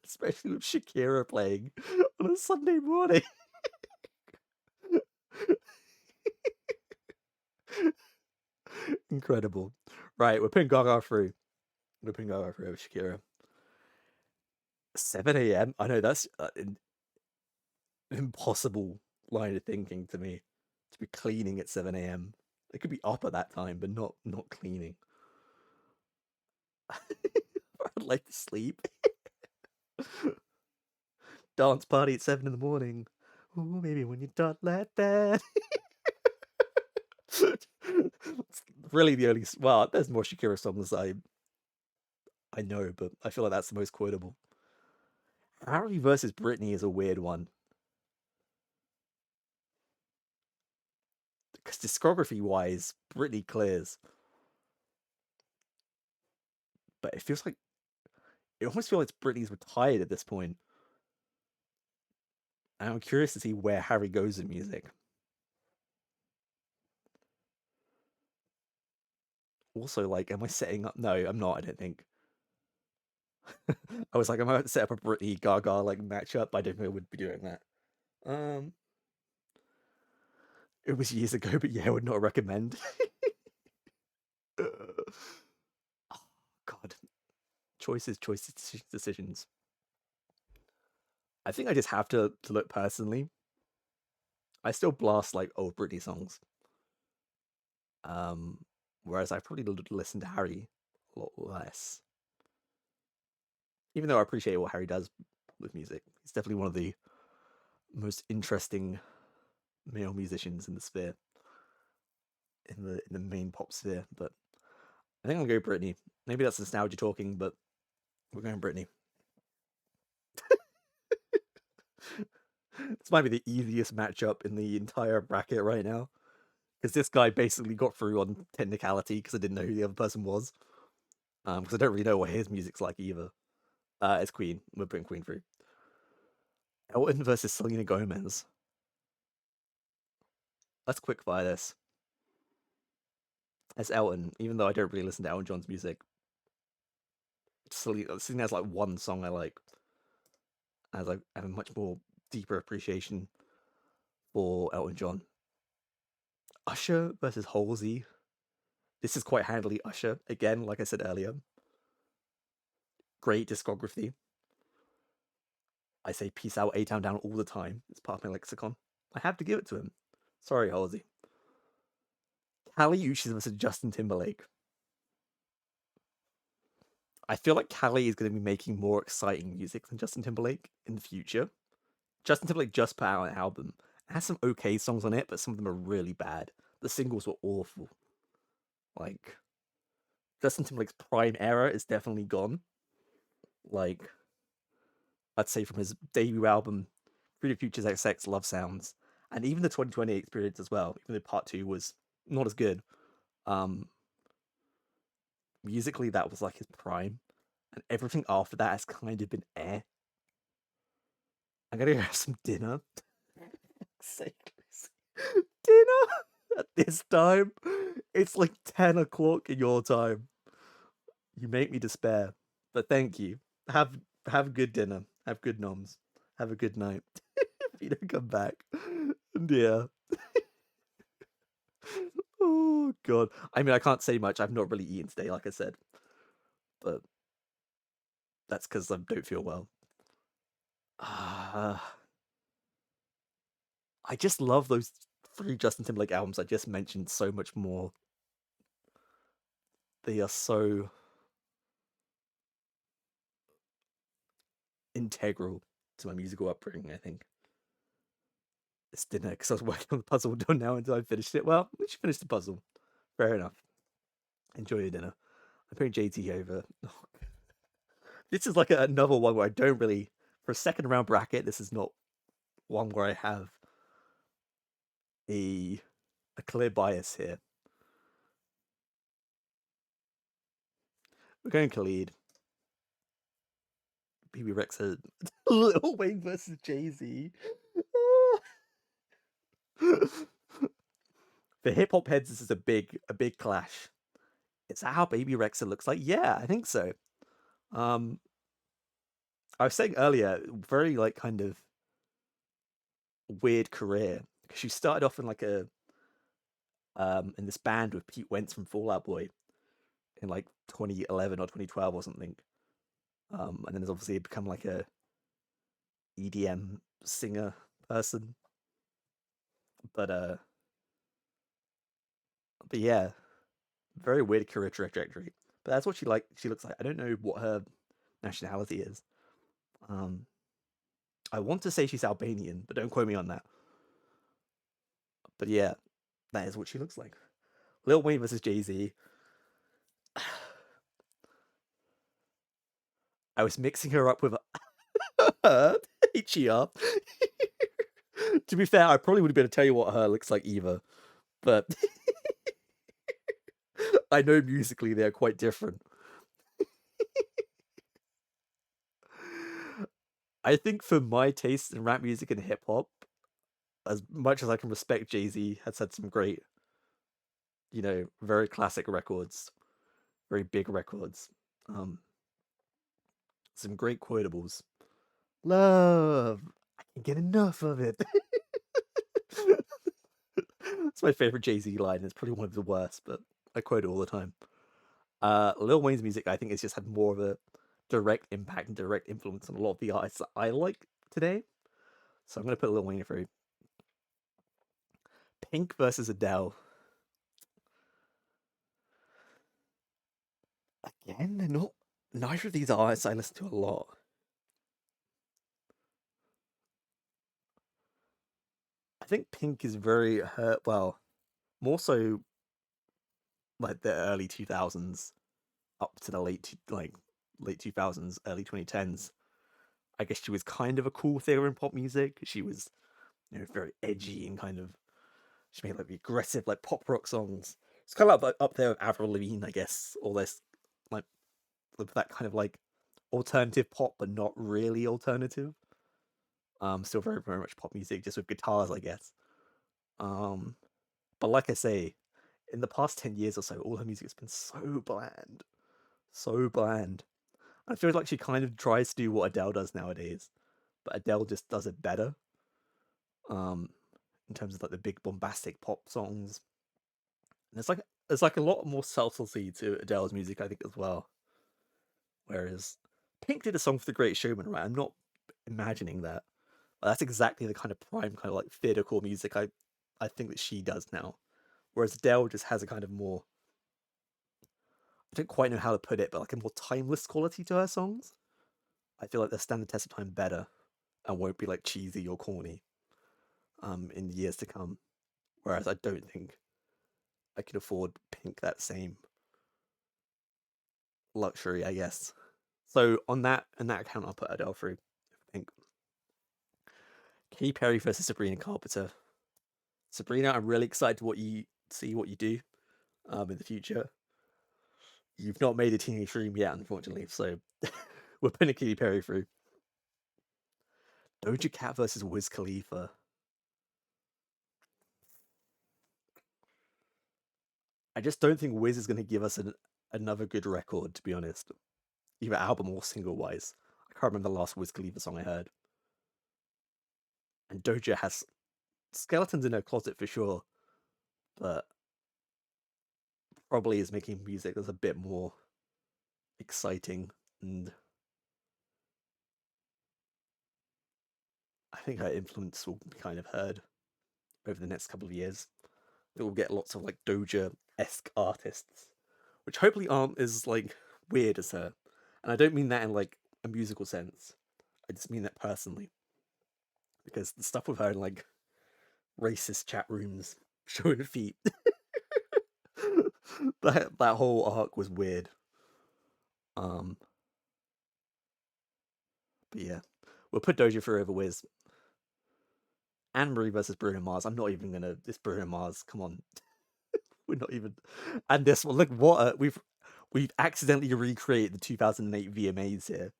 Especially with Shakira playing on a Sunday morning. Incredible. Right, we're putting Gaga through. We're putting Gaga through over Shakira. 7 a.m. I know that's an impossible line of thinking to me. To be cleaning at 7 a.m. They could be up at that time, but not cleaning. I'd like to sleep. Dance party at 7 in the morning. Ooh, maybe when you're done like that. Really the only well, there's more Shakira songs I know, but I feel like that's the most quotable. Harry versus Britney is a weird one. Because discography wise, Britney clears. But it feels like it almost feels like Britney's retired at this point. And I'm curious to see where Harry goes in music. Also, like, am I setting up? No, I'm not, I don't think. I was like, I'm about to set up a Britney Gaga like matchup. I don't think I would be doing that. Um, it was years ago, but yeah, I would not recommend. Oh, God, choices, decisions. I think I just have to look personally. I still blast like old Britney songs. Um, whereas I probably listen to Harry a lot less. Even though I appreciate what Harry does with music, he's definitely one of the most interesting male musicians in the sphere, in the main pop sphere. But I think I'm gonna go Britney. Maybe that's nostalgia talking, but we're going Britney. This might be the easiest matchup in the entire bracket right now, because this guy basically got through on technicality because I didn't know who the other person was. Because I don't really know what his music's like either. It's Queen. We're putting Queen through. Elton versus Selena Gomez. Let's quickfire this. As Elton, even though I don't really listen to Elton John's music, Selena has like one song I like. As I have a much more deeper appreciation for Elton John. Usher versus Halsey. This is quite handily Usher. Again, like I said earlier, great discography. I say peace out, A-Town Down all the time. It's part of my lexicon. I have to give it to him. Sorry, Halsey. Kali Uchis versus Justin Timberlake. I feel like Kali is going to be making more exciting music than Justin Timberlake in the future. Justin Timberlake just put out an album. It has some okay songs on it, but some of them are really bad. The singles were awful. Like, Justin Timberlake's prime era is definitely gone. Like, I'd say from his debut album, Freedom Futures XX, Love Sounds, and even the 2020 experience as well, even though part 2 was not as good. Um, musically that was like his prime, and everything after that has kind of been air. I'm gonna go have some dinner. Dinner at this time. It's like 10 o'clock in your time. You make me despair. But thank you. Have good dinner. Have good noms. Have a good night. If you don't come back. Yeah. Oh god. I mean, I can't say much. I've not really eaten today, like I said. But that's because I don't feel well. I just love those 3 Justin Timberlake albums I just mentioned so much more. They are so integral to my musical upbringing, I think. It's dinner because I was working on the puzzle done now until I finished it. Well, we should finish the puzzle. Fair enough. Enjoy your dinner. I'm putting JT over. This is like another one where I don't really, for a second round bracket, this is not one where I have a clear bias here. We're going Khalid. Bebe Rexha. Lil Wayne versus Jay-Z. For hip hop heads, this is a big clash. Is that how Bebe Rexha looks like? Yeah, I think so. I was saying earlier, very like kind of weird career because she started off in like a in this band with Pete Wentz from Fall Out Boy in like 2011 or 2012 or something, and then has obviously become like a EDM singer person, but yeah, very weird career trajectory. But that's what she looks like. I don't know what her nationality is. I want to say she's Albanian, but don't quote me on that. But yeah, that is what she looks like. Lil Wayne versus Jay-Z. I was mixing her up with HER. To be fair, I probably would have been able to tell you what her looks like either, but I know musically they're quite different. I think for my taste in rap music and hip hop, as much as I can respect Jay-Z, has had some great, very classic records, very big records. Some great quotables. Love, I can't get enough of it. It's my favorite Jay-Z line. It's probably one of the worst, but I quote it all the time. Lil Wayne's music, I think, has just had more of a direct impact and direct influence on a lot of the artists that I like today. So I'm going to put Lil Wayne through. Pink versus Adele. Again, they're not. Neither of these artists I listen to a lot. I think Pink is very more so like the early 2000s up to the late 2000s, early 2010s. I guess she was kind of a cool figure in pop music. She was, very edgy and kind of. She made like aggressive like pop rock songs. It's kind of like up there with Avril Lavigne, I guess. All this like with that kind of like alternative pop, but not really alternative. Still very very much pop music, just with guitars, I guess. But like I say, in the past 10 years or so, all her music has been so bland, so bland. I feel like she kind of tries to do what Adele does nowadays, but Adele just does it better. In terms of like the big bombastic pop songs, and there's like a lot more subtlety to Adele's music, I think, as well. Whereas Pink did a song for The Great Showman, right? I'm not imagining that. But that's exactly the kind of prime kind of like theatercore music I think that she does now. Whereas Adele just has a kind of more, I don't quite know how to put it, but like a more timeless quality to her songs. I feel like they'll stand the test of time better and won't be like cheesy or corny in the years to come. Whereas I don't think I can afford Pink that same luxury, I guess. So on that account, I'll put Adele through Pink. Katy Perry versus Sabrina Carpenter. Sabrina, I'm really excited to see what you do in the future. You've not made a Teenage Dream yet, unfortunately, so we're putting Katy Perry through. Doja Cat versus Wiz Khalifa. I just don't think Wiz is going to give us another good record, to be honest. Either album or single wise. I can't remember the last Wiz Khalifa song I heard. And Doja has skeletons in her closet for sure, but probably is making music that's a bit more exciting, and I think her influence will be kind of heard over the next couple of years. It will get lots of like Doja-esque artists, which hopefully aren't as like weird as her. And I don't mean that in like a musical sense. I just mean that personally. Because the stuff with her in like racist chat rooms showing feet. that whole arc was weird. But yeah. We'll put Doja through over Wiz. Anne Marie versus Bruno Mars. I'm not even gonna. This Bruno Mars. Come on, we're not even. And this one. Look what we've accidentally recreated the 2008 VMAs here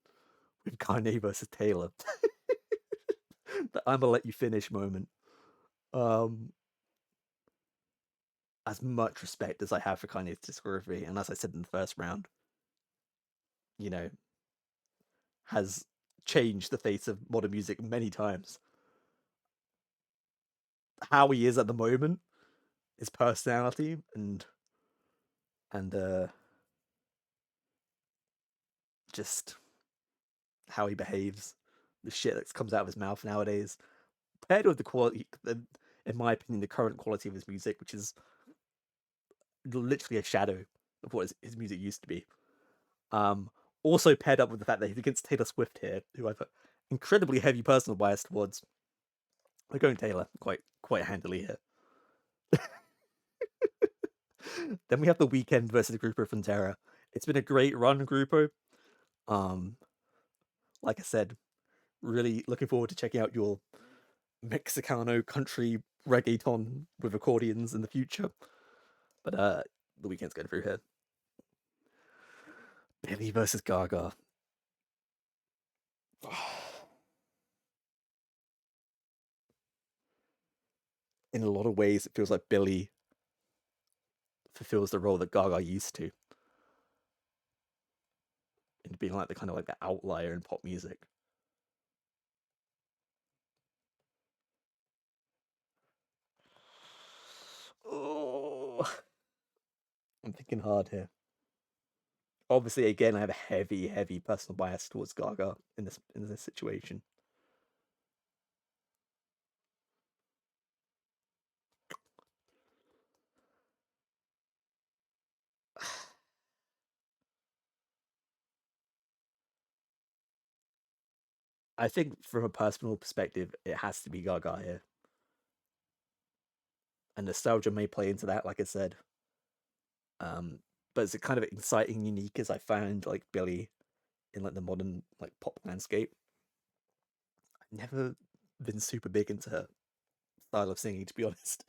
with Kanye versus Taylor. The "I'm gonna let you finish" moment. As much respect as I have for Kanye's discography, and as I said in the first round, you know, has changed the face of modern music many times. How he is at the moment, his personality, and just how he behaves, the shit that comes out of his mouth nowadays, paired with the quality, in my opinion, the current quality of his music, which is literally a shadow of what his music used to be. Also paired up with the fact that he's against Taylor Swift here, who I've incredibly heavy personal bias towards. We're going Taylor quite handily here. Then we have The Weeknd versus Grupo Frontera. It's been a great run, Grupo. Like I said, really looking forward to checking out your Mexicano country reggaeton with accordions in the future. But The Weeknd's going through here. Billie versus Gaga. In a lot of ways, it feels like Billie fulfills the role that Gaga used to, in being like the kind of like the outlier in pop music. Oh, I'm thinking hard here. Obviously, again, I have a heavy personal bias towards Gaga in this situation. I think from a personal perspective, it has to be Gaga here. And nostalgia may play into that, like I said. But it's a kind of exciting, unique as I found like Billie in like the modern like pop landscape. I've never been super big into her style of singing, to be honest.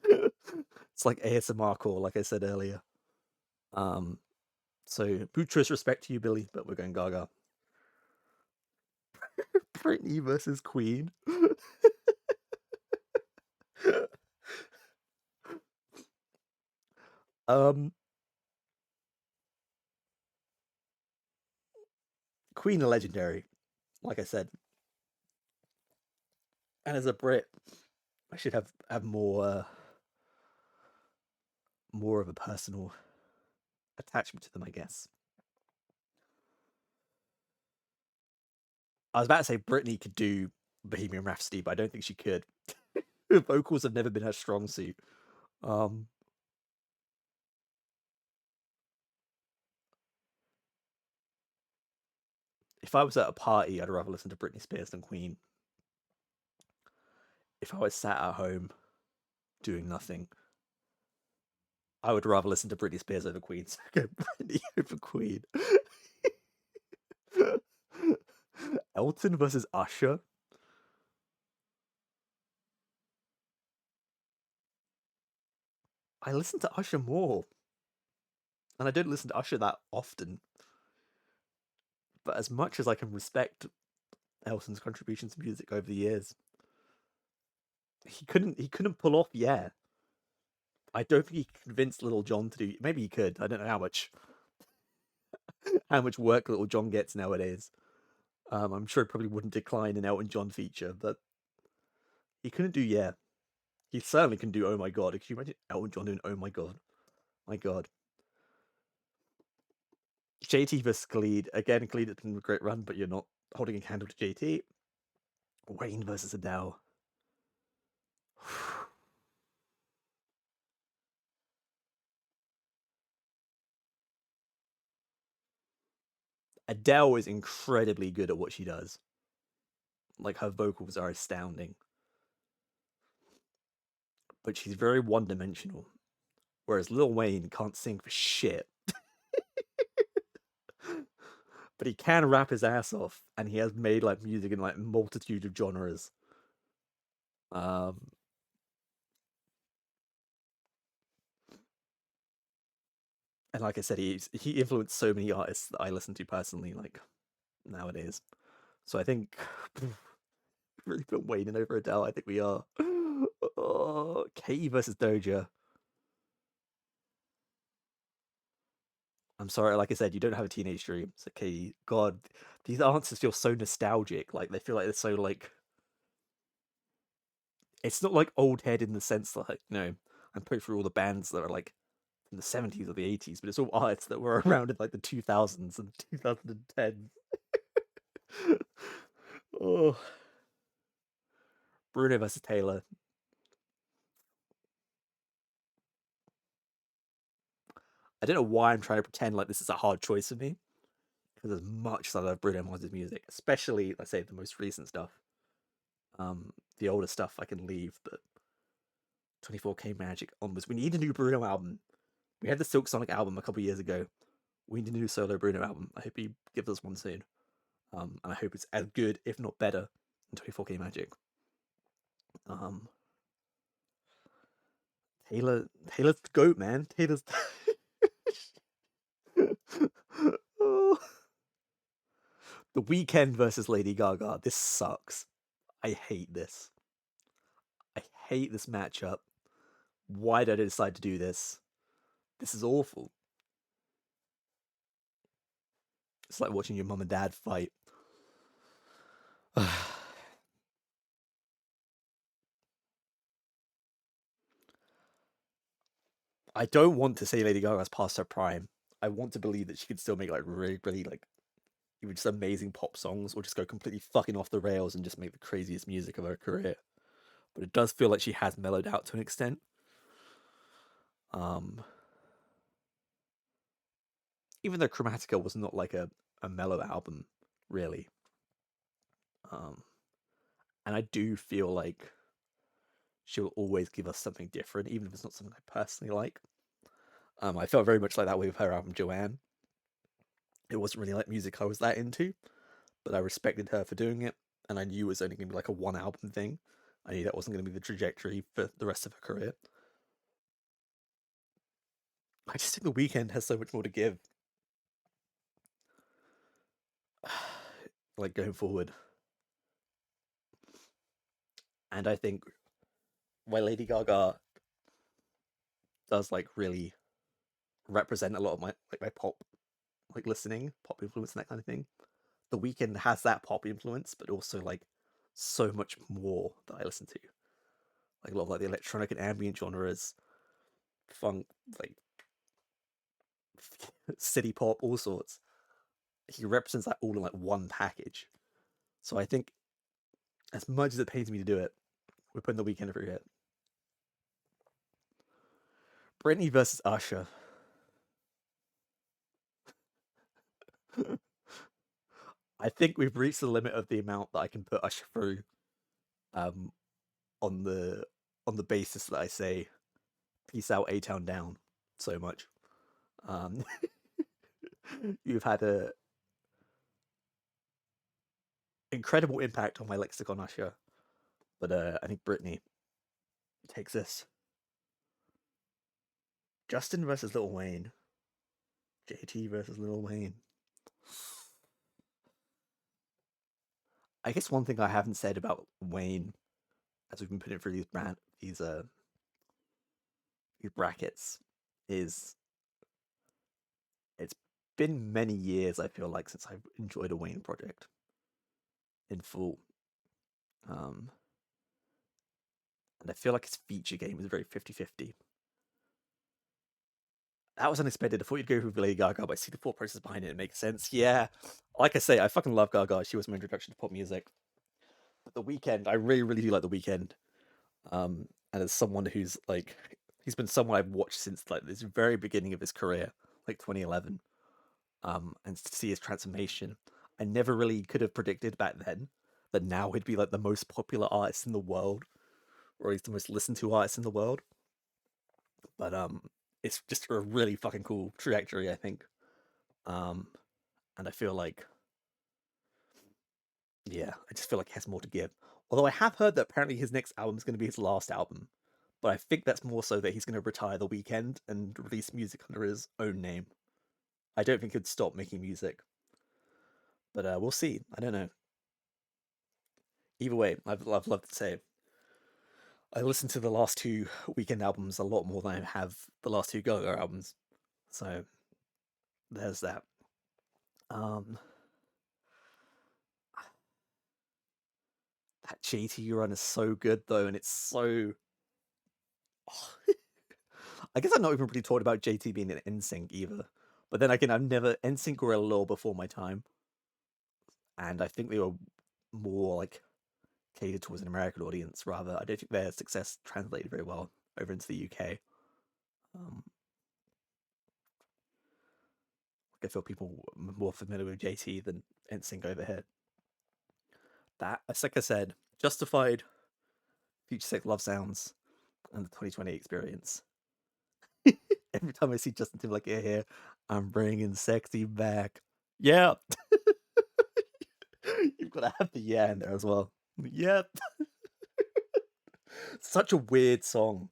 It's like ASMR core, like I said earlier. So muchos respect to you, Billie, but we're going Gaga. Britney versus Queen. Queen are legendary, like I said. And as a Brit, I should have more of a personal attachment to them, I guess. I was about to say Britney could do Bohemian Rhapsody, but I don't think she could. Her vocals have never been her strong suit. If I was at a party, I'd rather listen to Britney Spears than Queen. If I was sat at home doing nothing, I would rather listen to Britney Spears over Queen. So I go Britney over Queen. Elton versus Usher. I listen to Usher more. And I don't listen to Usher that often, but as much as I can respect Elton's contributions to music over the years, he couldn't pull off Yeah. I don't think he could convince Little John to do. Maybe he could. I don't know how much work Little John gets nowadays. I'm sure it probably wouldn't decline an Elton John feature, but he couldn't do Yeah. He certainly can do Oh My God. Can you imagine Elton John doing Oh My God? My God. JT versus Khalid. Again, Khalid has been a great run, but you're not holding a candle to JT. Wayne versus Adele. Adele is incredibly good at what she does. Like, her vocals are astounding. But she's very one-dimensional. Whereas Lil Wayne can't sing for shit. But he can rap his ass off, and he has made like music in like a multitude of genres. Um, and like I said, he influenced so many artists that I listen to personally, like nowadays. So I think really put Wayne in over Adele. I think we are. Oh, Katie versus Doja. I'm sorry, like I said, you don't have a teenage dream. So Katie, God, these answers feel so nostalgic. Like they feel like they're so like. It's not like old head in the sense that like, I'm putting through all the bands that are like in the 70s or the 80s, but it's all artists that were around in like the 2000s and 2010s. Oh, Bruno versus Taylor. I don't know why I'm trying to pretend like this is a hard choice for me, because as much as I love Bruno Mars's music, especially let's say the most recent stuff, the older stuff I can leave, but 24K Magic onwards. We need a new Bruno album. We had the Silk Sonic album a couple years ago. We need a new solo Bruno album. I hope he gives us one soon. And I hope it's as good, if not better, than 24K Magic. Taylor's the goat, man. Taylor's. Oh. The Weeknd versus Lady Gaga. This sucks. I hate this. I hate this matchup. Why did I decide to do this? This is awful. It's like watching your mum and dad fight. I don't want to say Lady Gaga's past her prime. I want to believe that she could still make like really, really like even just amazing pop songs, or just go completely fucking off the rails and just make the craziest music of her career. But it does feel like she has mellowed out to an extent. Um, even though Chromatica was not like a mellow album, really. And I do feel like she will always give us something different, even if it's not something I personally like. I felt very much like that way with her album Joanne. It wasn't really like music I was that into, but I respected her for doing it, and I knew it was only going to be like a one album thing. I knew that wasn't going to be the trajectory for the rest of her career. I just think The Weeknd has so much more to give. Like going forward. And I think why Lady Gaga does like really represent a lot of my like my pop like listening, pop influence and that kind of thing. The Weeknd has that pop influence, but also like so much more that I listen to. Like a lot of like the electronic and ambient genres, funk, like city pop, all sorts. He represents that all in like one package. So I think, as much as it pains me to do it, we're putting The Weeknd over here. Britney versus Usher. I think we've reached the limit of the amount that I can put Usher through, um, on the basis that I say peace out, A Town down so much. Um, you've had a incredible impact on my lexicon, Usher, but I think Britney takes this. Justin versus Lil Wayne. JT versus Lil Wayne. I guess one thing I haven't said about Wayne, as we've been putting through these brackets, is it's been many years, I feel like, since I've enjoyed a Wayne project in full. And I feel like his feature game is very 50-50. That was unexpected. I thought you'd go with Lady Gaga, but I see the thought process behind it. It makes sense. Yeah. Like I say, I fucking love Gaga. She was my introduction to pop music. But The Weeknd, I really, really do like The Weeknd. And as someone who's like, he's been someone I've watched since like this very beginning of his career, like 2011. And to see his transformation, I never really could have predicted back then that now he'd be like the most popular artist in the world, or he's the most listened to artist in the world. But it's just a really fucking cool trajectory, I think. And I feel like, yeah, I just feel like he has more to give. Although I have heard that apparently his next album is going to be his last album, but I think that's more so that he's going to retire The Weeknd and release music under his own name. I don't think he'd stop making music, but we'll see. I don't know. Either way, I've loved to say I listened to the last two Weeknd albums a lot more than I have the last two Gaga albums. So there's that. Um, that JT run is so good though, and it's so. I guess I've not even really talked about JT being in NSYNC either. But then again, I've never NSYNC were a little before my time, and I think they were more like catered towards an American audience rather. I don't think their success translated very well over into the UK. I feel people more familiar with JT than NSYNC over here. That, as like I said, Justified, Future Sex Love Sounds, and the 2020 Experience. Every time I see Justin Timberlake here, I'm bringing sexy back. Yeah. You've got to have the yeah in there as well. Yep. Such a weird song.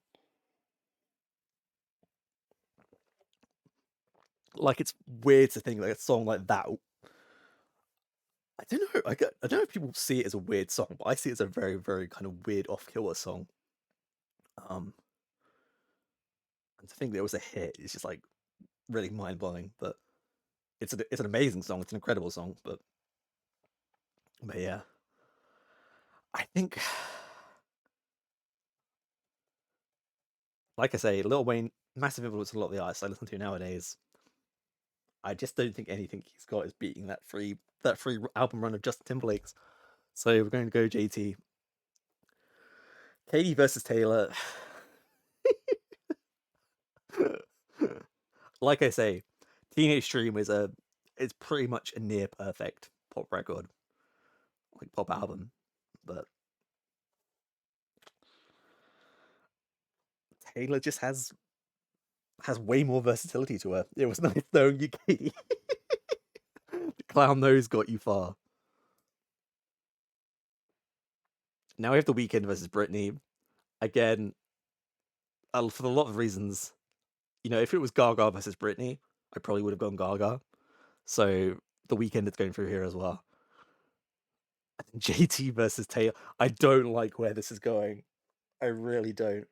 Like, it's weird to think like a song like that. I don't know. I don't know if people see it as a weird song, but I see it as a very, very kind of weird off-kilter song. And to think that it was a hit is just like really mind-blowing. But it's an amazing song. It's an incredible song. But yeah, I think, like I say, Lil Wayne, massive influence on a lot of the artists I listen to nowadays. I just don't think anything he's got is beating that free album run of Justin Timberlake's. So we're going to go JT. Katie versus Taylor. Like I say, Teenage Dream is pretty much a near perfect pop record, like pop album, but Taylor just has way more versatility to her. It was nice knowing you, Katie. The clown nose got you far. Now we have The Weeknd versus Britney. Again, for a lot of reasons. You know, if it was Gaga versus Britney, I probably would have gone Gaga. So The Weeknd is going through here as well. JT versus Taylor. I don't like where this is going. I really don't.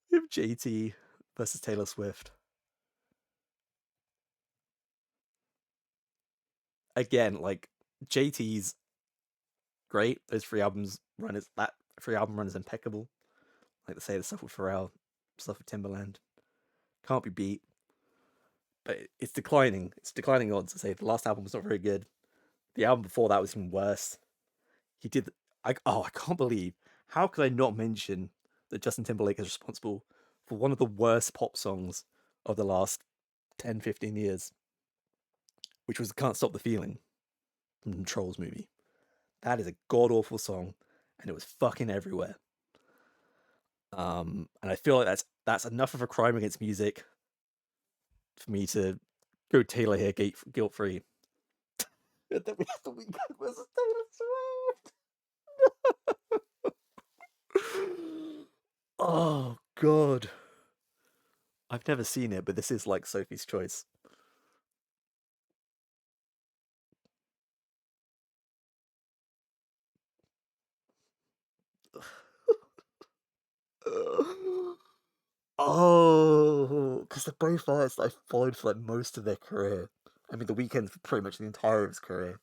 If JT versus Taylor Swift. Again, like JT's great. Those free album run is impeccable. Like to say the stuff with Pharrell, stuff with Timbaland. Can't be beat. But it's declining. It's declining odds. To say the last album was not very good. The album before that was even worse. He did. I can't believe. How could I not mention that Justin Timberlake is responsible for one of the worst pop songs of the last 10, 15 years, which was Can't Stop the Feeling from the Trolls movie. That is a god awful song, and it was fucking everywhere. And I feel like that's enough of a crime against music for me to go Taylor here, guilt free. And then we have The Weeknd versus Taylor Swift. Oh god. I've never seen it, but this is like Sophie's Choice. Oh, because they're both artists I followed for like most of their career. I mean, The Weeknd for pretty much the entire of his career.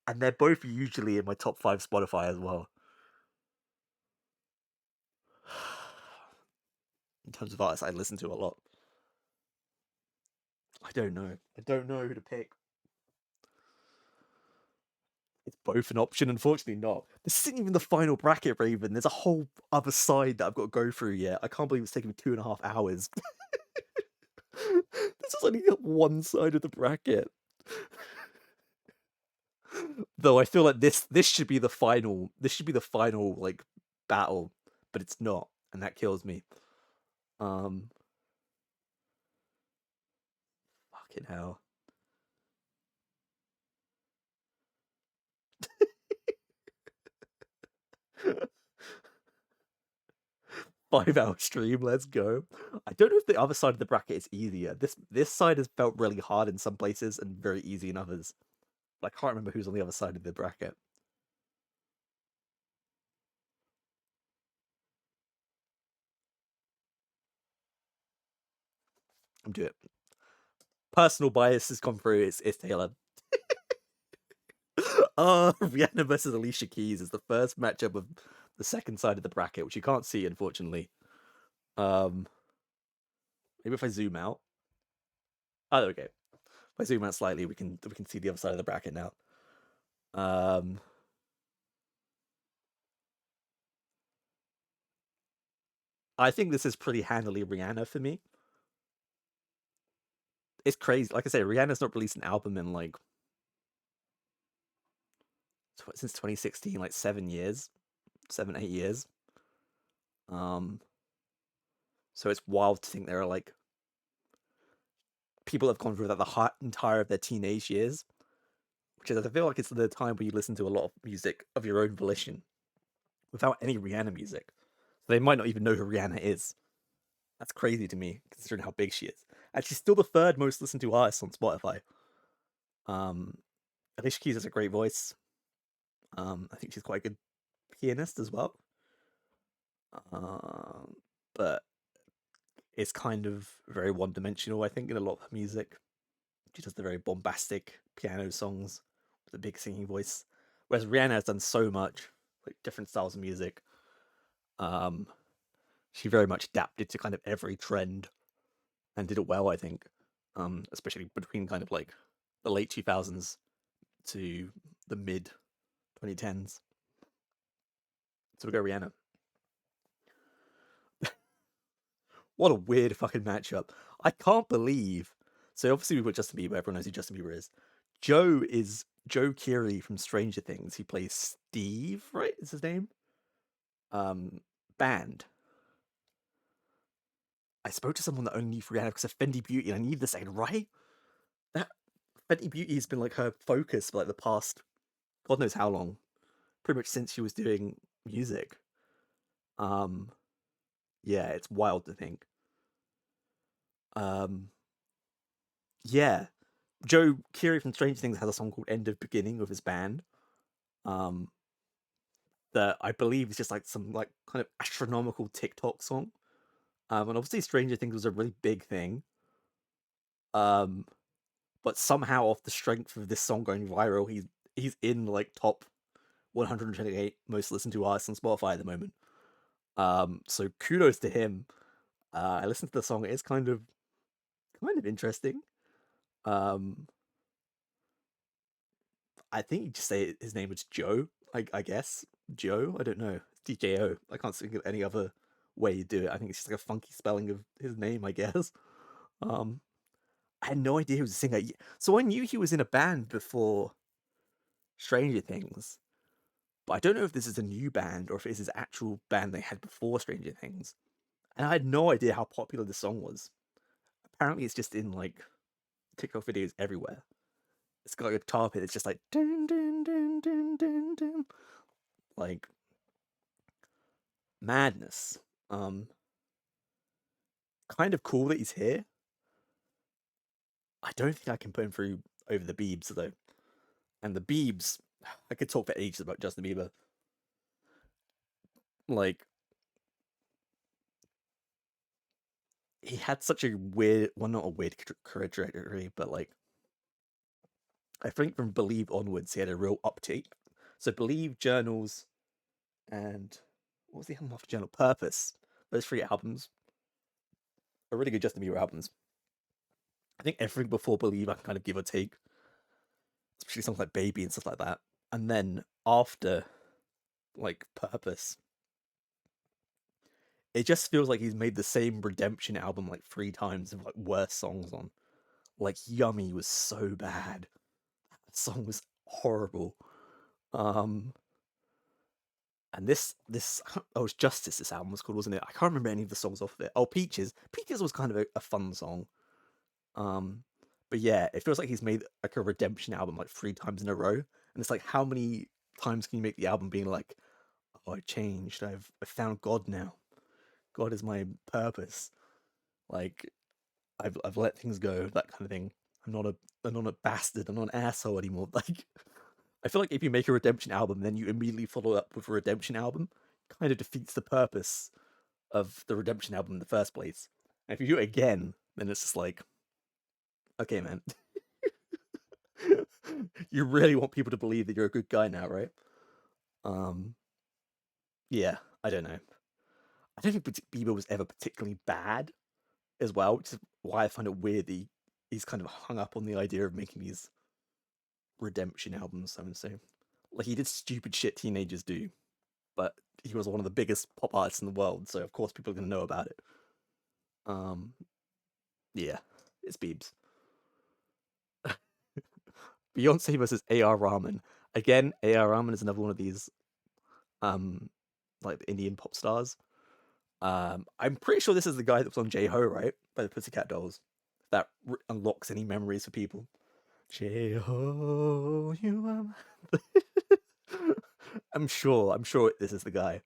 And they're both usually in my top 5 Spotify as well. In terms of artists I listen to a lot. I don't know. I don't know who to pick. It's both an option, unfortunately not. This isn't even the final bracket, Raven. There's a whole other side that I've got to go through yet. I can't believe it's taken me 2.5 hours. This is only one side of the bracket. Though I feel like this should be the final. This should be the final like battle, but it's not, and that kills me. Fucking hell. 5-hour stream, let's go. I don't know if the other side of the bracket is easier. This side has felt really hard in some places and very easy in others. But I can't remember who's on the other side of the bracket. I'm doing it. Personal bias has gone through. It's Taylor. Rihanna versus Alicia Keys is the first matchup of the second side of the bracket, which you can't see, unfortunately. Maybe if I zoom out. Oh, okay. If I zoom out slightly, we can see the other side of the bracket now. I think this is pretty handily Rihanna for me. It's crazy. Like I say, Rihanna's not released an album in like since 2016, like 7 years, 7-8 years. So it's wild to think there are like people have gone through that the entire of their teenage years, which is I feel like it's the time where you listen to a lot of music of your own volition without any Rihanna music. So they might not even know who Rihanna is. That's crazy to me, considering how big she is. And she's still the third most listened to artist on Spotify. Alicia Keys has a great voice. I think she's quite a good pianist as well. But it's kind of very one-dimensional, I think, in a lot of her music. She does the very bombastic piano songs with a big singing voice. Whereas Rihanna has done so much, like different styles of music. She very much adapted to kind of every trend and did it well, I think. Especially between kind of like the late 2000s to the mid 2010s. So we go Rihanna. What a weird fucking matchup. I can't believe. So obviously we've got Justin Bieber. Everyone knows who Justin Bieber is. Joe is Joe Keery from Stranger Things. He plays Steve, right? Is his name? Band. I spoke to someone that only knew Rihanna because of Fenty Beauty, and I need to say, right? That Fenty Beauty has been like her focus for like the past God knows how long. Pretty much since she was doing music. Yeah, it's wild to think. Yeah. Joe Keery from Stranger Things has a song called End of Beginning with his band. That I believe is just like some like kind of astronomical TikTok song. And obviously Stranger Things was a really big thing. But somehow off the strength of this song going viral, he's in like top 128 most listened to artists on Spotify at the moment. So kudos to him. I listened to the song. It's kind of interesting. I think you just say his name was Joe. I guess Joe. I don't know. It's DJO. I can't think of any other way you do it. I think it's just like a funky spelling of his name. I guess. I had no idea he was a singer. So I knew he was in a band before Stranger Things, but I don't know if this is a new band or if it's his actual band they had before Stranger Things. And I had no idea how popular the song was. Apparently, it's just in like TikTok videos everywhere. It's got a guitar hit. It's just like dun, dun, dun, dun, dun, dun. Like madness. Kind of cool that he's here. I don't think I can put him through over the Biebs though. And the Biebs, I could talk for ages about Justin Bieber. Like, he had such a weird, well, not a weird career trajectory, but like, I think from Believe onwards, he had a real uptake. So Believe, Journals, and what was the album after Journal? Purpose. Those 3 albums are really good Justin Bieber albums. I think everything before Believe I can kind of give or take, especially songs like Baby and stuff like that. And then after, like, Purpose, it just feels like he's made the same Redemption album like 3 times with like worse songs on. Like Yummy was so bad. That song was horrible. And this oh, it's Justice, this album was called, wasn't it? I can't remember any of the songs off of it. Oh, Peaches. Peaches was kind of a fun song. But yeah, it feels like he's made like a Redemption album like 3 times in a row. And it's like, how many times can you make the album being like, oh, I changed. I found God now. God is my purpose. Like, I've let things go, that kind of thing. I'm not a bastard. I'm not an asshole anymore. Like, I feel like if you make a Redemption album, then you immediately follow up with a Redemption album, kind of defeats the purpose of the Redemption album in the first place. And if you do it again, then it's just like, okay, man. You really want people to believe that you're a good guy now, right? Yeah, I don't know. I don't think Bieber was ever particularly bad as well, which is why I find it weird that he's kind of hung up on the idea of making these Redemption albums, I would say. Like, he did stupid shit teenagers do, but he was one of the biggest pop artists in the world, so of course people are going to know about it. Yeah, it's Biebs. Beyonce versus A.R. Rahman. Again, A.R. Rahman is another one of these, like, Indian pop stars. I'm pretty sure this is the guy that was on J-Ho, right? By the Pussycat Dolls. That unlocks any memories for people. J-Ho, you are I'm sure this is the guy.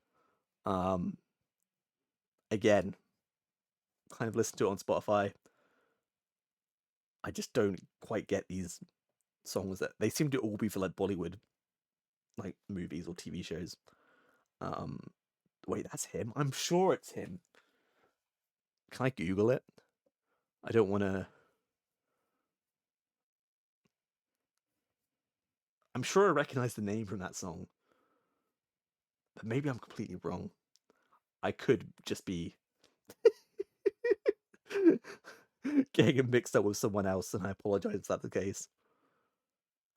Again, kind of listen to it on Spotify. I just don't quite get these songs that they seem to all be for like Bollywood, like movies or TV shows. Wait, that's him? I'm sure it's him. Can I Google it? I don't want to. I'm sure I recognize the name from that song, but maybe I'm completely wrong. I could just be getting it mixed up with someone else, and I apologize if that's the case.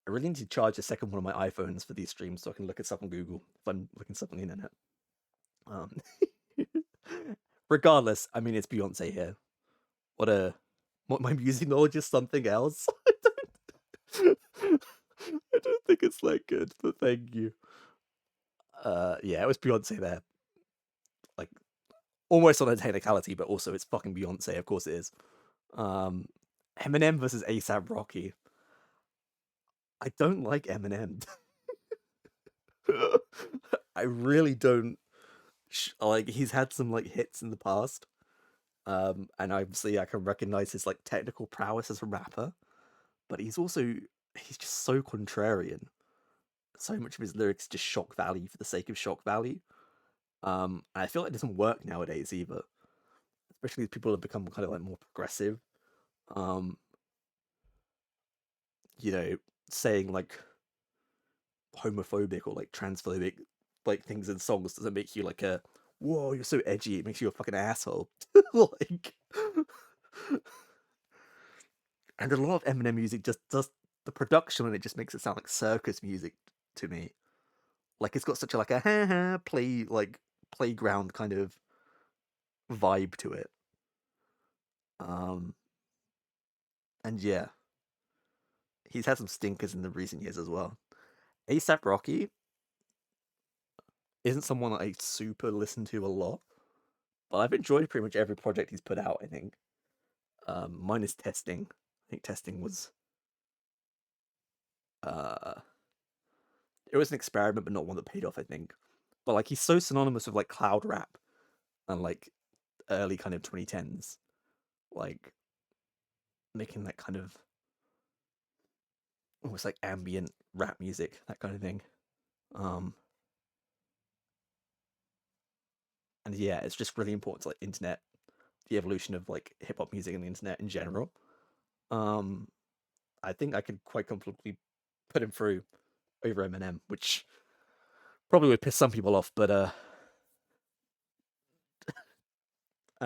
I really need to charge a second one of my iPhones for these streams so I can look at stuff on Google if I'm looking stuff on the internet. Regardless, I mean, it's Beyonce here. What my music knowledge is something else. I don't think it's that good, but thank you. Yeah, it was Beyonce there. Like, almost on a technicality, but also it's fucking Beyonce. Of course it is. Eminem versus A$AP Rocky. I don't like Eminem. I really don't. Like, he's had some like hits in the past, and obviously I can recognize his like technical prowess as a rapper, but he's just so contrarian. So much of his lyrics just shock value for the sake of shock value. I feel like it doesn't work nowadays either, especially as people have become kind of like more progressive. You know, saying like homophobic or like transphobic like things in songs doesn't make you like a whoa, you're so edgy. It makes you a fucking asshole. Like, and a lot of Eminem music just does the production and it just makes it sound like circus music to me. Like, it's got such a like a ha ha playground kind of vibe to it. And yeah, he's had some stinkers in the recent years as well. A$AP Rocky isn't someone that I super listen to a lot, but I've enjoyed pretty much every project he's put out, I think. Mine is Testing. I think Testing was uh, it was an experiment, but not one that paid off, I think. But like he's so synonymous with like cloud rap and like early kind of 2010s, like making that kind of almost like ambient rap music, that kind of thing. Um, and yeah, it's just really important to like internet, the evolution of like hip hop music and the internet in general. Um, I think I could quite comfortably put him through over Eminem, which probably would piss some people off, but I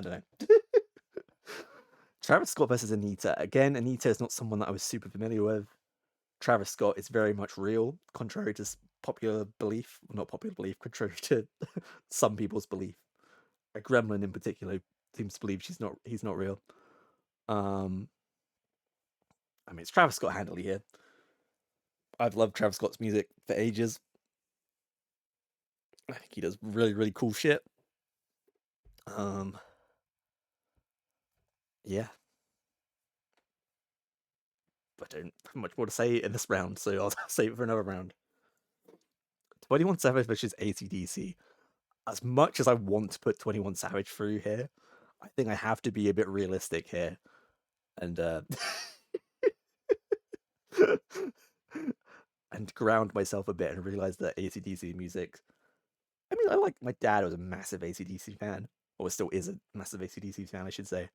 don't know. Travis Scott versus Anita. Again, Anita is not someone that I was super familiar with. Travis Scott is very much real, contrary to popular belief. Well, not popular belief, contrary to some people's belief. A Gremlin in particular seems to believe he's not real. I mean, it's Travis Scott handily here. I've loved Travis Scott's music for ages. I think he does really, really cool shit. Yeah. I don't have much more to say in this round, so I'll save it for another round. 21 Savage versus AC/DC. As much as I want to put 21 Savage through here, I think I have to be a bit realistic here. And and ground myself a bit and realize that AC/DC music. I mean, my dad was a massive AC/DC fan, or still is a massive AC/DC fan, I should say.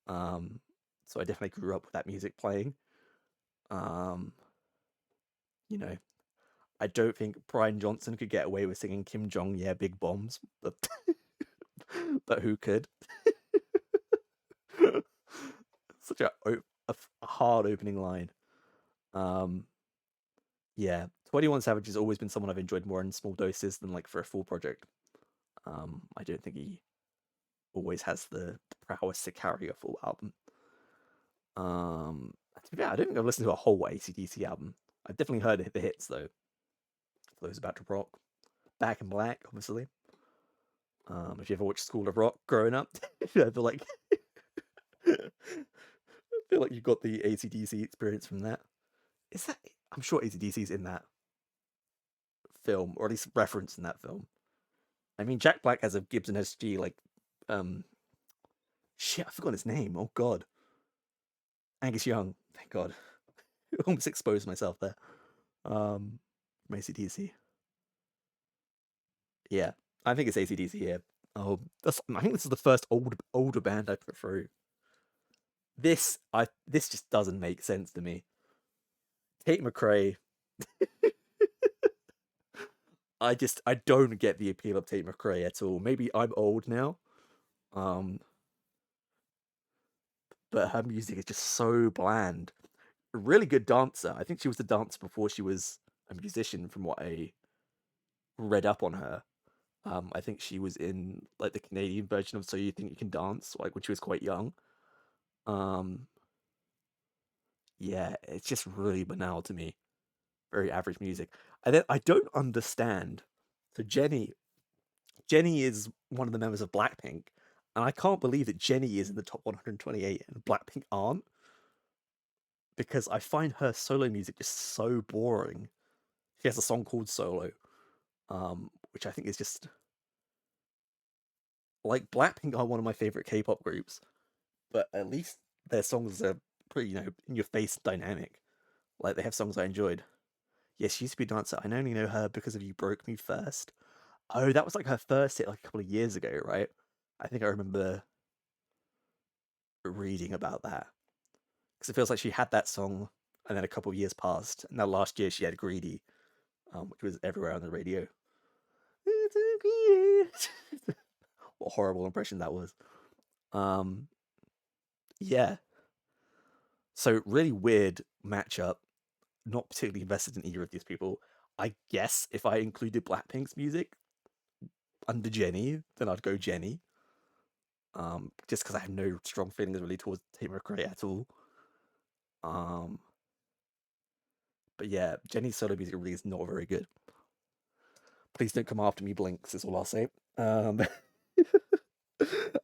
So I definitely grew up with that music playing. You know, I don't think Brian Johnson could get away with singing Kim Jong, yeah, big bombs, but but who could? Such a hard opening line. Yeah, 21 Savage has always been someone I've enjoyed more in small doses than like for a full project. I don't think he always has the prowess to carry a full album. Yeah, I don't think I've listened to a whole AC/DC album. I've definitely heard the hits though. For those about to rock, Back in Black, obviously. If you ever watched School of Rock growing up, I feel like I feel like you got the AC/DC experience from that. Is that? I'm sure AC/DC is in that film, or at least referenced in that film. I mean, Jack Black has a Gibson SG, like, shit, I forgot his name. Oh god, Angus Young. Thank God, I almost exposed myself there. From AC/DC. Yeah, I think it's AC/DC here. Oh, I think this is the first older band I put through. This just doesn't make sense to me. Tate McRae. I don't get the appeal of Tate McRae at all. Maybe I'm old now. But her music is just so bland. A really good dancer. I think she was a dancer before she was a musician, from what I read up on her. I think she was in like the Canadian version of So You Think You Can Dance, like when she was quite young. Yeah, it's just really banal to me. Very average music. I don't understand. So Jennie is one of the members of Blackpink, and I can't believe that Jennie is in the top 128 and Blackpink aren't, because I find her solo music just so boring. She has a song called Solo, which I think is just like, Blackpink are one of my favorite K-pop groups, but at least their songs are pretty, in your face dynamic. Like, they have songs I enjoyed. Yes, she used to be a dancer. I only know her because of You Broke Me First. Oh, that was like her first hit like a couple of years ago, right? I think I remember reading about that. Because it feels like she had that song and then a couple of years passed. And now last year she had Greedy, which was everywhere on the radio. What a horrible impression that was. Yeah. So really weird matchup. Not particularly invested in either of these people. I guess if I included Blackpink's music under Jennie, then I'd go Jennie. Just because I have no strong feelings really towards Tate McRae at all. But yeah, Jennie's solo music really is not very good. Please don't come after me, Blinks, is all I'll say.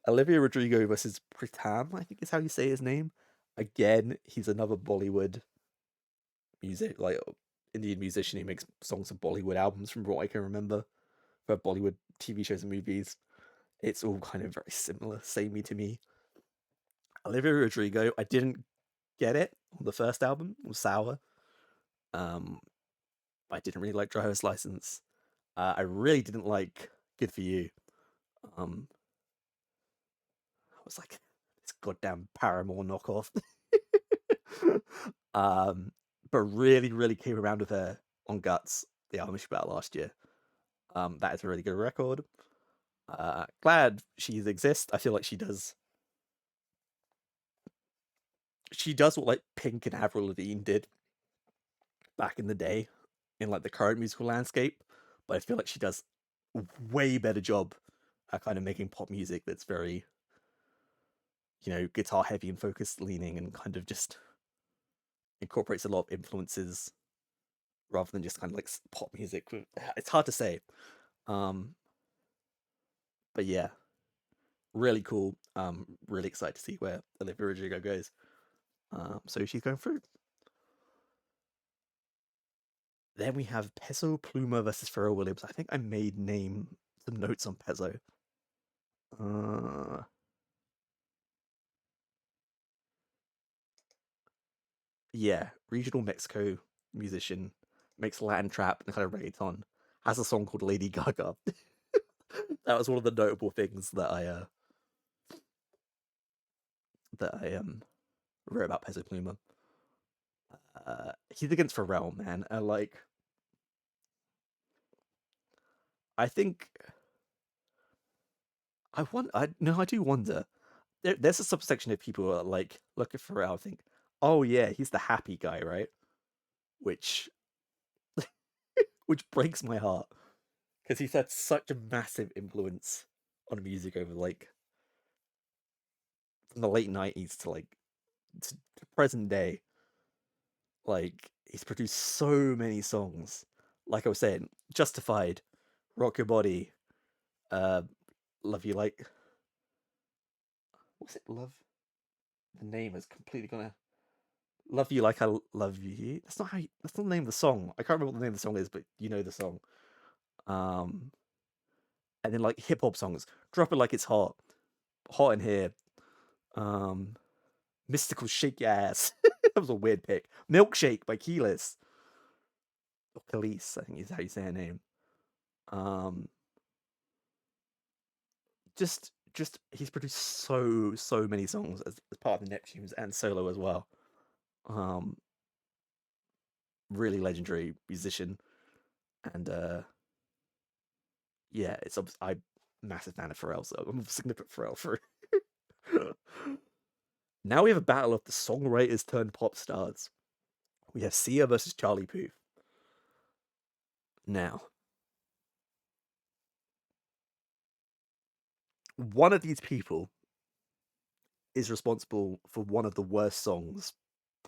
Olivia Rodrigo versus Pritam, I think is how you say his name. Again, he's another Bollywood music, like Indian musician who makes songs for Bollywood albums, from what I can remember, for Bollywood TV shows and movies. It's all kind of very similar, samey to me. Olivia Rodrigo, I didn't get it on the first album, it was Sour. Um, I didn't really like Driver's License. I really didn't like Good For You. I was like, this goddamn Paramore knockoff. But really, really came around with her on Guts, the album she put out last year. That is a really good record. Glad she exists. I feel like she does what like Pink and Avril Lavigne did back in the day in like the current musical landscape, but I feel like she does a way better job at kind of making pop music that's very, guitar heavy and focused leaning, and kind of just incorporates a lot of influences rather than just kind of like pop music. It's hard to say. But yeah, really cool. Really excited to see where Olivia Rodrigo goes. So she's going through. Then we have Peso Pluma versus Pharrell Williams. I think I made some notes on Peso. Yeah, regional Mexico musician, makes Latin trap and kind of reggaeton. Has a song called Lady Gaga. That was one of the notable things that I wrote about Peso Pluma. He's against Pharrell, man. I think I do wonder. There's a subsection of people who are like, look at Pharrell and think, oh yeah, he's the happy guy, right? Which breaks my heart, because he's had such a massive influence on music over like from the late 90s to like to present day. Like, he's produced so many songs. Like I was saying, Justified, Rock Your Body, Love You Like. What's it? Love. The name is completely gonna. Love You Like I Love You. That's not how. That's not the name of the song. I can't remember what the name of the song is, but you know the song. Um, and then like hip hop songs. Drop It Like It's Hot, Hot in Here. Um, Mystical Shake Your Ass. That was a weird pick. Milkshake by Keyless. Or Khalees, I think is how you say her name. Um, just he's produced so many songs as part of the Neptunes and solo as well. Um, really legendary musician, and yeah, I'm a massive fan of Pharrell, so I'm a significant Pharrell for. Now we have a battle of the songwriters turned pop stars. We have Sia versus Charlie Puth. Now, one of these people is responsible for one of the worst songs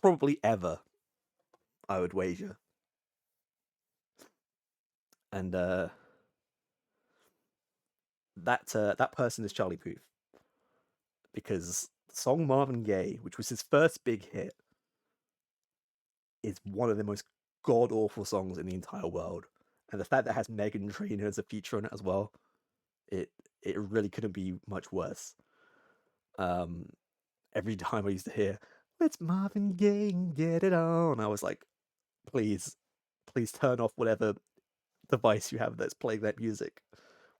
probably ever, I would wager. And that person is Charlie Puth, because the song Marvin Gaye, which was his first big hit, is one of the most god awful songs in the entire world. And the fact that it has Meghan Trainor as a feature on it as well, it really couldn't be much worse. Every time I used to hear "Let's Marvin Gaye get it on," I was like, please turn off whatever device you have that's playing that music,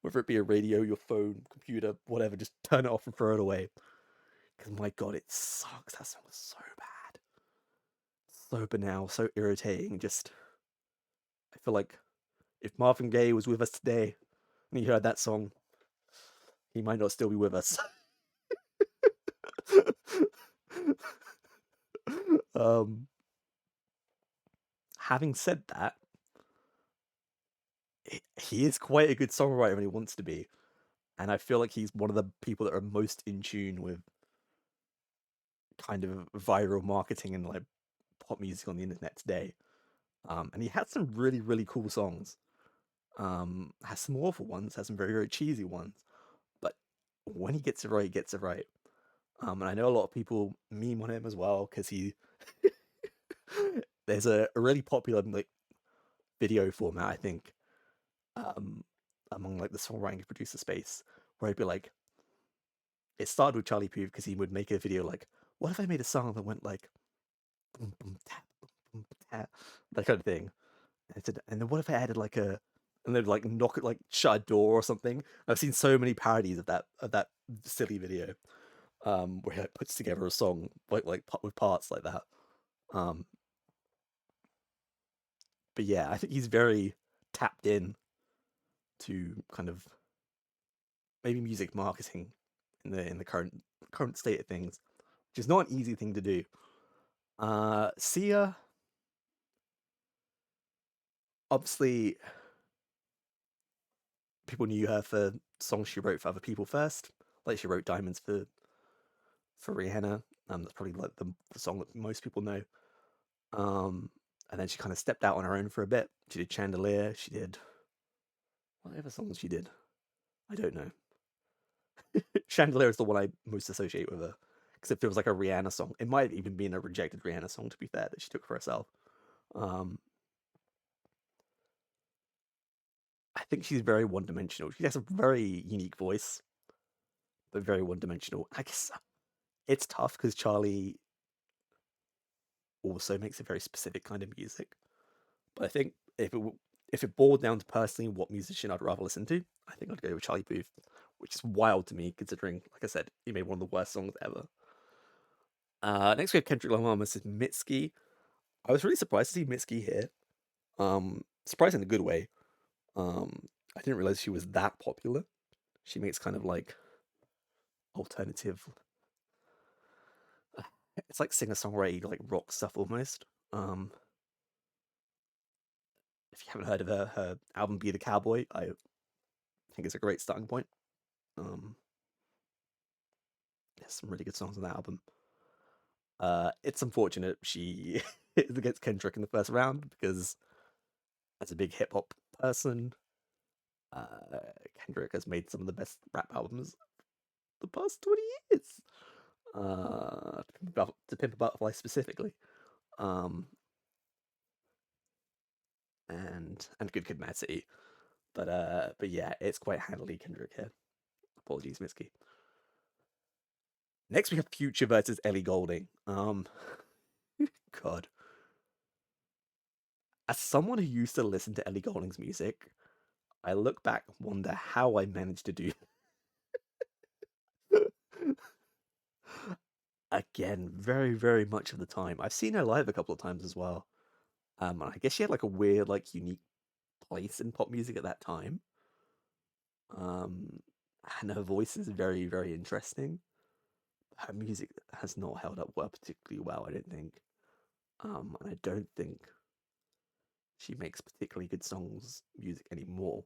whether it be a radio, your phone, computer, whatever. Just turn it off and throw it away. Because my god, it sucks. That song was so bad, so banal, so irritating. Just, I feel like if Marvin Gaye was with us today and he heard that song, he might not still be with us. Having said that, he is quite a good songwriter when he wants to be, and I feel like he's one of the people that are most in tune with kind of viral marketing and like pop music on the internet today. And he has some really, really cool songs. Has some awful ones, has some very, very cheesy ones, but when he gets it right, he gets it right. And I know a lot of people meme on him as well, because he there's a really popular like video format, I think, um, among like the songwriting producer space, where I'd be like, it started with Charlie Puth because he would make a video like, what if I made a song that went like, boom, boom, tap, boom, boom, tap, that kind of thing. And, I said, and then what if I added like and they'd like knock it, like shut a door or something. I've seen so many parodies of that silly video, where he like puts together a song with parts like that. Um, but yeah, I think he's very tapped in to kind of maybe music marketing in the current state of things, which is not an easy thing to do. Sia, obviously, people knew her for songs she wrote for other people first. Like she wrote Diamonds for Rihanna. That's probably like the song that most people know. And then she kind of stepped out on her own for a bit. She did Chandelier. She did whatever songs she did. I don't know. Chandelier is the one I most associate with her because it feels like a Rihanna song. It might have even been a rejected Rihanna song, to be fair, that she took for herself. I think she's very one-dimensional. She has a very unique voice, but very one-dimensional. I guess it's tough because Charlie also makes a very specific kind of music. But I think if it boiled down to personally what musician I'd rather listen to, I think I'd go with Charlie Puth, which is wild to me considering, like I said, he made one of the worst songs ever. Next we have Kendrick Lamar versus Mitski. I was really surprised to see Mitski here. Surprised in a good way. I didn't realize she was that popular. She makes kind of like alternative. It's like singer-songwriter, like rock stuff almost. If you haven't heard of her album "Be the Cowboy," I think it's a great starting point. There's some really good songs on that album. It's unfortunate she is against Kendrick in the first round because, as a big hip hop person, Kendrick has made some of the best rap albums the past 20 years. To Pimp a Butterfly specifically, and Good Kid, Mad City. But yeah, it's quite handily Kendrick here. Apologies, Mitski. Next we have Future versus Ellie Goulding. God. As someone who used to listen to Ellie Goulding's music, I look back and wonder how I managed to do. Again, very, very much of the time. I've seen her live a couple of times as well. And I guess she had like a weird, like unique place in pop music at that time. And her voice is very, very interesting. Her music has not held up particularly well, I don't think. And I don't think she makes particularly good music anymore.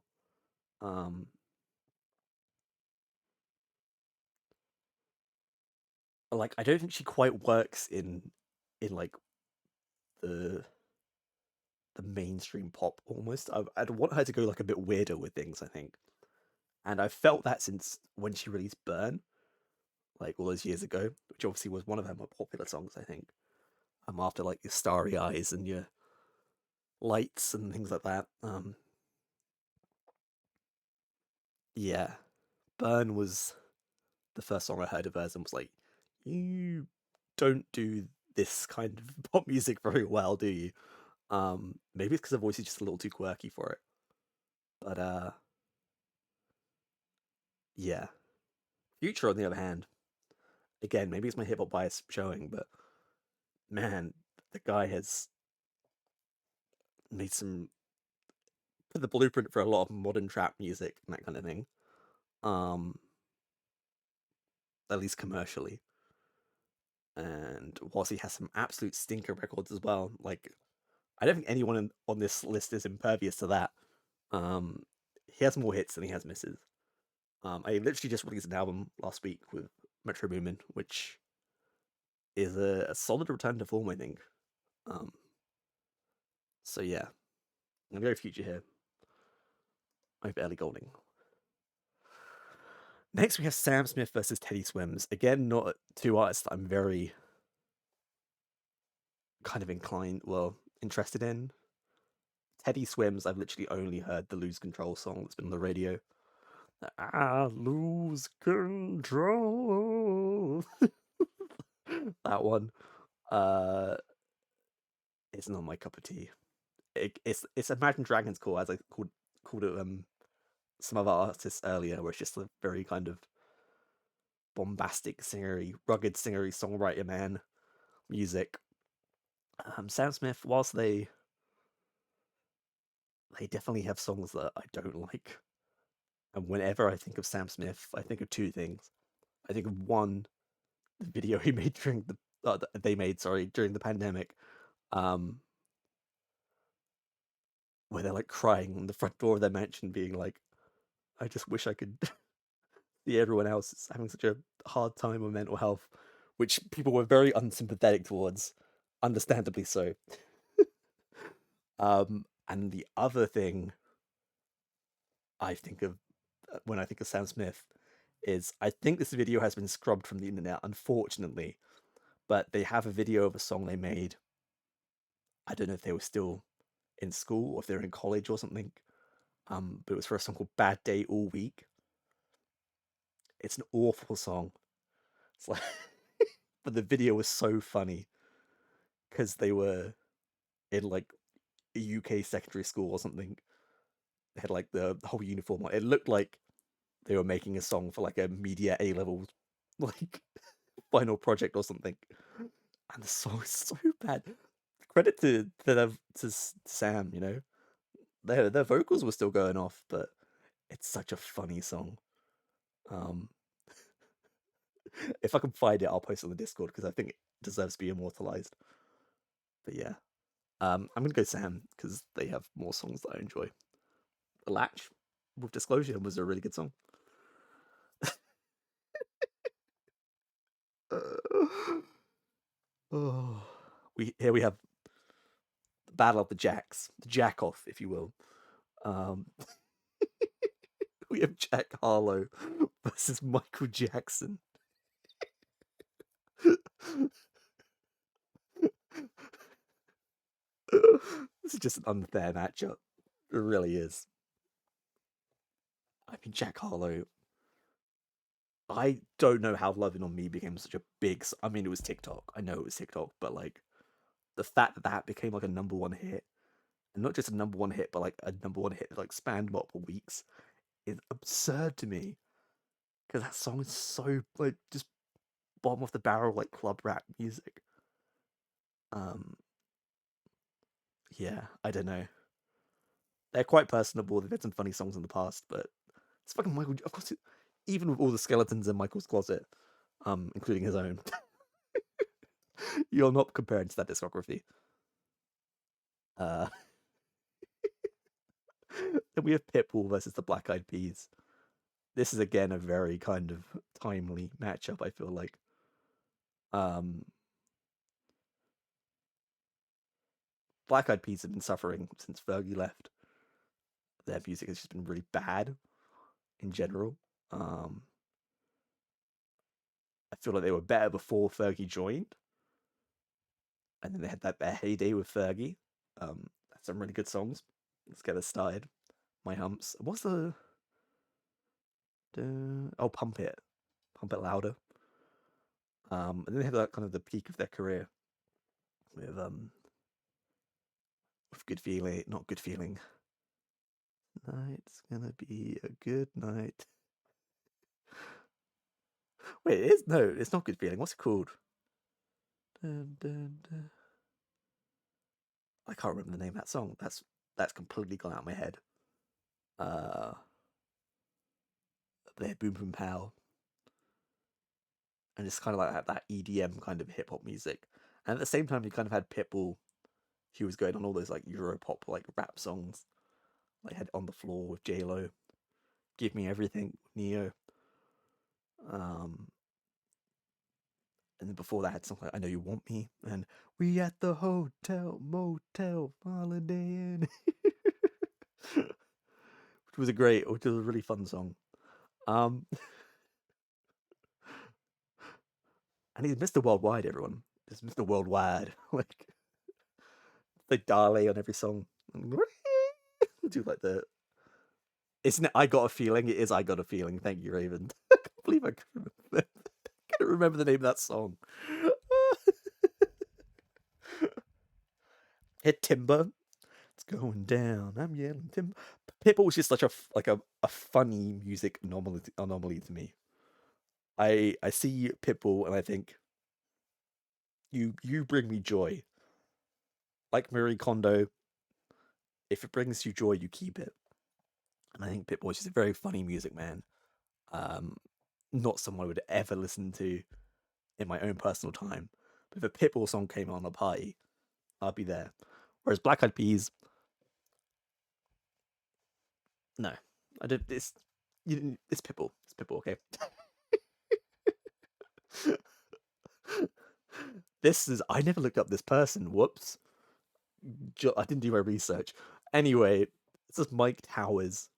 Like I don't think she quite works in like the mainstream pop almost. I'd want her to go like a bit weirder with things, I think. And I've felt that since when she released Burn, like all those years ago, which obviously was one of her more popular songs, I think. After like your Starry Eyes and your Lights and things like that. Yeah, Burn was the first song I heard of hers and was like, you don't do this kind of pop music very well, do you? Maybe it's because her voice is just a little too quirky for it. But yeah. Future, on the other hand, again, maybe it's my hip hop bias showing, but man, the guy has made put the blueprint for a lot of modern trap music and that kind of thing. At least commercially. And whilst he has some absolute stinker records as well, like I don't think anyone on this list is impervious to that. He has more hits than he has misses. I literally just released an album last week with Metro Boomin, which is a solid return to form, I think. So yeah, I'm gonna go Future here over Ellie Goulding. Next, we have Sam Smith versus Teddy Swims. Again, not two artists that I'm very kind of interested in. Teddy Swims, I've literally only heard the Lose Control song that's been on the radio. I lose control. That one. It's not my cup of tea. It's Imagine Dragons core, as I called it some other artists earlier, where it's just a very kind of bombastic singery, rugged singery songwriter man music. Sam Smith, whilst they definitely have songs that I don't like, and whenever I think of Sam Smith, I think of two things. I think of one, the video he made during during the pandemic, where they're like crying on the front door of their mansion, being like, "I just wish I could see everyone else is having such a hard time with mental health," which people were very unsympathetic towards, understandably so. And the other thing I think of when I think of Sam Smith is, I think this video has been scrubbed from the internet, unfortunately, but they have a video of a song they made. I don't know if they were still in school or if they were in college or something. But it was for a song called Bad Day All Week. It's an awful song. It's like, but the video was so funny because they were in like a UK secondary school or something. They had like the whole uniform on. It looked like they were making a song for like a media A-level like final project or something. And the song is so bad. Credit to Sam, you know. Their vocals were still going off, but it's such a funny song. If I can find it, I'll post it on the Discord because I think it deserves to be immortalized. But yeah, I'm gonna go Sam because they have more songs that I enjoy. The Latch with Disclosure was a really good song. Oh, here we have the Battle of the Jacks, the Jack Off, if you will. We have Jack Harlow versus Michael Jackson. This is just an unfair matchup. It really is. I mean, Jack Harlow. I don't know how Loving on Me became such a big. I mean, it was TikTok. I know it was TikTok, but like the fact that that became like a #1 hit, and not just a #1 hit, but like a #1 hit that like spanned multiple weeks, is absurd to me. Because that song is so like just bottom of the barrel like club rap music. Yeah, I don't know. They're quite personable. They've had some funny songs in the past, but it's fucking Michael. Of course, even with all the skeletons in Michael's closet, including his own, you're not comparing to that discography. Then we have Pitbull versus the Black Eyed Peas. This is again a very kind of timely matchup, I feel like. Black Eyed Peas have been suffering since Fergie left. Their music has just been really bad in general. I feel like they were better before Fergie joined, and then they had their heyday with Fergie. Some really good songs. Let's get us started. My Humps. What's the? Pump It Louder. And then they had that kind of the peak of their career with Good Feeling, not Good Feeling. Night's gonna be a good night. Wait, it is? No, it's not Good Feeling. What's it called? Dun, dun, dun. I can't remember the name of that song. That's completely gone out of my head. There, Boom Boom Pow. And it's kind of like that EDM kind of hip hop music. And at the same time, you kind of had Pitbull, he was going on all those like Europop like rap songs. Like had On the Floor with J-Lo, Give Me Everything, Neo. And then before that, had something like I Know You Want Me, and We at the Hotel Motel Holiday Inn, which was a really fun song. And he's Mr. Worldwide, everyone. It's Mr. Worldwide. Like they Dale on every song. Do like the isn't it I Got a Feeling? It is I Got a Feeling. Thank you, Raven. I can't believe I couldn't remember the name of that song. Hit Timber. It's going down. I'm yelling Timber. Pitbull was just such a funny music anomaly to me. I see Pitbull and I think you bring me joy. Like Marie Kondo, if it brings you joy, you keep it. And I think Pitbull is just a very funny music man. Not someone I would ever listen to in my own personal time. But if a Pitbull song came on a party, I'd be there. Whereas Black Eyed Peas, no, I don't. It's Pitbull. It's Pitbull. Okay. This is. I never looked up this person. Whoops. I didn't do my research. Anyway, this is Mike Towers,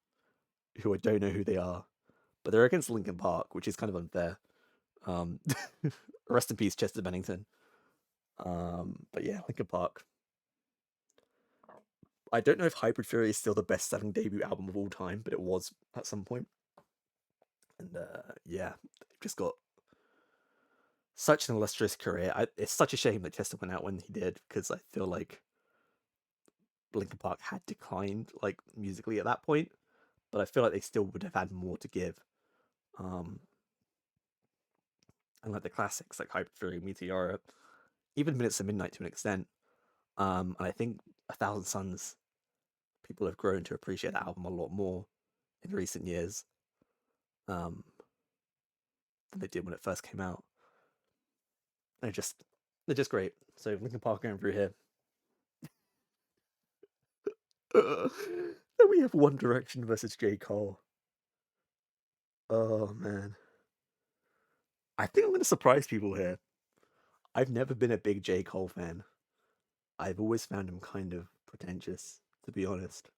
who I don't know who they are, but they're against Linkin Park, which is kind of unfair. Rest in peace, Chester Bennington. But yeah, Linkin Park. I don't know if Hybrid Theory is still the best-selling debut album of all time, but it was at some point. And yeah, they've just got such an illustrious career. It's such a shame that Chester went out when he did, because I feel like Linkin Park had declined like musically at that point, but I feel like they still would have had more to give. And like the classics like Hybrid Theory, Meteora, even Minutes to Midnight to an extent. And I think 1,000 Suns, people have grown to appreciate that album a lot more in recent years than they did when it first came out. They're just great. So Linkin Park going through here. Then we have One Direction versus J. Cole. Oh man. I think I'm going to surprise people here. I've never been a big J. Cole fan. I've always found him kind of pretentious, to be honest.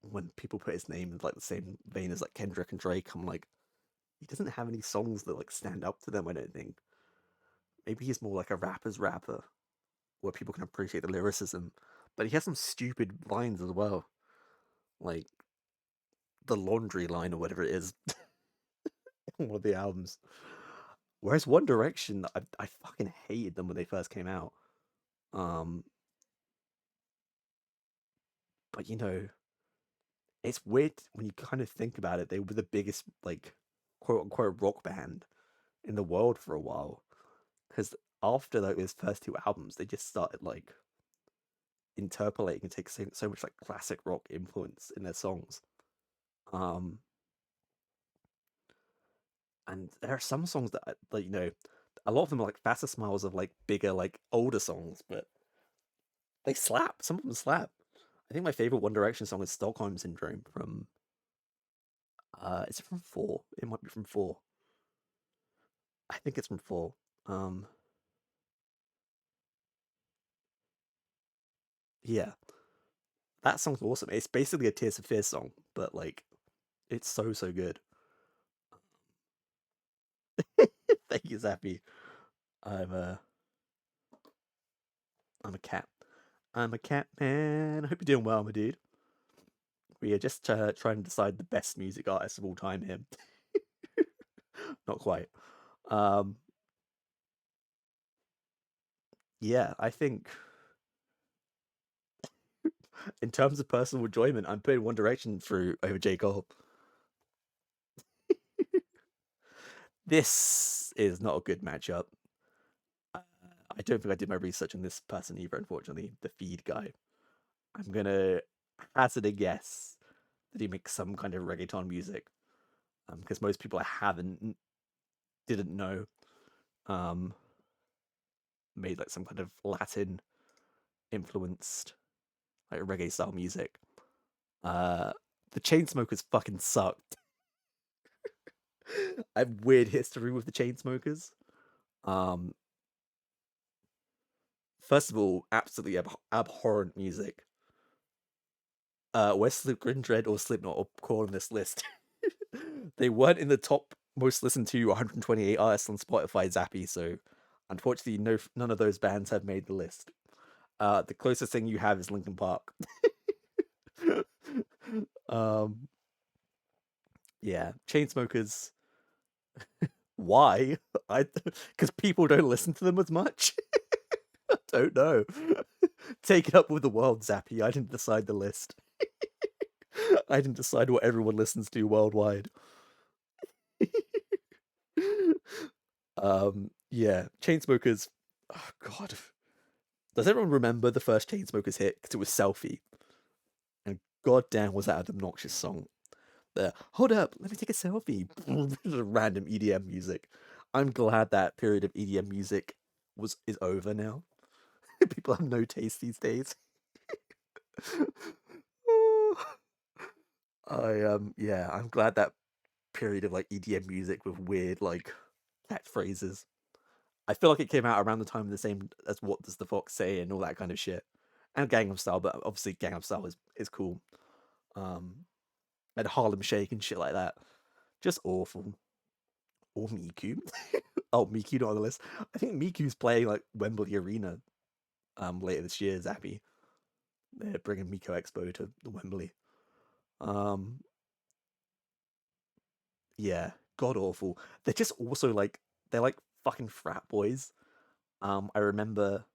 When people put his name in like the same vein as like Kendrick and Drake, I'm like, he doesn't have any songs that like stand up to them, I don't think. Maybe he's more like a rapper's rapper, where people can appreciate the lyricism. But he has some stupid lines as well. Like the laundry line or whatever it is. One of the albums. Whereas One Direction, I fucking hated them when they first came out. But you know, it's weird when you kind of think about it. They were the biggest, like, quote unquote rock band in the world for a while. Because after like those first two albums, they just started like interpolating and taking so much like classic rock influence in their songs. And there are some songs that like a lot of them are like faster smiles of like bigger like older songs, but they slap. Some of them slap. I think my favorite One Direction song is Stockholm Syndrome from is it from 4? It might be from 4. I think it's from 4. Yeah. That song's awesome. It's basically a Tears for Fears song, but like it's so good. Thank you, Zappy. I'm a cat. I'm a cat man. I hope you're doing well, my dude. We are just trying to decide the best music artist of all time here. Not quite. Yeah, I think in terms of personal enjoyment, I'm putting One Direction through over J. Cole. This is not a good matchup. I don't think I did my research on this person either, unfortunately. The feed guy. I'm gonna hazard a guess that he makes some kind of reggaeton music. Because most people didn't know, made like some kind of Latin influenced like reggae style music. The Chainsmokers fucking sucked. I have weird history with the Chainsmokers. First of all, absolutely abhorrent music. Wesley Grindred or Slipknot are calling this list. They weren't in the top most listened to 128 artists on Spotify, Zappy, so unfortunately none of those bands have made the list. The closest thing you have is Linkin Park. um, yeah, Chainsmokers. Why? I because people don't listen to them as much. I don't know. Take it up with the world, Zappy. I didn't decide the list. I didn't decide what everyone listens to worldwide. Yeah, Chainsmokers. Oh God, does everyone remember the first Chainsmokers hit? Because it was Selfie, and goddamn, was that an obnoxious song. There, hold up, let me take a selfie. Random EDM music. I'm glad that period of EDM music is over now. People have no taste these days. Yeah, I'm glad that period of like EDM music with weird like catchphrases. I feel like it came out around the time of the same as What Does the Fox Say and all that kind of shit. And Gangnam Style, but obviously Gangnam Style is cool. And Harlem Shake and shit like that. Just awful. Or Miku. Oh, Miku not on the list. I think Miku's playing like Wembley Arena later this year, Zappy. They're bringing Miko Expo to the Wembley. Yeah, god awful. They're just also like they're like fucking frat boys. I remember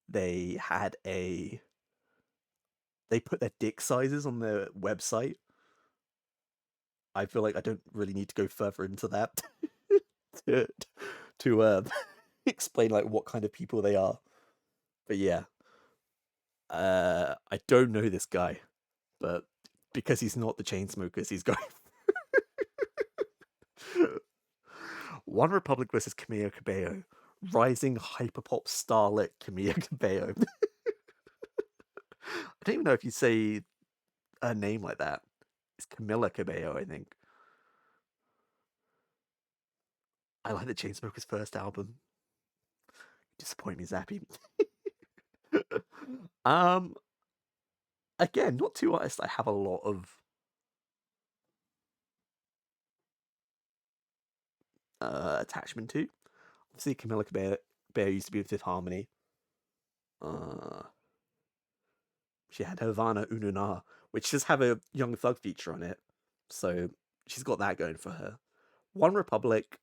they had they put their dick sizes on their website. I feel like I don't really need to go further into that to to explain like what kind of people they are. But yeah, I don't know this guy, but because he's not the Chainsmokers, he's going. One Republic versus Camila Cabello, rising hyperpop starlet Camila Cabello. I don't even know if you say a name like that. It's Camila Cabello, I think. I like the Chainsmokers' first album. Disappoint me, Zappy. um, Again, not two artists I have a lot of attachment to. Obviously, Camila Cabello used to be with Fifth Harmony. She had Havana Ununa, which does have a Young Thug feature on it, so she's got that going for her. One Republic,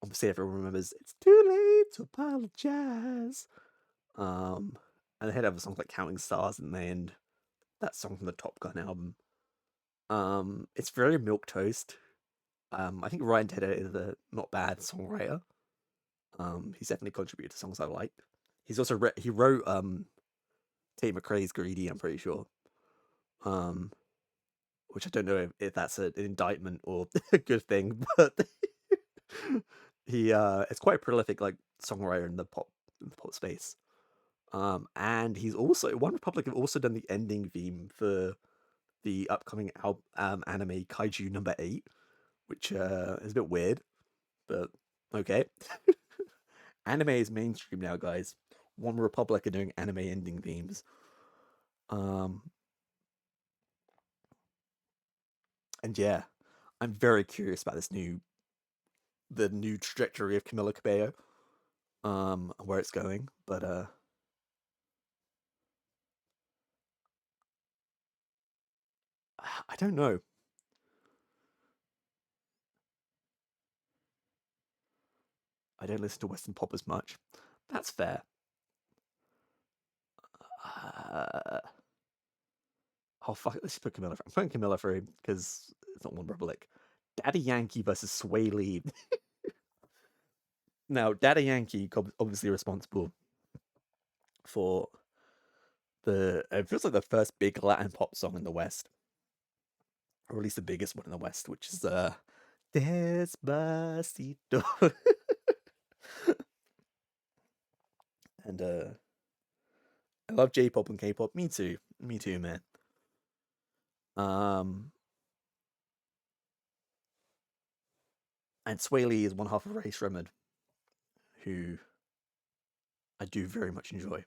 obviously everyone remembers It's Too Late to Apologize. And they had other songs like Counting Stars and then that song from the Top Gun album. It's very milquetoast. I think Ryan Tedder is a not bad songwriter. He's definitely contributed to songs I like. He's also he wrote Tate McRae's Greedy, I'm pretty sure. Which I don't know if that's an indictment or a good thing, but he is quite a prolific like songwriter in the pop space. And he's also One Republic have also done the ending theme for the upcoming anime Kaiju number 8, which is a bit weird, but okay. Anime is mainstream now, guys. One Republic are doing anime ending themes. And yeah, I'm very curious about the new trajectory of Camila Cabello, where it's going. But I don't know. I don't listen to Western pop as much. That's fair. Oh fuck! Let's just put Camilla. I'm putting Camilla through because it's not One Republic. Daddy Yankee versus Sway Lee. Now, Daddy Yankee obviously responsible for it feels like the first big Latin pop song in the West, or at least the biggest one in the West, which is Despacito. And I love J-pop and K-pop. Me too, man. And Sway Lee is one half of Ray Shremmerd, who I do very much enjoy.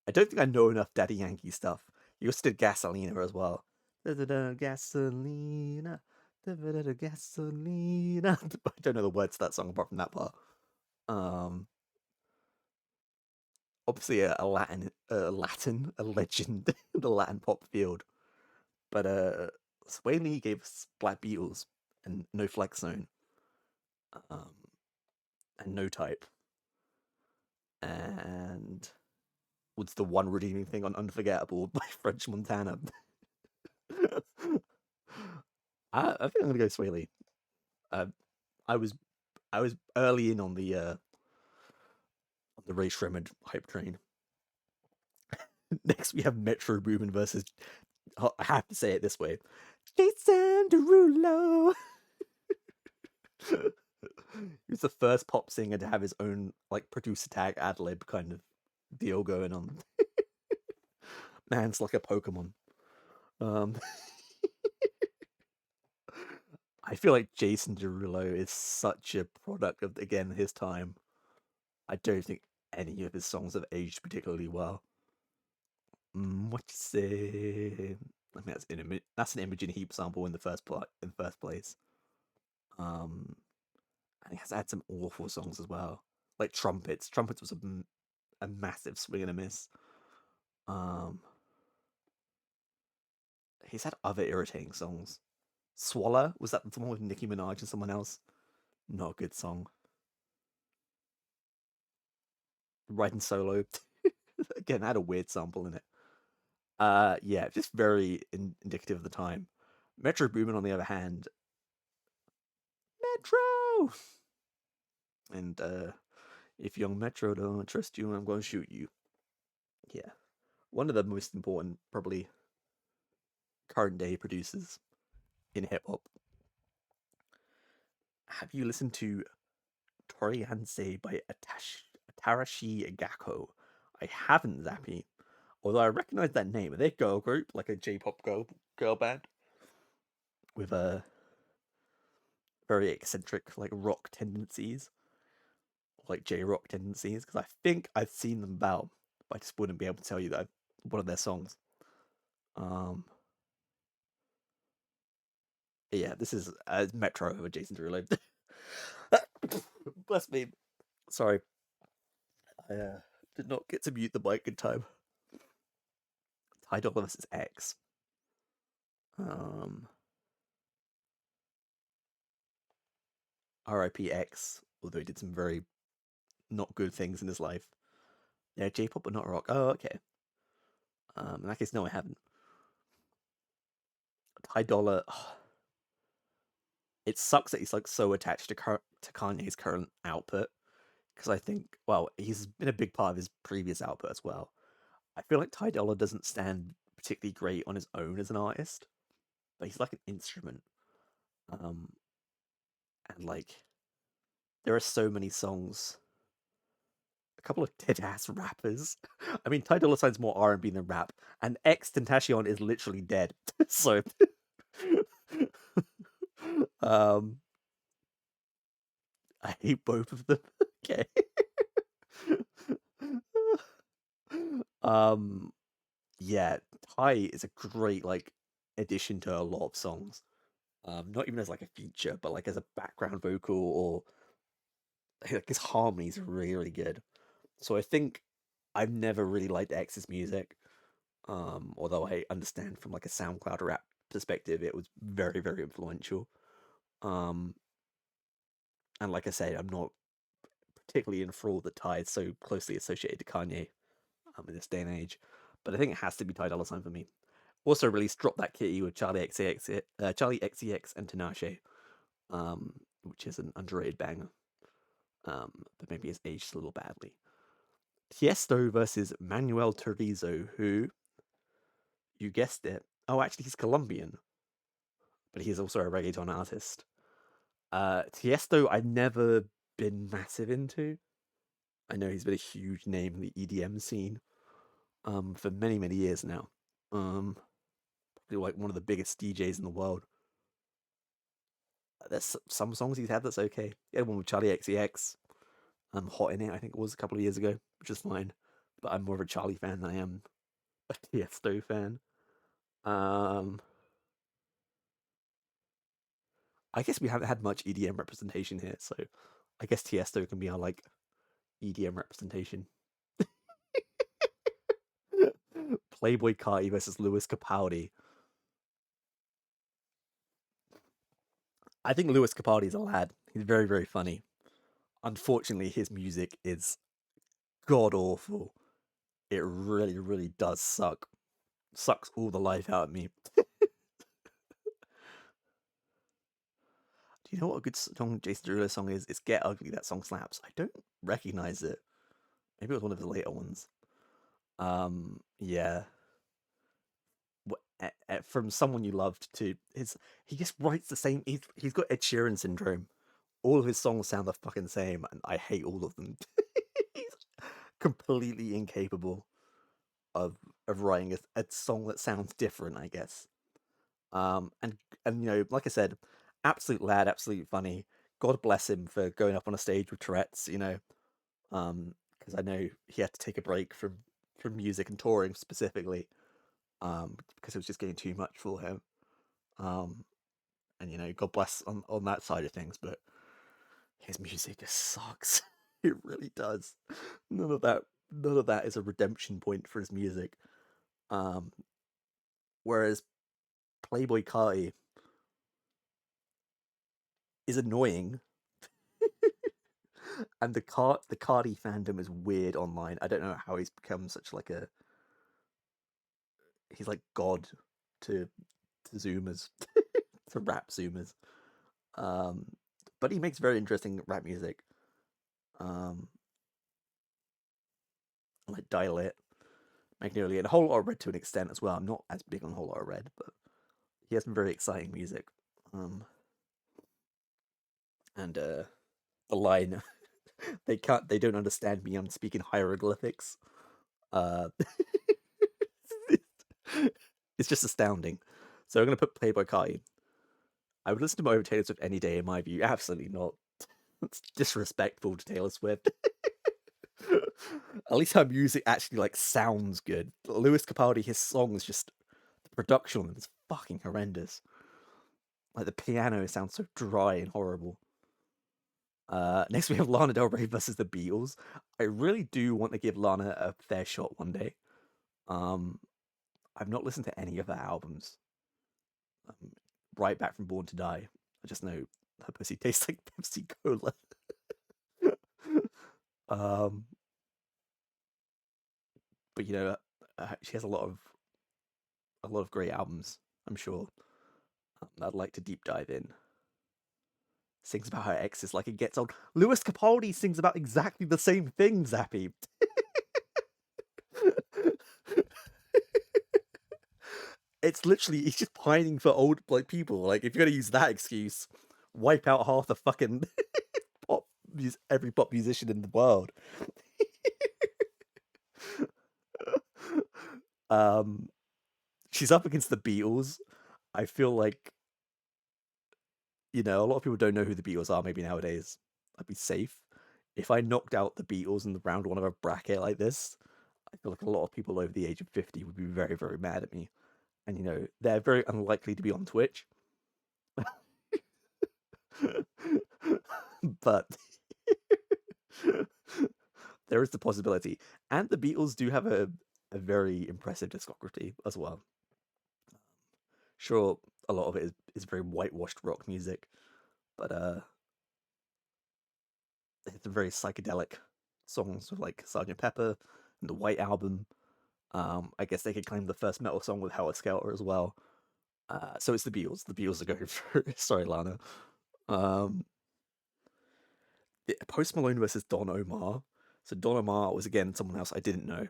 I don't think I know enough Daddy Yankee stuff. He also did Gasolina as well. Gasolina. Gasolina. I don't know the words to that song apart from that part. Um, Obviously a legend in the Latin pop field. But Sway Lee gave us Black Beatles and No Flex Zone, um, and No Type, and what's the one redeeming thing on Unforgettable by French Montana. I think I'm gonna go Sway Lee. Uh, I was I was early in on the Ray Shremmerd hype train. Next, we have Metro Boomin versus. I have to say it this way: Jason Derulo. He was the first pop singer to have his own like producer tag ad lib kind of deal going on. Man's like a Pokemon. Um, I feel like Jason Derulo is such a product of again his time. I don't think any of his songs have aged particularly well. What you say? I mean, that's an Imogen Heap sample in the first place. Um, and he has had some awful songs as well, like Trumpets. Trumpets was a massive swing and a miss. Um, he's had other irritating songs. Swallow, was that the one with Nicki Minaj and someone else? Not a good song. Riding Solo, again, had a weird sample in it. Yeah, just very indicative of the time. Metro Boomin, on the other hand, Metro, and if young Metro don't trust you, I'm going to shoot you. Yeah, one of the most important, probably current day producers in hip hop. Have you listened to Torianse by Atarashi Gakko? I haven't, Zappy. Although I recognize that name. Are they a girl group, like a J-pop girl band with a very eccentric like rock tendencies, like J-rock tendencies? Because I think I've seen them about, but I just wouldn't be able to tell you that one of their songs. Yeah, this is Metro over Jason Derulo. Bless me. Sorry, I did not get to mute the mic in time. Ty Dolla vs. X. R.I.P. X, although he did some very not good things in his life. Yeah, J-pop but not rock. Oh, okay. In that case, no, I haven't. Ty Dolla. Oh, it sucks that he's like so attached to Kanye's current output, because I think, well, he's been a big part of his previous output as well. I feel like Ty Dolla doesn't stand particularly great on his own as an artist, but he's like an instrument. And like, there are so many songs. A couple of dead ass rappers. I mean, Ty Dolla Sign's more R&B than rap, and XXXTentacion is literally dead. So, I hate both of them. Okay. Yeah, Ty is a great like addition to a lot of songs. Not even as like a feature, but like as a background vocal, or like his harmonies are really, really good. So I think I've never really liked X's music. Although I understand from like a SoundCloud rap perspective, it was very, very influential. And like I say, I'm not particularly enthralled that Ty is so closely associated to Kanye in this day and age. But I think it has to be Ty Dolla Sign for me. Also released Drop That Kitty with Charlie XCX and Tinashe, which is an underrated banger. But maybe it's aged a little badly. Tiesto versus Manuel Turizo, who, you guessed it, oh, actually, he's Colombian, but he's also a reggaeton artist. Tiesto, I've never been massive into. I know he's been a huge name in the EDM scene for many, many years now. Probably like one of the biggest DJs in the world. There's some songs he's had that's okay. He had one with Charlie XCX. Hot in It, I think it was a couple of years ago, which is fine. But I'm more of a Charlie fan than I am a Tiesto fan. I guess we haven't had much EDM representation here, so I guess Tiesto can be our like EDM representation. Playboy Carti versus Lewis Capaldi. I think Lewis Capaldi is a lad. He's very, very funny. Unfortunately, his music is god awful. It really, really does suck. Sucks all the life out of me. Do you know what a good song Jason Derulo song is? It's Get Ugly. That song slaps. I don't recognize it. Maybe it was one of his later ones. Yeah. From Someone You Loved to he just writes the same. He's got Ed Sheeran syndrome. All of his songs sound the fucking same, and I hate all of them. He's completely incapable of writing a song that sounds different, I guess. And you know, like I said, absolute lad, absolutely funny. God bless him for going up on a stage with Tourette's, you know. Because I know he had to take a break from music and touring specifically, because it was just getting too much for him. And you know, God bless on that side of things, but his music just sucks. It really does. None of that is a redemption point for his music. Whereas Playboy Carti is annoying, and the Carti fandom is weird online. I don't know how he's become such like he's like god to Zoomers, to rap Zoomers. But he makes very interesting rap music. Like Dial It, Magnolia, and a whole lot of Red to an extent as well. I'm not as big on a whole lot of Red, but he has some very exciting music. And the line, they don't understand me. I'm speaking hieroglyphics. Uh, it's just astounding. So I'm gonna put Playboy Carti. I would listen to more over Taylor Swift any day, in my view. Absolutely not. It's disrespectful to Taylor Swift. At least her music actually like sounds good. Lewis Capaldi, his songs, just the production on them is fucking horrendous. Like the piano sounds so dry and horrible. Next we have Lana Del Rey versus the Beatles. I really do want to give Lana a fair shot one day. I've not listened to any of her albums. Right Back from Born to Die. I just know her pussy tastes like Pepsi Cola. But you know, she has a lot of great albums. I'm sure. I'd like to deep dive in. Sings about her exes like it gets old. Lewis Capaldi sings about exactly the same thing, Zappy. It's literally he's just pining for old like people. Like if you're gonna use that excuse, wipe out half the fucking every pop musician in the world. She's up against the Beatles. I feel like, you know, a lot of people don't know who the Beatles are. Maybe nowadays, I'd be safe if I knocked out the Beatles in the round one of a bracket like this. I feel like a lot of people over the age of 50 would be very, very mad at me. And, you know, they're very unlikely to be on Twitch. But there is the possibility. And the Beatles do have a very impressive discography as well. Sure, a lot of it is very whitewashed rock music, but it's very psychedelic songs with like Sgt. Pepper and the White Album. I guess they could claim the first metal song with Howard Skelter as well. So it's the Beatles. The Beatles are going for sorry, Lana. Post Malone versus Don Omar. So Don Omar was again someone else I didn't know.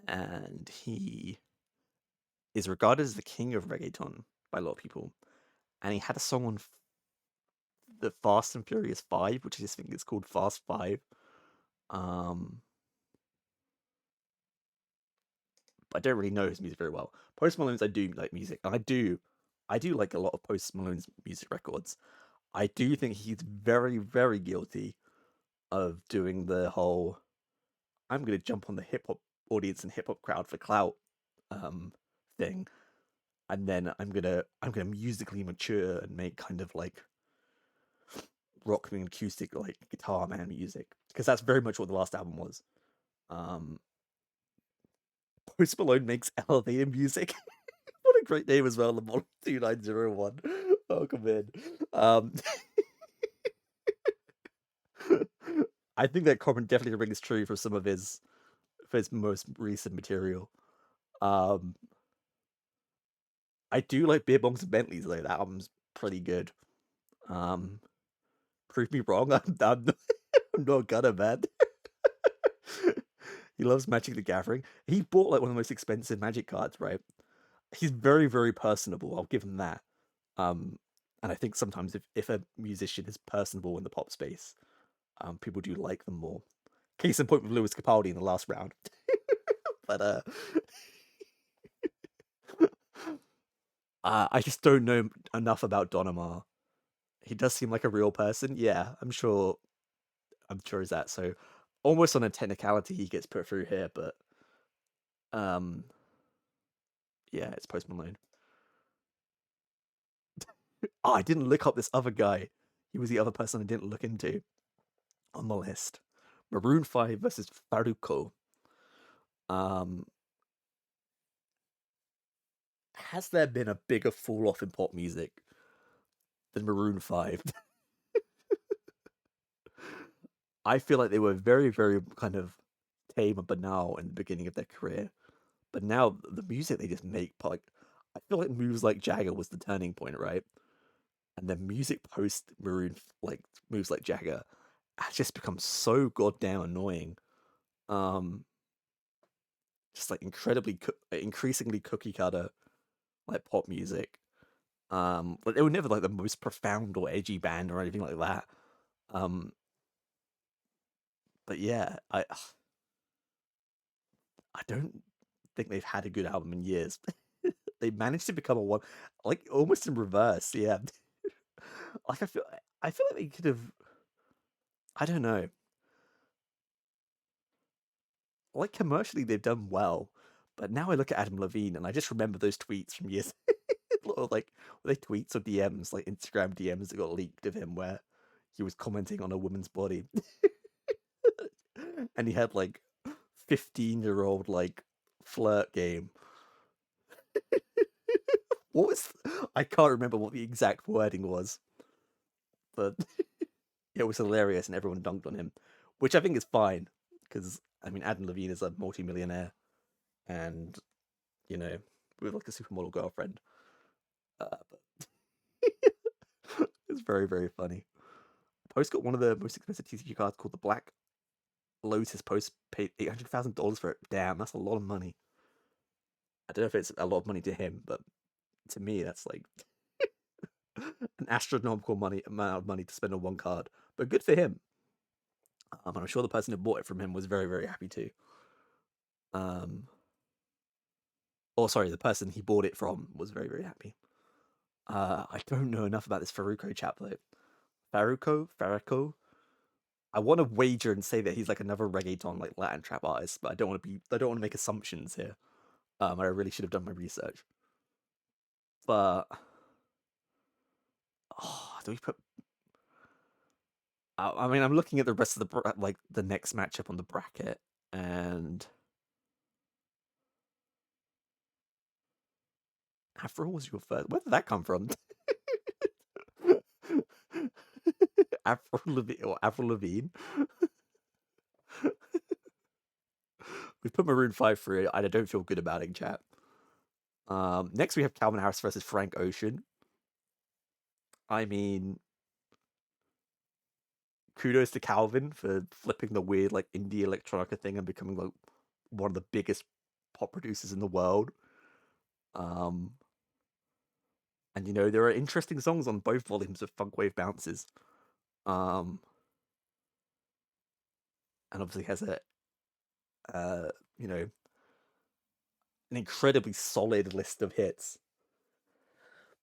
And he is regarded as the king of reggaeton by a lot of people. And he had a song on the Fast and Furious 5, which I just think is called Fast 5. I don't really know his music very well. Post Malone's I do like music, and I do like a lot of Post Malone's music records. I do think he's very, very guilty of doing the whole I'm gonna jump on the hip hop audience and hip hop crowd for clout thing. And then I'm gonna musically mature and make kind of like rock and acoustic like guitar man music, because that's very much what the last album was. Post Malone makes elevator music. What a great name as well, the Model 2901. Oh, come in. I think that comment definitely rings true for some of his most recent material. I do like Beer Bongs and Bentleys though. That album's pretty good. Prove me wrong. I'm not gonna, man. He loves Magic the Gathering. He bought like one of the most expensive Magic cards, right? He's very, very personable. I'll give him that. And I think sometimes if a musician is personable in the pop space, people do like them more. Case in point with Lewis Capaldi in the last round. But I just don't know enough about Don Omar. He does seem like a real person. Yeah, I'm sure is that. So almost on a technicality he gets put through here, but yeah, it's Post Malone. Oh, I didn't look up this other guy. He was the other person I didn't look into on the list. Maroon 5 versus Farruko. Has there been a bigger fall off in pop music than Maroon 5? I feel like they were very, very kind of tame and banal in the beginning of their career. But now the music they just make, like, I feel like Moves Like Jagger was the turning point, right? And then music post Maroon, like Moves Like Jagger, has just become so goddamn annoying. Just like increasingly cookie cutter, like pop music. Like they were never like the most profound or edgy band or anything like that. But yeah, I don't think they've had a good album in years. They managed to become a one, like almost in reverse. Yeah, like I feel like they could have. I don't know. Like commercially, they've done well, but now I look at Adam Levine and I just remember those tweets from years, like were they tweets or DMs, like Instagram DMs that got leaked of him where he was commenting on a woman's body, and he had like 15-year-old like flirt game. What was I can't remember what the exact wording was, but it was hilarious and everyone dunked on him, which I think is fine because I mean Adam Levine is a multi-millionaire and you know with like a supermodel girlfriend. But it's very, very funny. Post got one of the most expensive TCG cards called the Black Lotus. Post paid $800,000 for it. Damn, that's a lot of money. I don't know if it's a lot of money to him, but to me, that's like an astronomical amount of money to spend on one card. But good for him. And I'm sure the person who bought it from him was very, very happy too. Or sorry, the person he bought it from was very, very happy. I don't know enough about this Farruko chap though. Farruko. I want to wager and say that he's like another reggaeton, like Latin trap artist, but I don't want to make assumptions here. I really should have done my research. But do we put? I mean, I'm looking at the rest of the next matchup on the bracket, and Avril was your first. Where did that come from? Avril Lavigne. We put Maroon 5 through it. I don't feel good about it, chat. Next we have Calvin Harris versus Frank Ocean. I mean, kudos to Calvin for flipping the weird like indie electronica thing and becoming like one of the biggest pop producers in the world. And you know, there are interesting songs on both volumes of Funk Wave Bounces. And obviously has you know, an incredibly solid list of hits.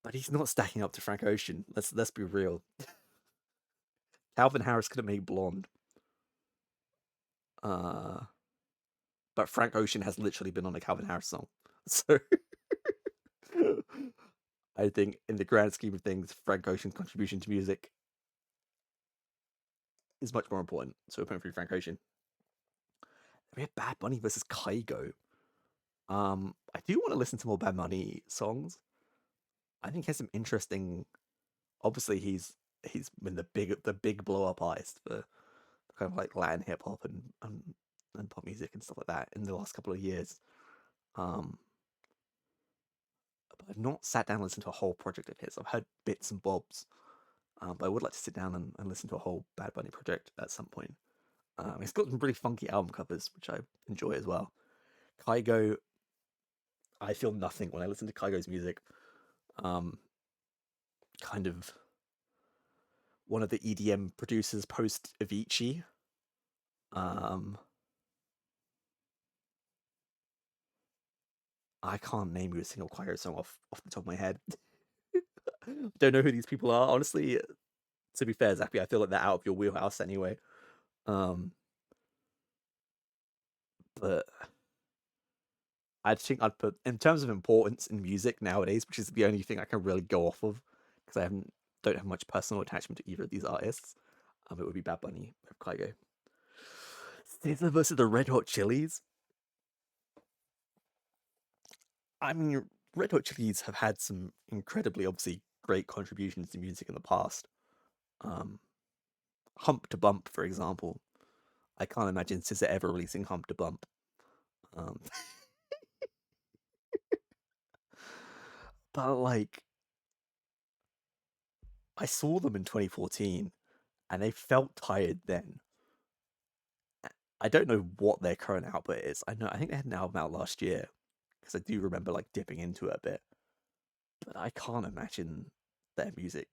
But he's not stacking up to Frank Ocean. Let's be real. Calvin Harris could have made Blonde. But Frank Ocean has literally been on a Calvin Harris song. So I think in the grand scheme of things, Frank Ocean's contribution to music is much more important. So we're putting through Frank Ocean. We have Bad Bunny versus Kygo. I do want to listen to more Bad Bunny songs. I think he has some interesting. Obviously, he's been the big blow up artist for kind of like Latin hip hop and pop music and stuff like that in the last couple of years. Um, but I've not sat down and listened to a whole project of his. I've heard bits and bobs, but I would like to sit down and listen to a whole Bad Bunny project at some point. He's got some really funky album covers, which I enjoy as well. Kygo, I feel nothing when I listen to Kygo's music. Um, kind of one of the EDM producers post Avicii. Um, I can't name you a single Kygo song off the top of my head. Don't know who these people are. Honestly, to be fair, Zappy, I feel like they're out of your wheelhouse anyway. Um, but I think I'd put, in terms of importance in music nowadays, which is the only thing I can really go off of, because don't have much personal attachment to either of these artists. It would be Bad Bunny with Kygo. SZA versus the Red Hot Chilies. I mean, Red Hot Chilies have had some incredibly, obviously, great contributions to music in the past. Hump to Bump, for example. I can't imagine SZA ever releasing Hump to Bump. Um, but like, I saw them in 2014, and they felt tired then. I don't know what their current output is. I think they had an album out last year, because I do remember like dipping into it a bit. But I can't imagine their music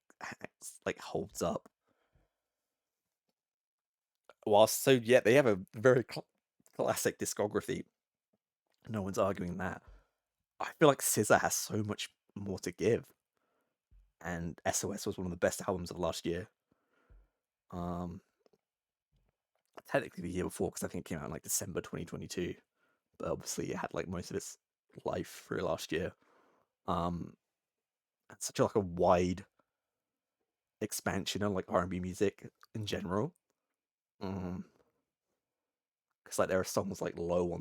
like holds up. Whilst so yeah, they have a very classic discography. No one's arguing that. I feel like SZA has so much more to give, and SOS was one of the best albums of last year. Um, Technically the year before, because I think it came out in like December 2022, but obviously it had like most of its life through last year. It's such like a wide expansion on like R&B music in general. Because like there are songs like Low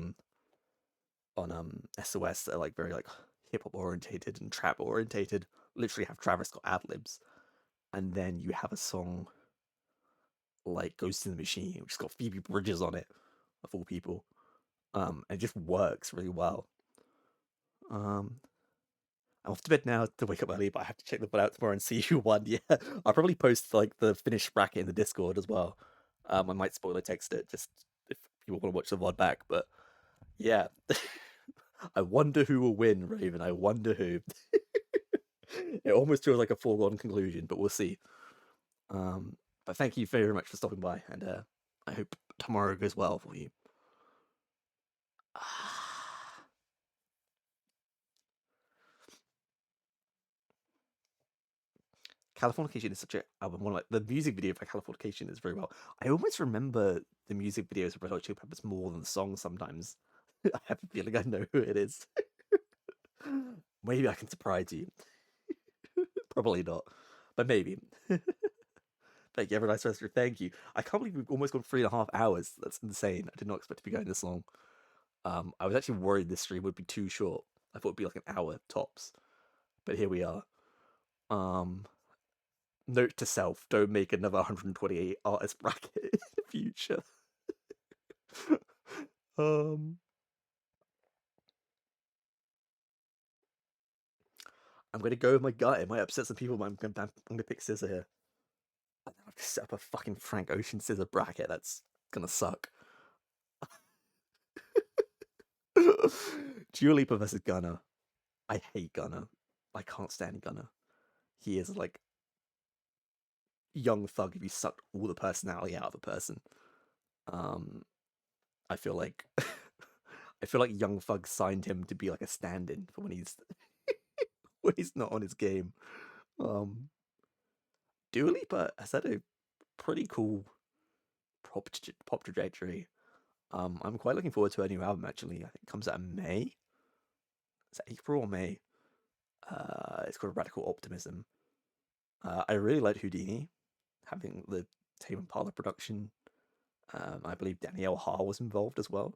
on SOS that are like very like hip hop orientated and trap orientated. Literally have Travis Scott ad libs, and then you have a song like Ghost in the Machine, which has got Phoebe Bridges on it, of all people. And it just works really well. I'm off to bed now to wake up early, but I have to check the vote out tomorrow and see who won. Yeah, I'll probably post like the finished bracket in the Discord as well. I might spoiler text it just if people want to watch the VOD back, but yeah. I wonder who will win, Raven. I wonder who. It almost feels like a foregone conclusion, but we'll see. But thank you very much for stopping by, and I hope tomorrow goes well for you. Californication is such a album. One like the music video for Californication is very well. I almost remember the music videos of Red Hot Chili Peppers more than the songs sometimes. I have a feeling I know who it is. Maybe I can surprise you. Probably not, but maybe. Thank you. Have a nice rest of your. Thank you. I can't believe we've almost gone 3.5 hours. That's insane. I did not expect to be going this long. I was actually worried this stream would be too short. I thought it'd be like an hour tops, but here we are. Note to self: don't make another 128 artist bracket in the future. I'm gonna go with my gut. It might upset some people, but I'm gonna pick SZA here. I've just set up a fucking Frank Ocean SZA bracket. That's gonna suck. Dua Lipa versus Gunna. I hate Gunna. I can't stand Gunna. He is like Young Thug if you sucked all the personality out of a person. I feel like I feel like Young Thug signed him to be like a stand-in for when he's when he's not on his game. Dua Lipa has had a pretty cool pop trajectory. I'm quite looking forward to her new album actually. I think it comes out in May. Is that April or May? It's called Radical Optimism. I really like Houdini, having the Tame Impala production. I believe Danielle Ha was involved as well.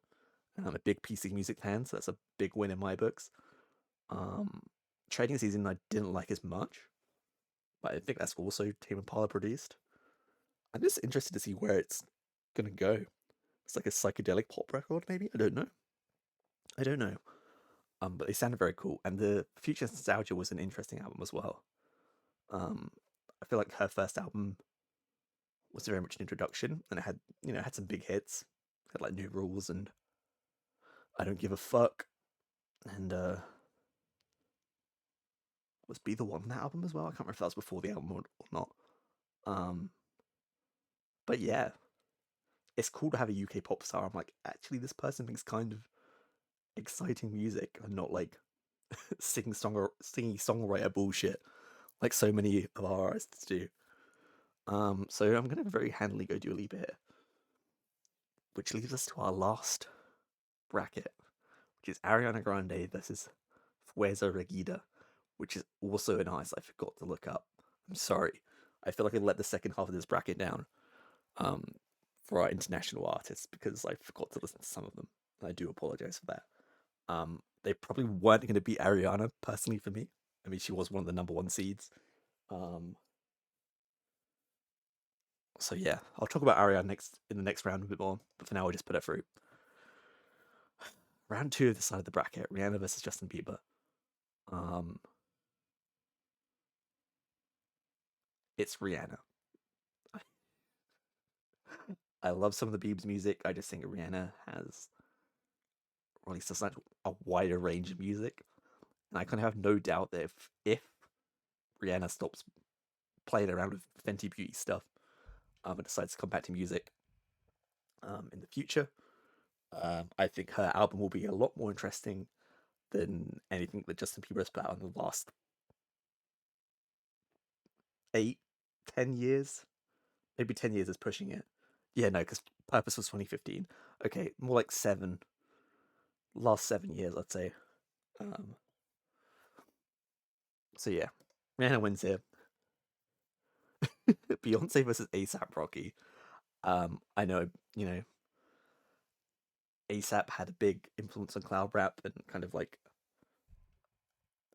And I'm a big PC Music fan, so that's a big win in my books. Um, Trading Season I didn't like as much, but I think that's also Tame Impala produced. I'm just interested to see where it's gonna go. It's like a psychedelic pop record, maybe? I don't know. I don't know. But they sounded very cool, and the Future Nostalgia was an interesting album as well. Um, I feel like her first album was very much an introduction, and it had had some big hits. It had like New Rules and I Don't Give a Fuck, and was Be the One on that album as well. I can't remember if that was before the album or not. Um, but yeah, it's cool to have a UK pop star. I'm like, actually, this person makes kind of exciting music and not like singing songwriter bullshit like so many of our artists do. So I'm gonna very handily go Dua Lipa here, which leaves us to our last bracket, which is Ariana Grande versus Fuerza Regida, which is also an artist I forgot to look up. I'm sorry. I feel like I let the second half of this bracket down um, for our international artists because I forgot to listen to some of them. And I do apologize for that. They probably weren't going to beat Ariana personally for me. I mean, she was one of the number one seeds. Um, so yeah, I'll talk about Ariana in the next round a bit more. But for now, I'll just put her through. Round two of the side of the bracket: Rihanna versus Justin Bieber. Um, it's Rihanna. I love some of the Biebs music. I just think Rihanna has released such a wider range of music, and I kind of have no doubt that if Rihanna stops playing around with Fenty Beauty stuff and decides to come back to music in the future, I think her album will be a lot more interesting than anything that Justin Bieber has put out in the last 8, 10 years. Maybe 10 years is pushing it. Yeah, no, because Purpose was 2015. Okay, more like last 7 years, I'd say. Um, so yeah, Rihanna wins here. Beyonce versus ASAP Rocky. I know, ASAP had a big influence on cloud rap and kind of like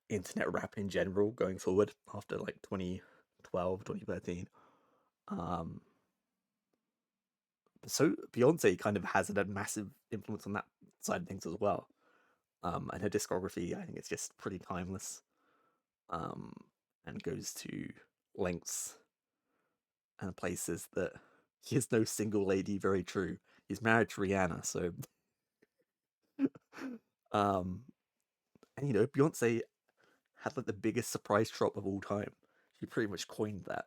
internet rap in general going forward after like 2012, 2013. Um, so Beyonce kind of has a massive influence on that side of things as well. And her discography, I think it's just pretty timeless. Um, and goes to lengths and places that he is no single lady. Very true. He's married to Rihanna, so um, and Beyonce had like the biggest surprise drop of all time. She pretty much coined that.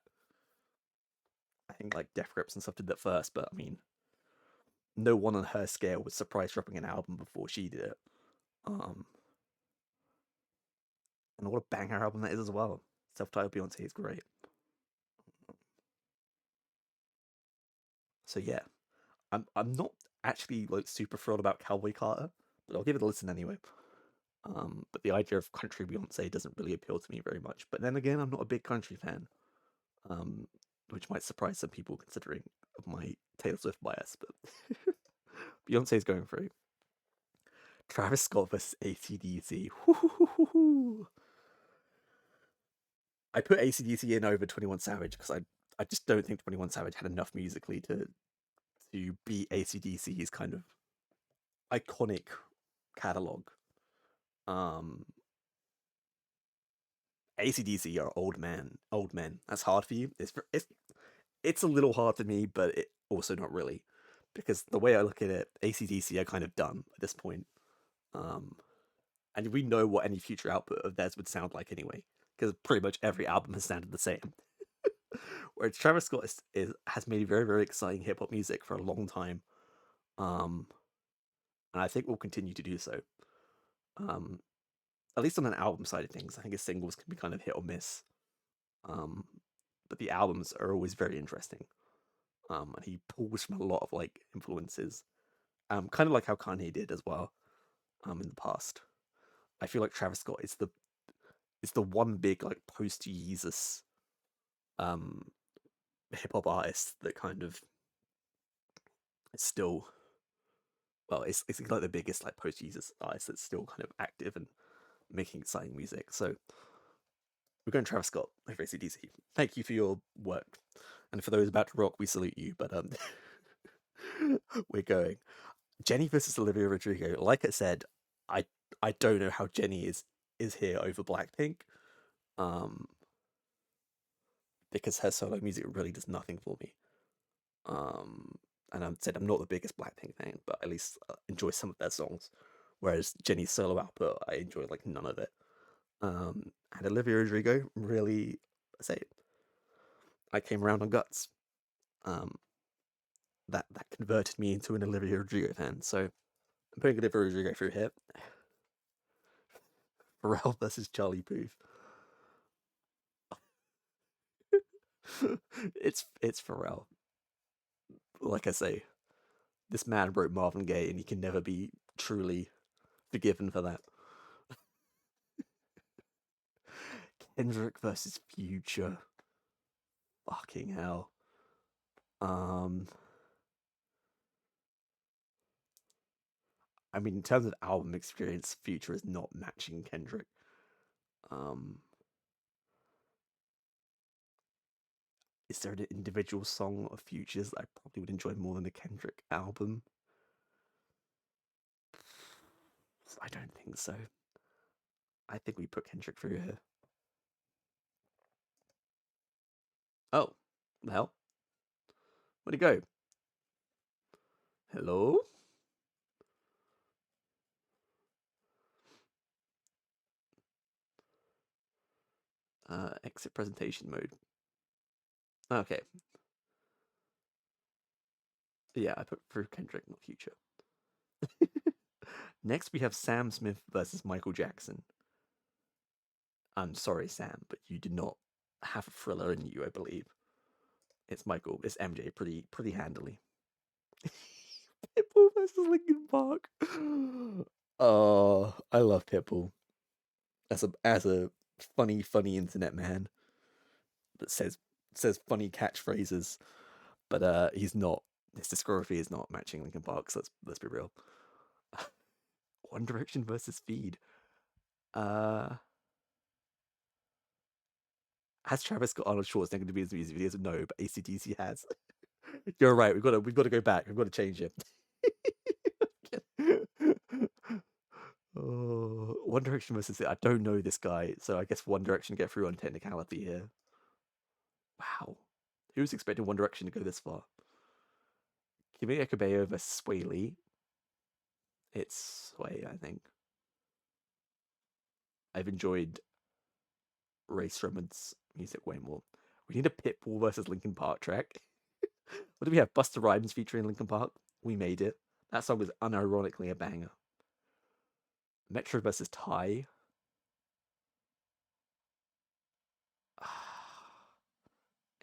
I think like Def Grips and stuff did that first, but I mean, no one on her scale was surprise dropping an album before she did it. Um, and what a banger album that is as well. Self-titled Beyonce is great. So yeah, I'm not actually like super thrilled about Cowboy Carter, but I'll give it a listen anyway. But the idea of country Beyonce doesn't really appeal to me very much. But then again, I'm not a big country fan, um, which might surprise some people considering my Taylor Swift bias. But Beyonce's going through. Travis Scott versus AC/DC. I put AC/DC in over 21 Savage because I just don't think 21 Savage had enough musically to beat AC/DC's kind of iconic catalog. AC/DC are old men. That's hard for you. It's a little hard for me, but it also not really, because the way I look at it, AC/DC are kind of done at this point. And we know what any future output of theirs would sound like anyway, because pretty much every album has sounded the same. Whereas Travis Scott has made very, very exciting hip hop music for a long time, and I think will continue to do so. At least on an album side of things, I think his singles can be kind of hit or miss, but the albums are always very interesting. And he pulls from a lot of like influences, kind of like how Kanye did as well, in the past. I feel like Travis Scott is the one big like post Yeezus hip hop artist that kind of is still, well, it's like the biggest like post Jesus artist that's still kind of active and making exciting music. So we're going Travis Scott over AC/DC. Thank you for your work, and for those about to rock, we salute you. But we're going Jenny versus Olivia Rodrigo. Like I said, I I don't know how Jenny is here over Blackpink, um, because her solo music really does nothing for me. And I said I'm not the biggest Blackpink fan, but at least enjoy some of their songs. Whereas Jenny's solo output, I enjoy like none of it. And Olivia Rodrigo really, I say, I came around on Guts. Um, that converted me into an Olivia Rodrigo fan. So I'm putting Olivia Rodrigo through here. Pharrell versus Charlie Puth. It's Pharrell. Like I say, this man wrote Marvin Gaye, and he can never be truly forgiven for that. Kendrick versus Future. Fucking hell. I mean, in terms of album experience, Future is not matching Kendrick. Is there an individual song of Future's that I probably would enjoy more than the Kendrick album? I don't think so. I think we put Kendrick through here. Oh, the hell? Where'd it go? Hello? Exit presentation mode. Okay. Yeah, I put through Kendrick, not Future. Next, we have Sam Smith versus Michael Jackson. I'm sorry, Sam, but you did not have a thriller in you, I believe. It's Michael. It's MJ pretty handily. Pitbull versus Linkin Park. Oh, I love Pitbull. As a funny internet man that says funny catchphrases, but he's not. His discography is not matching Linkin Park. So let's be real. One Direction versus Feed. Has Travis got Arnold Schwarzenegger to be in his music videos? No, but AC/DC has. You're right. We've got to go back. We've got to change it. Oh, One Direction versus I don't know this guy, so I guess One Direction get through on technicality here. Wow, who was expecting One Direction to go this far? Camila Cabello versus Sway Lee. It's Sway, I think. I've enjoyed Ray Stroman's music way more. We need a Pitbull versus Linkin Park track. What do we have? Busta Rhymes featuring Linkin Park. We made it. That song was unironically a banger. Metro versus Ty.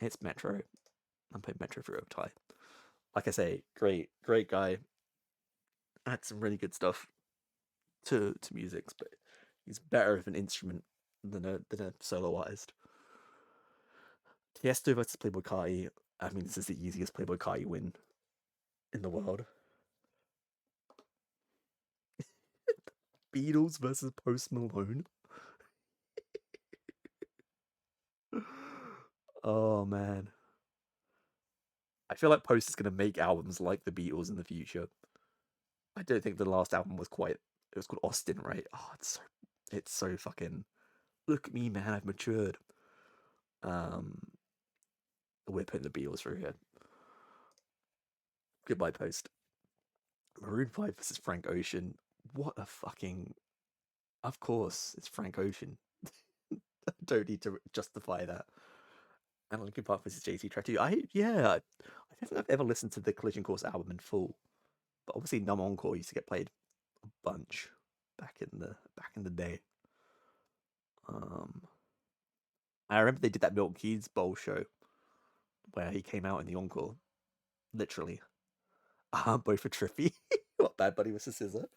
It's Metro. I'm putting Metro for Ty. Like I say, great guy. Had some really good stuff to music, but he's better with an instrument than a solo artist. Tiesto versus Playboi Carti. I mean, this is the easiest Playboi Carti win in the world. Beatles versus Post Malone. Oh man, I feel like Post is gonna make albums like the Beatles in the future. I don't think the last album was quite. It was called Austin, right? Oh, it's so fucking. Look at me, man. I've matured. Um, we're putting the Beatles through here. Goodbye, Post. Maroon 5 versus Frank Ocean. What a fucking. Of course, it's Frank Ocean. I don't need to justify that. And Linkin Park versus JC Tratu. I don't think I've ever listened to the Collision Course album in full, but obviously Numb Encore used to get played a bunch back in the day. I remember they did that Milton Keynes Bowl show where he came out in the encore, literally. Both for Trippy. What Bad Bunny versus SZA.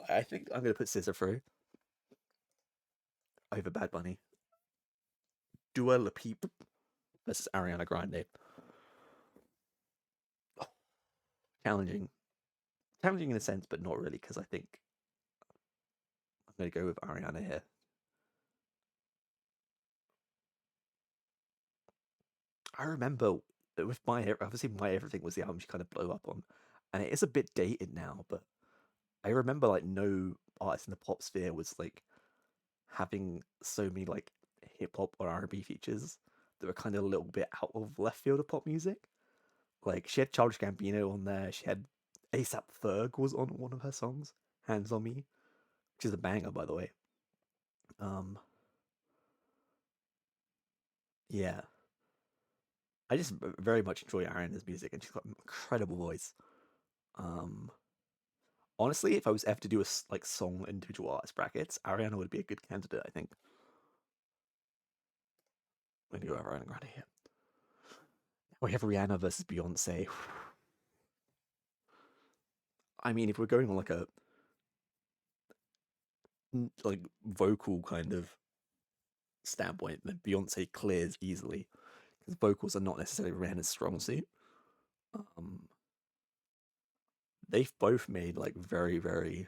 I think I'm gonna put SZA through over Bad Bunny. Dua Lipa. versus Ariana Grande. Challenging. Challenging in a sense, but not really, because I think I'm going to go with Ariana here. I remember with obviously My Everything was the album she kind of blew up on, and it is a bit dated now, but I remember like no artist in the pop sphere was like having so many like hip hop or R&B features that were kind of a little bit out of left field of pop music. Like she had Childish Gambino on there. She had ASAP Ferg was on one of her songs, "Hands on Me," which is a banger, by the way. Um, yeah, I just very much enjoy Ariana's music, and she's got an incredible voice. Um, Honestly, if I was ever to do a like song individual artist brackets, Ariana would be a good candidate. I think. I'm gonna go Ariana Grande here. We have Rihanna versus Beyonce. I mean, if we're going on like a like vocal kind of standpoint, then Beyonce clears easily because vocals are not necessarily Rihanna's strong suit. Um, they've both made like very very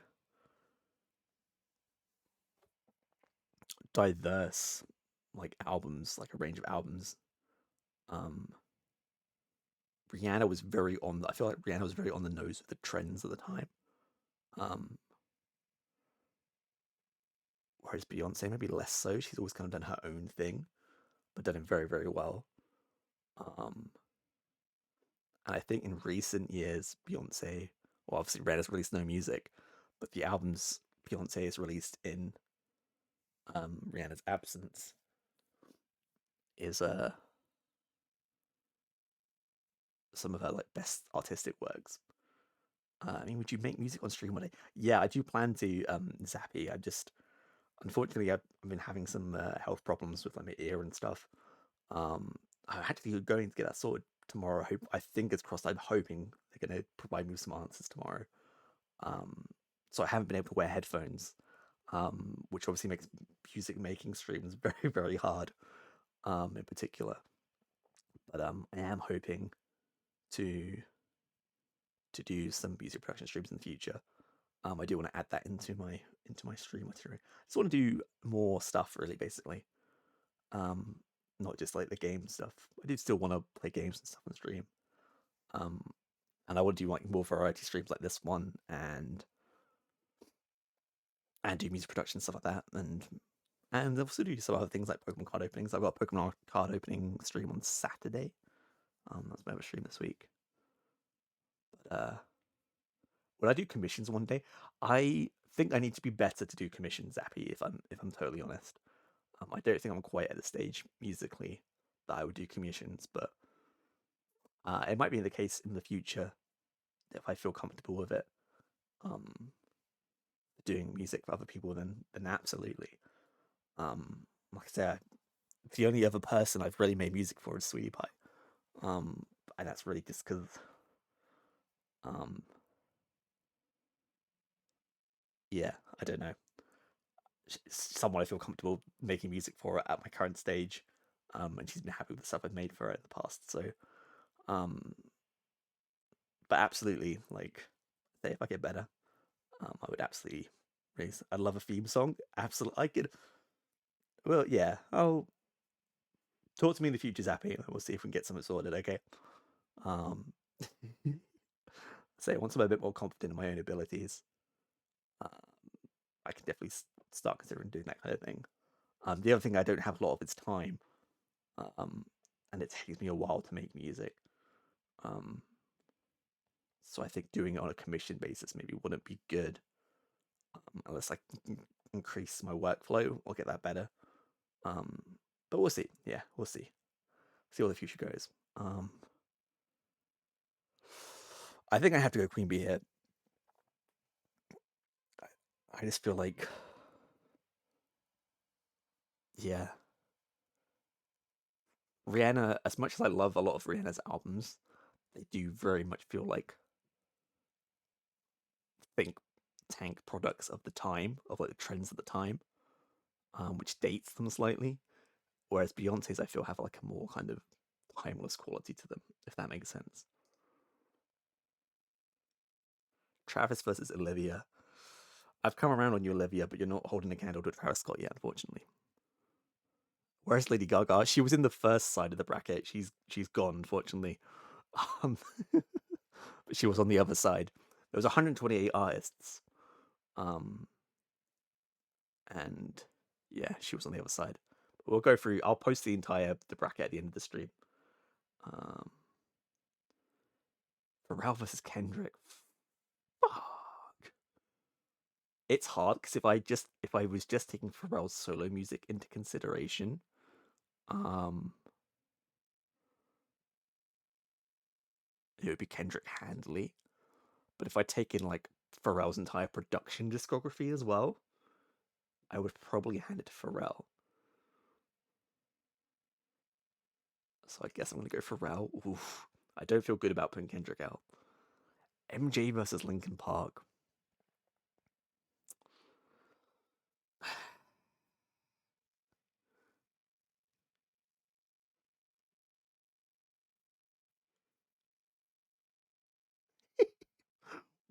diverse like albums, like a range of albums. Um, Rihanna was very on. I feel like Rihanna was very on the nose of the trends at the time. Um, Whereas Beyonce maybe less so. She's always kind of done her own thing, but done it very very well. Um, and I think in recent years, Beyonce, well, obviously Rihanna's released no music, but the albums Beyonce has released in Rihanna's absence is some of her like best artistic works. I mean, would you make music on stream one day? Yeah, I do plan to. Zappy. I just unfortunately I've been having some health problems with like my ear and stuff. I'm actually going to get that sorted tomorrow. I think it's crossed. I'm hoping they're going to provide me with some answers tomorrow. Um, so I haven't been able to wear headphones, which obviously makes music making streams very very hard. In particular, but I am hoping to do some music production streams in the future. I do want to add that into my stream itinerary. I just want to do more stuff, really, basically. Um, Not just like the game stuff. I do still want to play games and stuff on stream. Um, and I want to do like more variety streams like this one, and do music production stuff like that, and also do some other things like Pokemon card openings. I've got a Pokemon card opening stream on Saturday. That's my other stream this week. But when I do commissions one day, I think I need to be better to do commissions, Zappy. If I'm totally honest, I don't think I'm quite at the stage musically that I would do commissions, but it might be the case in the future if I feel comfortable with it. Doing music for other people, then absolutely. Like I say, the only other person I've really made music for is Sweetie Pie. And that's really just because um, yeah, I don't know. Someone I feel comfortable making music for at my current stage, and she's been happy with the stuff I've made for her in the past. So, um, but absolutely, like, say if I get better, I would absolutely raise. I love a theme song. Absolutely, I could. Well, yeah, I'll talk to me in the future, Zappy, and we'll see if we can get something sorted. Okay. Um, say once I'm a bit more confident in my own abilities, um, I can definitely start considering doing that kind of thing. The other thing I don't have a lot of is time, um, and it takes me a while to make music. Um, so I think doing it on a commission basis maybe wouldn't be good, unless I can increase my workflow or get that better. Um, but we'll see. Yeah, we'll see. See where the future goes. I think I have to go Queen Bee here. I just feel like, yeah, Rihanna. As much as I love a lot of Rihanna's albums, they do very much feel like think tank products of the time, of like the trends of the time, which dates them slightly. Whereas Beyonce's, I feel, have like a more kind of timeless quality to them, if that makes sense. Travis versus Olivia. I've come around on you, Olivia, but you're not holding a candle to Travis Scott yet, unfortunately. Where's Lady Gaga? She was in the first side of the bracket. She's gone, unfortunately. But she was on the other side. There was 128 artists. And yeah, she was on the other side. We'll go through. I'll post the bracket at the end of the stream. Pharrell versus Kendrick. Fuck. It's hard because if I was just taking Pharrell's solo music into consideration, it would be Kendrick handily. But if I take in like Pharrell's entire production discography as well, I would probably hand it to Pharrell. So I guess I'm gonna go Pharrell. Oof. I don't feel good about putting Kendrick out. MJ versus Linkin Park.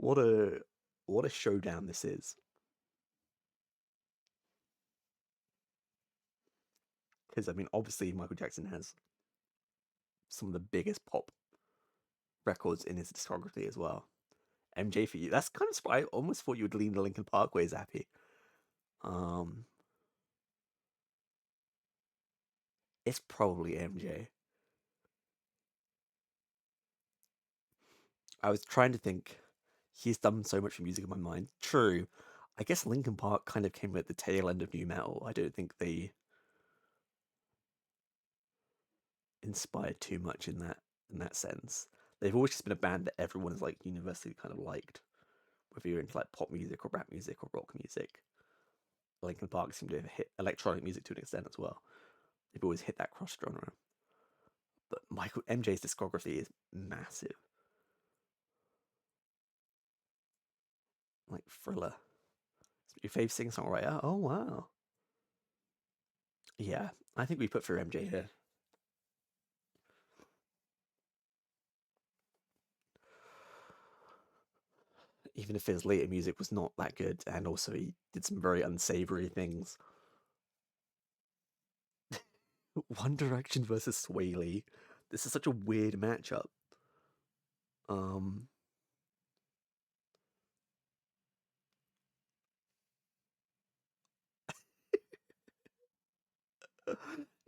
What a showdown this is. Because I mean, obviously Michael Jackson has some of the biggest pop records in his discography as well. MJ for you. That's kind of I almost thought you would lean the Linkin Park way, Zappy. It's probably MJ. I was trying to think. He's done so much music in my mind. True. I guess Linkin Park kind of came at the tail end of nu metal. I don't think they inspired too much in that sense. They've always just been a band that everyone is like universally kind of liked, whether you're into like pop music or rap music or rock music. Linkin Park seem to have hit electronic music to an extent as well. They've always hit that cross genre. But Michael MJ's discography is massive. Like Thriller. Your fave singer songwriter? Oh wow. Yeah, I think we put for MJ here. Even if his later music was not that good, and also he did some very unsavory things. One Direction versus Sway Lee. This is such a weird matchup.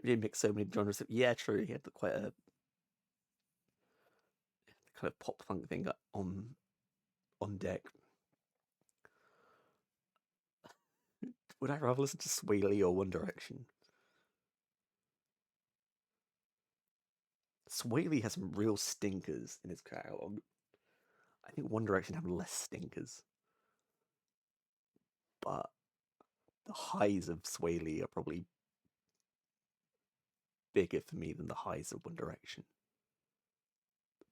He mixed so many genres. Yeah, true. He had quite a kind of pop funk thing on deck. Would I rather listen to Sway Lee or One Direction? Sway Lee has some real stinkers in his catalog. I think One Direction have less stinkers, but the highs of Sway Lee are probably bigger for me than the highs of One Direction.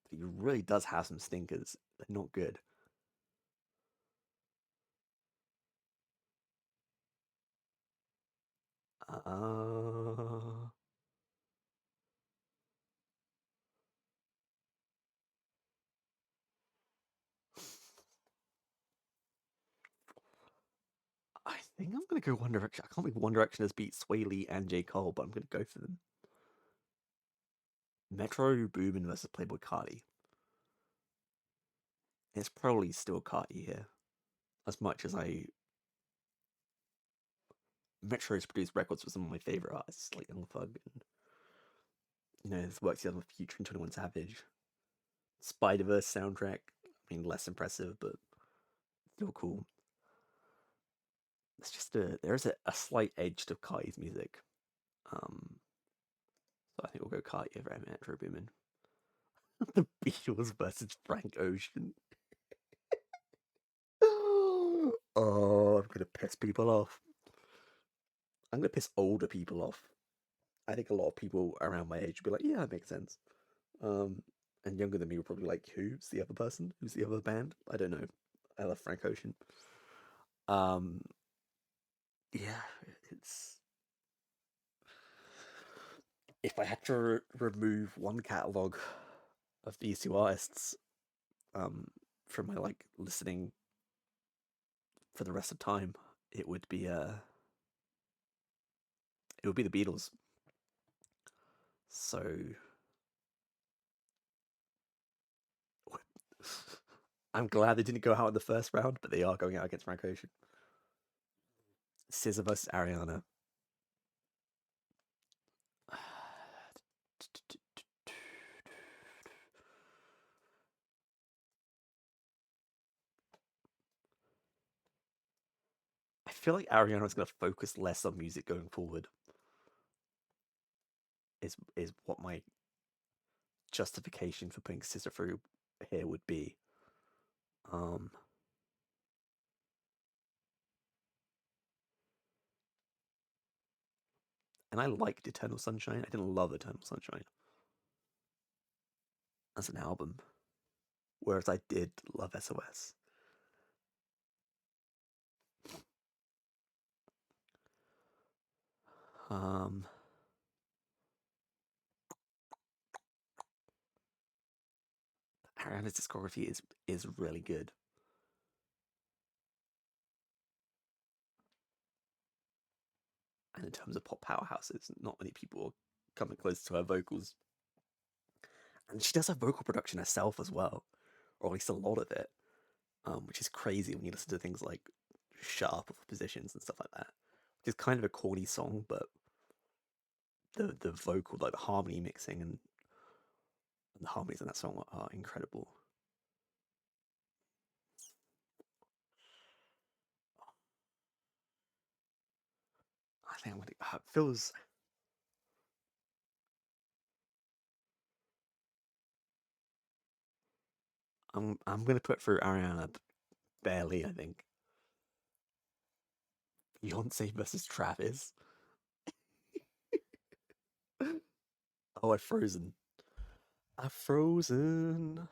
But he really does have some stinkers. They're not good. I think I'm gonna go One Direction. I can't believe One Direction has beat Sway Lee and J. Cole, but I'm gonna go for them. Metro Boomin versus Playboi Carti. It's probably still Carti here. As much as Metro's produced records for some of my favorite artists, like Young Thug, and his work together with Future and 21 Savage. Spider-Verse soundtrack. I mean, less impressive, but still cool. It's just there's a slight edge to Carti's music. So I think we'll go Carti over Metro Boomin. The Beatles versus Frank Ocean. Oh, I'm gonna piss people off. I'm gonna piss older people off. I think a lot of people around my age will be like, "Yeah, that makes sense." And younger than me will probably like, "Who's the other person? Who's the other band?" I don't know. I love Frank Ocean. Yeah, if I had to remove one catalog of these two artists from my like listening for the rest of time, it would be it would be the Beatles. So I'm glad they didn't go out in the first round, but they are going out against Frank Ocean. SZA versus Ariana. I feel like Ariana's going to focus less on music going forward. Is what my justification for putting SZA through here would be. Um, and I liked Eternal Sunshine. I didn't love Eternal Sunshine as an album, whereas I did love SOS. Ariana's discography is really good. And in terms of pop powerhouses, not many people are coming close to her vocals. And she does her vocal production herself as well, or at least a lot of it, which is crazy when you listen to things like "Shut Up" with Positions and stuff like that. Which is kind of a corny song, but the vocal, like the harmony mixing and the harmonies in that song are incredible. I think I'm gonna. Feels. I'm gonna put through Ariana barely. I think Beyonce versus Travis. Oh, I've frozen. I've frozen.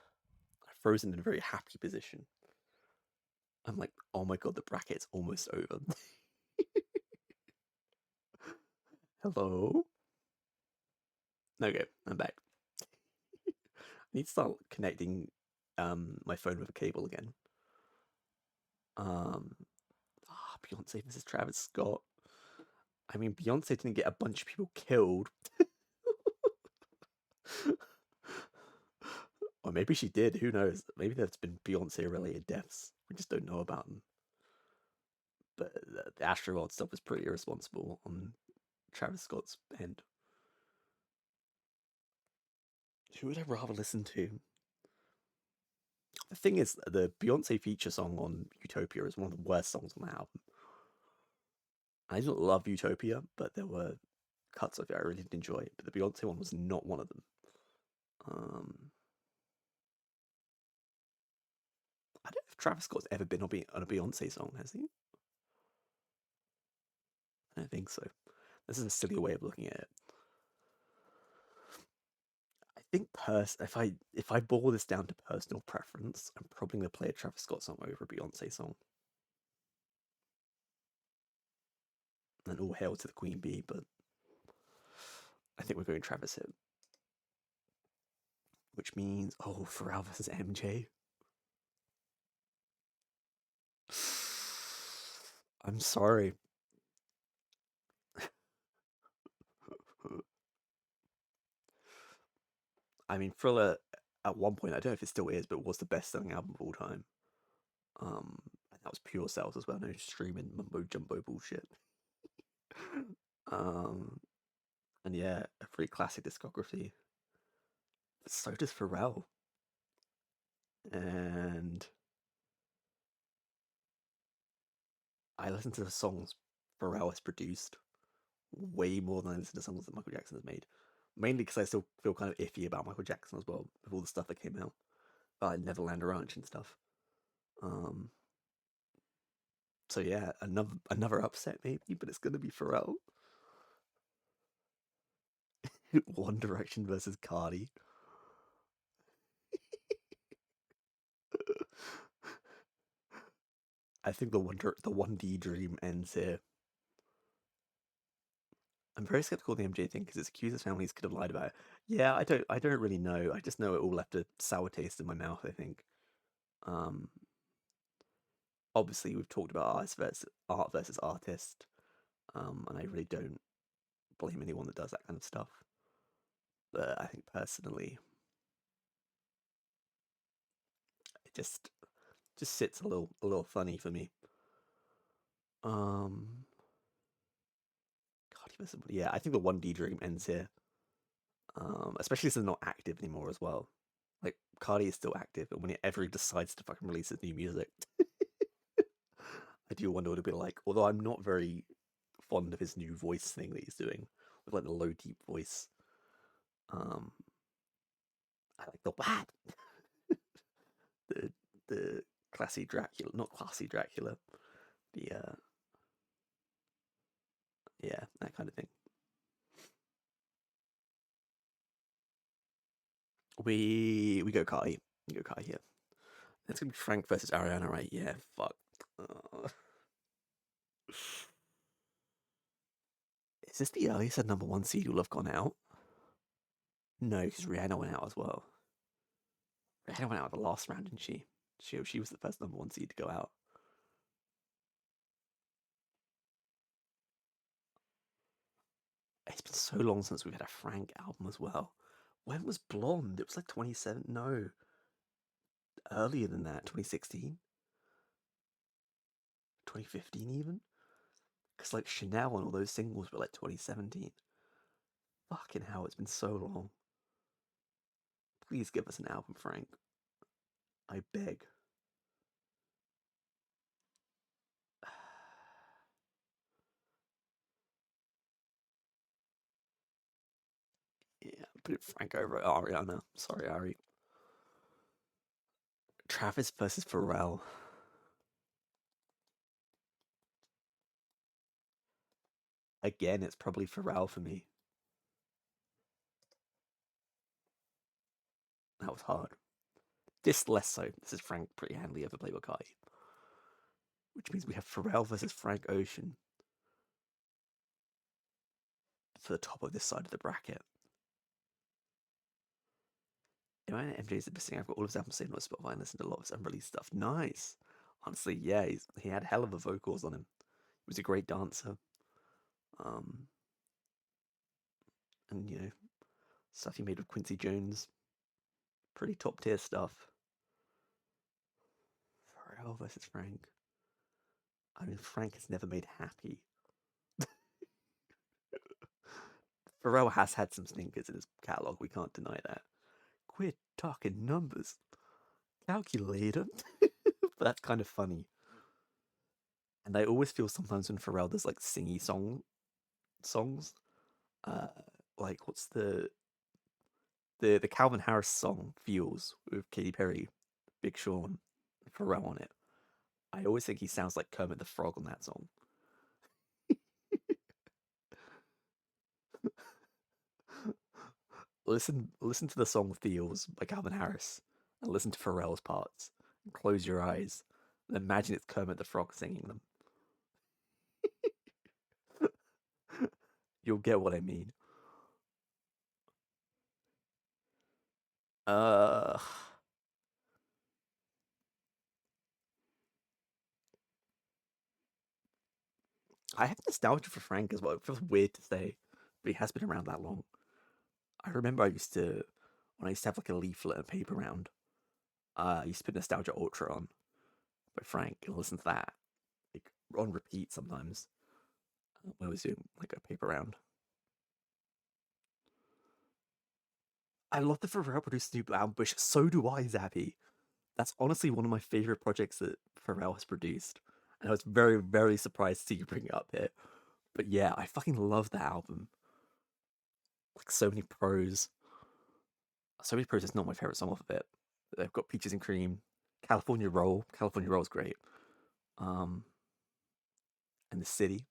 I've frozen in a very happy position. I'm like, oh my god, the bracket's almost over. Hello? Okay, I'm back. I need to start connecting my phone with a cable again. Beyonce versus Travis Scott. I mean, Beyonce didn't get a bunch of people killed. Or maybe she did, who knows? Maybe there's been Beyonce related deaths. We just don't know about them. But the Astroworld stuff was pretty irresponsible on Travis Scott's end. Who would I rather listen to? The thing is, the Beyonce feature song on Utopia is one of the worst songs on the album. I didn't love Utopia, but there were cuts of it I really did enjoy. But the Beyonce one was not one of them. I don't know if Travis Scott's ever been on a Beyonce song, has he? I don't think so. This is a silly way of looking at it. I think if I boil this down to personal preference, I'm probably gonna play a Travis Scott song over a Beyonce song. And all hail to the Queen Bee, but I think we're going Travis here. Which means, oh, Pharrell versus MJ. I'm sorry. I mean, Thriller, at one point, I don't know if it still is, but was the best-selling album of all time. And that was pure sales as well, no streaming mumbo jumbo bullshit. And yeah, a pretty classic discography. But so does Pharrell. And I listen to the songs Pharrell has produced way more than I listen to songs that Michael Jackson has made. Mainly because I still feel kind of iffy about Michael Jackson as well, with all the stuff that came out. Like Neverland Ranch and stuff. So yeah, another upset maybe, but it's gonna be Pharrell. One Direction versus Cardi. I think the 1D dream ends here. I'm very skeptical of the MJ thing because it's accused his families could have lied about it. Yeah, I don't really know. I just know it all left a sour taste in my mouth, I think. Um, Obviously we've talked about art versus artist, and I really don't blame anyone that does that kind of stuff. But I think personally, it just sits a little funny for me. Um, God, yeah, I think the 1D Dream ends here. Especially since they're not active anymore as well. Like Cardi is still active, and whenever he decides to fucking release his new music, I do wonder what it'll be like. Although I'm not very fond of his new voice thing that he's doing with like the low deep voice. Um, I like the what the the classy Dracula, not classy Dracula. The yeah, that kind of thing. We go Cardi. We go Cardi here. It's gonna be Frank versus Ariana, right? Yeah, fuck. Uh, is this the earliest that number one seed will have gone out? No, because Rihanna went out as well. Rihanna went out the last round, didn't she? She was the first number one seed to go out. It's been so long since we've had a Frank album as well. When was Blonde? It was like 27. No, earlier than that, 2016, 2015 even. Because like Chanel and all those singles were like 2017. Fucking hell, it's been so long. Please give us an album, Frank. I beg. Yeah, put it Frank over Ariana. Sorry, Ari. Travis versus Pharrell. Again, it's probably Pharrell for me. That was hard. This less so. This is Frank pretty handily over Playboy Carti. Which means we have Pharrell versus Frank Ocean for the top of this side of the bracket. Am MJ's the best thing? I've got all of his albums saved on Spotify and listened to a lot of his unreleased stuff. Nice. Honestly, yeah, he had hell of a vocals on him. He was a great dancer. And you know, stuff he made with Quincy Jones, pretty top tier stuff. Pharrell versus Frank. I mean, Frank has never made happy. Pharrell has had some stinkers in his catalogue, we can't deny that. Quit talking numbers. Calculator. But that's kind of funny. And I always feel sometimes when Pharrell does like singy songs, like what's the Calvin Harris song Feels with Katy Perry, Big Sean, Pharrell on it. I always think he sounds like Kermit the Frog on that song. Listen to the song Feels by Calvin Harris and listen to Pharrell's parts. And close your eyes and imagine it's Kermit the Frog singing them. You'll get what I mean. I have nostalgia for Frank as well. It feels weird to say, but he has been around that long. I remember when I used to have like a leaflet and paper round, I used to put Nostalgia Ultra on by Frank and listen to that like on repeat sometimes when I was doing like a paper round. I love the Pharrell produced new album, but so do I, Zappy. That's honestly one of my favorite projects that Pharrell has produced, and I was very, very surprised to see you bring it up here. But yeah, I fucking love that album. Like so many pros. So many pros is not my favorite song off of it. They've got Peaches and Cream, California Roll. California Roll is great. And The City.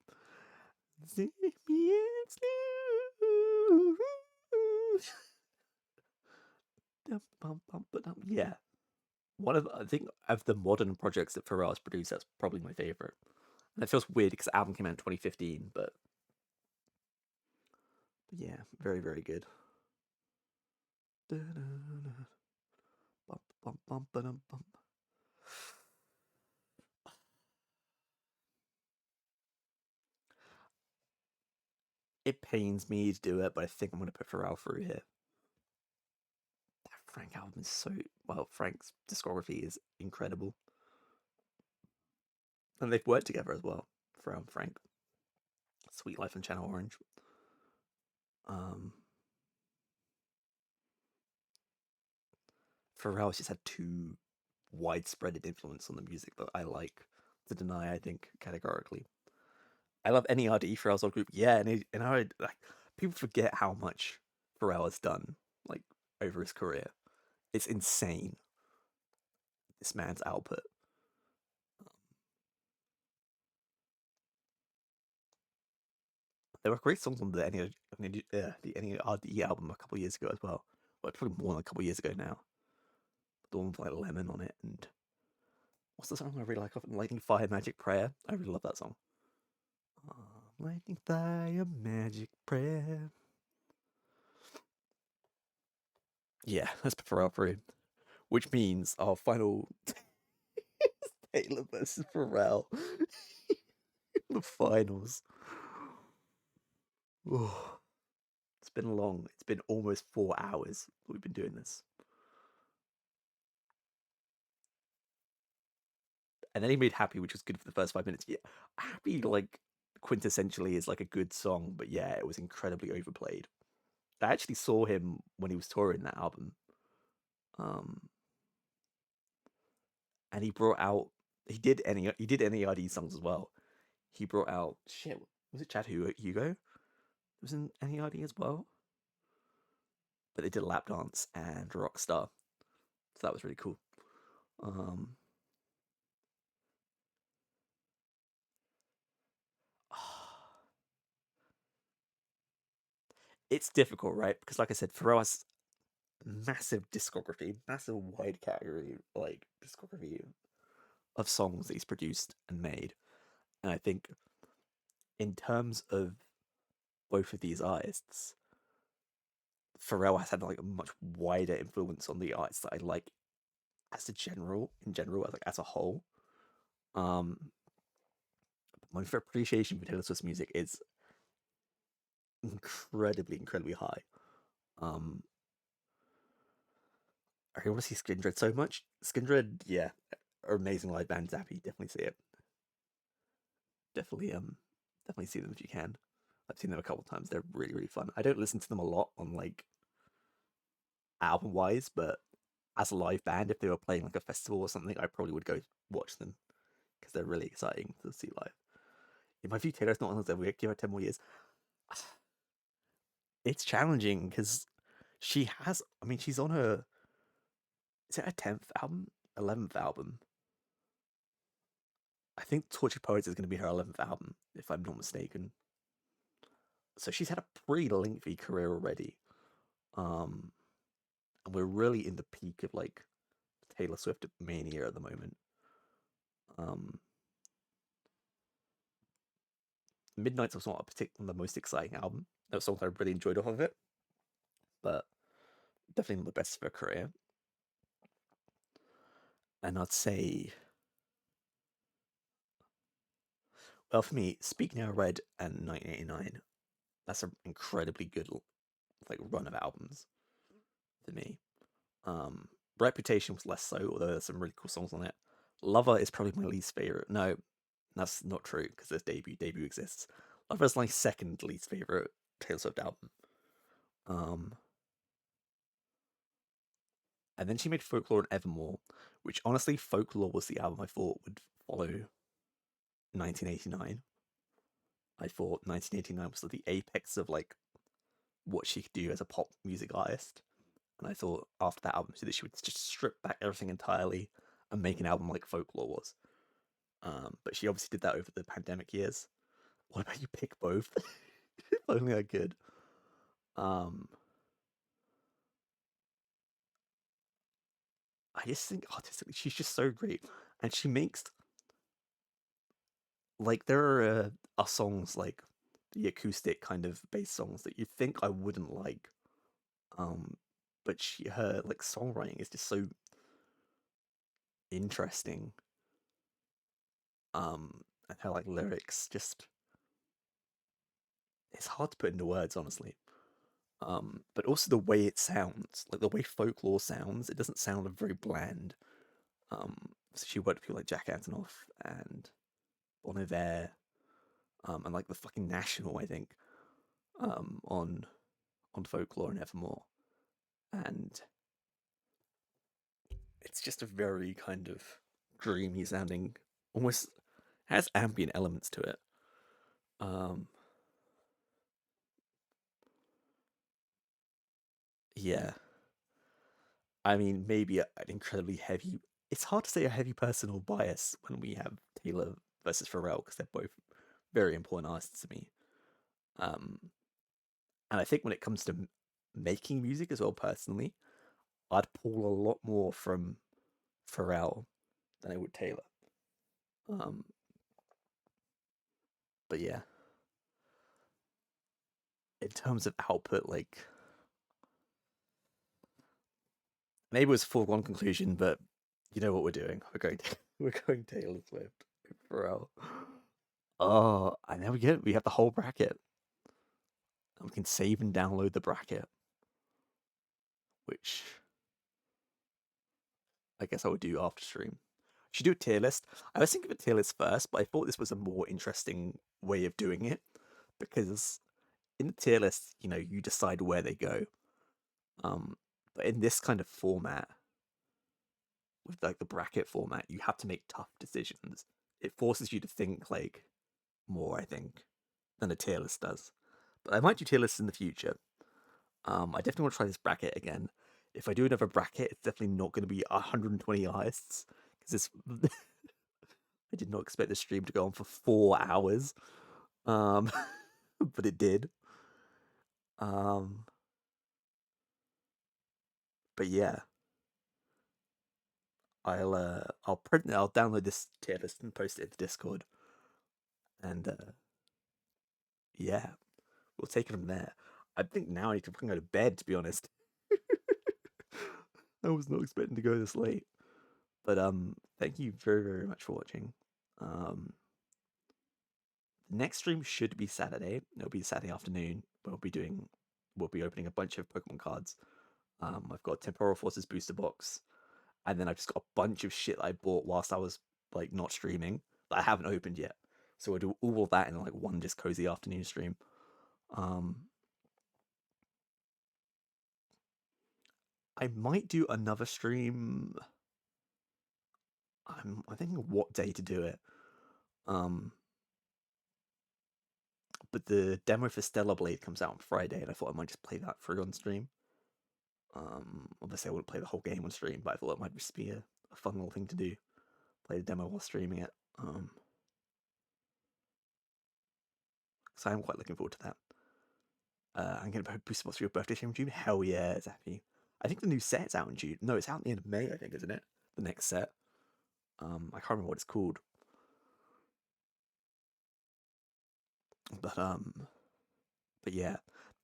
Yeah, I think of the modern projects that Pharrell has produced, that's probably my favorite. And it feels weird because the album came out in 2015, but But yeah, very, very good. Bum, bum, bum, bum, bum. It pains me to do it, but I think I'm going to put Pharrell through here. That Frank album is so well. Frank's discography is incredible, and they've worked together as well. Pharrell and Frank, Sweet Life and Channel Orange. Um, Pharrell's just had too widespread influence on the music that I like to deny. I think categorically. I love NERD Pharrell's old group. Yeah, and I like people forget how much Pharrell has done like over his career. It's insane. This man's output. There were great songs on the NERD album a couple years ago as well. Well, probably more than a couple years ago now. The one with like Lemon on it, and what's the song I really like? Lightning Fire Magic Prayer. I really love that song. Lightning Fire Magic Prayer. Yeah, let's put Pharrell through. Which means our final Taylor versus Pharrell. The finals. Oh, it's been long. It's been almost 4 hours that we've been doing this. And then he made Happy, which was good for the first 5 minutes. Yeah, Happy, like, quintessentially is like a good song, but yeah, it was incredibly overplayed. I actually saw him when he was touring that album. Um, and he did NERD songs as well. He brought out shit. Was it Chad Hugo? It was in NERD as well. But they did Lap Dance and Rockstar, so that was really cool. Um, it's difficult, right? Because like I said, Pharrell has massive discography, massive wide category like discography of songs that he's produced and made. And I think in terms of both of these artists, Pharrell has had like a much wider influence on the artists that I like in general, as a whole. Um, my appreciation for Taylor Swift's music is incredibly high. Um, I want to see Skindred so much. Skindred, yeah, amazing live band. Zappy, definitely see it. Definitely, definitely see them if you can. I've seen them a couple times. They're really fun. I don't listen to them a lot on like album wise, but as a live band, if they were playing like a festival or something, I probably would go watch them because they're really exciting to see live. In my view, Taylor's not on the we give her 10 more years. It's challenging because she has. I mean, she's on her. Is it her 10th album? 11th album? I think Tortured Poets is going to be her 11th album, if I'm not mistaken. So she's had a pretty lengthy career already. Um, and we're really in the peak of like Taylor Swift mania at the moment. Um, Midnight's was not the most exciting album. There were songs I really enjoyed off of it, but definitely not the best of her career. And I'd say, well, for me, Speak Now Red and 1989, that's an incredibly good like run of albums for me. Um, Reputation was less so, although there's some really cool songs on it. Lover is probably my least favorite. No, that's not true because there's Debut. Debut exists. Lover is my second least favorite Taylor Swift album. Um, and then she made Folklore and Evermore, which honestly, Folklore was the album I thought would follow 1989. I thought 1989 was the apex of like what she could do as a pop music artist. And I thought after that album, that she would just strip back everything entirely and make an album like Folklore was. But she obviously did that over the pandemic years. What about you pick both? If only I could. Um, I just think artistically she's just so great, and she makes like there are songs like the acoustic kind of bass songs that you think I wouldn't like. But her like songwriting is just so interesting. And her like lyrics just, it's hard to put into words, honestly. But also the way it sounds, like the way folklore sounds, it doesn't sound very bland. So she worked with people like Jack Antonoff and Bon Iver, and like the fucking National, I think, on folklore and Evermore, and it's just a very kind of dreamy sounding, almost has ambient elements to it. Yeah, I mean, maybe an incredibly heavy. It's hard to say a heavy personal bias when we have Taylor versus Pharrell because they're both very important artists to me. Um, and I think when it comes to making music as well, personally, I'd pull a lot more from Pharrell than I would Taylor. Um, but yeah, in terms of output, like maybe it was a foregone conclusion, but you know what we're doing. We're going Taylor Swift, Pharrell. Oh, and there we go. We have the whole bracket. And we can save and download the bracket, which I guess I would do after stream. Should do a tier list. I was thinking of a tier list first, but I thought this was a more interesting way of doing it because in the tier list, you know, you decide where they go. But in this kind of format, with like the bracket format, you have to make tough decisions. It forces you to think like more, I think, than a tier list does. But I might do tier lists in the future. I definitely want to try this bracket again. If I do another bracket, it's definitely not going to be 120 artists because this. I did not expect the stream to go on for 4 hours, but it did. But yeah, I'll download this tier list and post it to Discord, and yeah, we'll take it from there. I think now I need to go to bed, to be honest. I was not expecting to go this late. But thank you very, very much for watching. The next stream should be Saturday. It'll be Saturday afternoon. We'll be opening a bunch of Pokemon cards. I've got a Temporal Forces booster box, and then I've just got a bunch of shit I bought whilst I was like not streaming that I haven't opened yet. So we'll do all of that in like one just cozy afternoon stream. I might do another stream. I'm thinking of what day to do it. But the demo for Stellar Blade comes out on Friday, and I thought I might just play that through on stream. Obviously I wouldn't play the whole game on stream, but I thought it might just be a fun little thing to do. Play the demo while streaming it. So I'm quite looking forward to that. I'm going to boost for your birthday stream in June. Hell yeah, Zappy. I think the new set's out in June. No, it's out at the end of May, I think, isn't it? The next set. I can't remember what it's called. But yeah,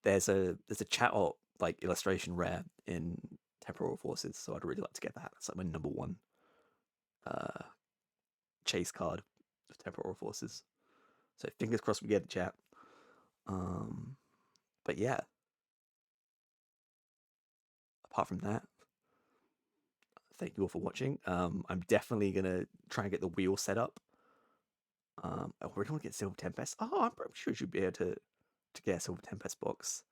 there's a chat op like illustration rare in Temporal Forces, so I'd really like to get that. It's like my number one chase card of Temporal Forces. So fingers crossed we get the chat. But yeah, apart from that, thank you all for watching. I'm definitely gonna try and get the wheel set up. I really want to get Silver Tempest. Oh, I'm pretty sure you should be able to get a Silver Tempest box.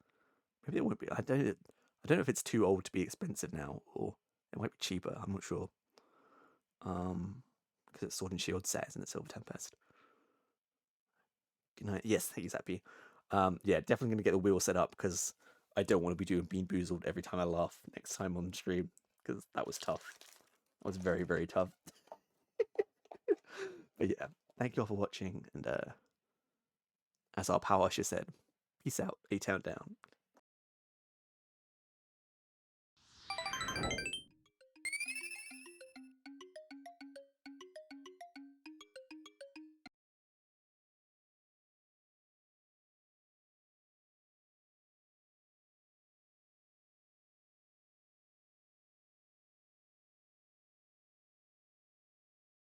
Maybe it won't be. I don't know if it's too old to be expensive now, or it might be cheaper. I'm not sure. Because it's Sword and Shield set, isn't it? Silver Tempest. Good night. Yes, thank you, Zappy. Yeah, definitely gonna get the wheel set up because I don't want to be doing Bean Boozled every time I laugh next time on stream because that was tough. That was very, very tough. But yeah, thank you all for watching, and as our power usher said, peace out, A-Town down.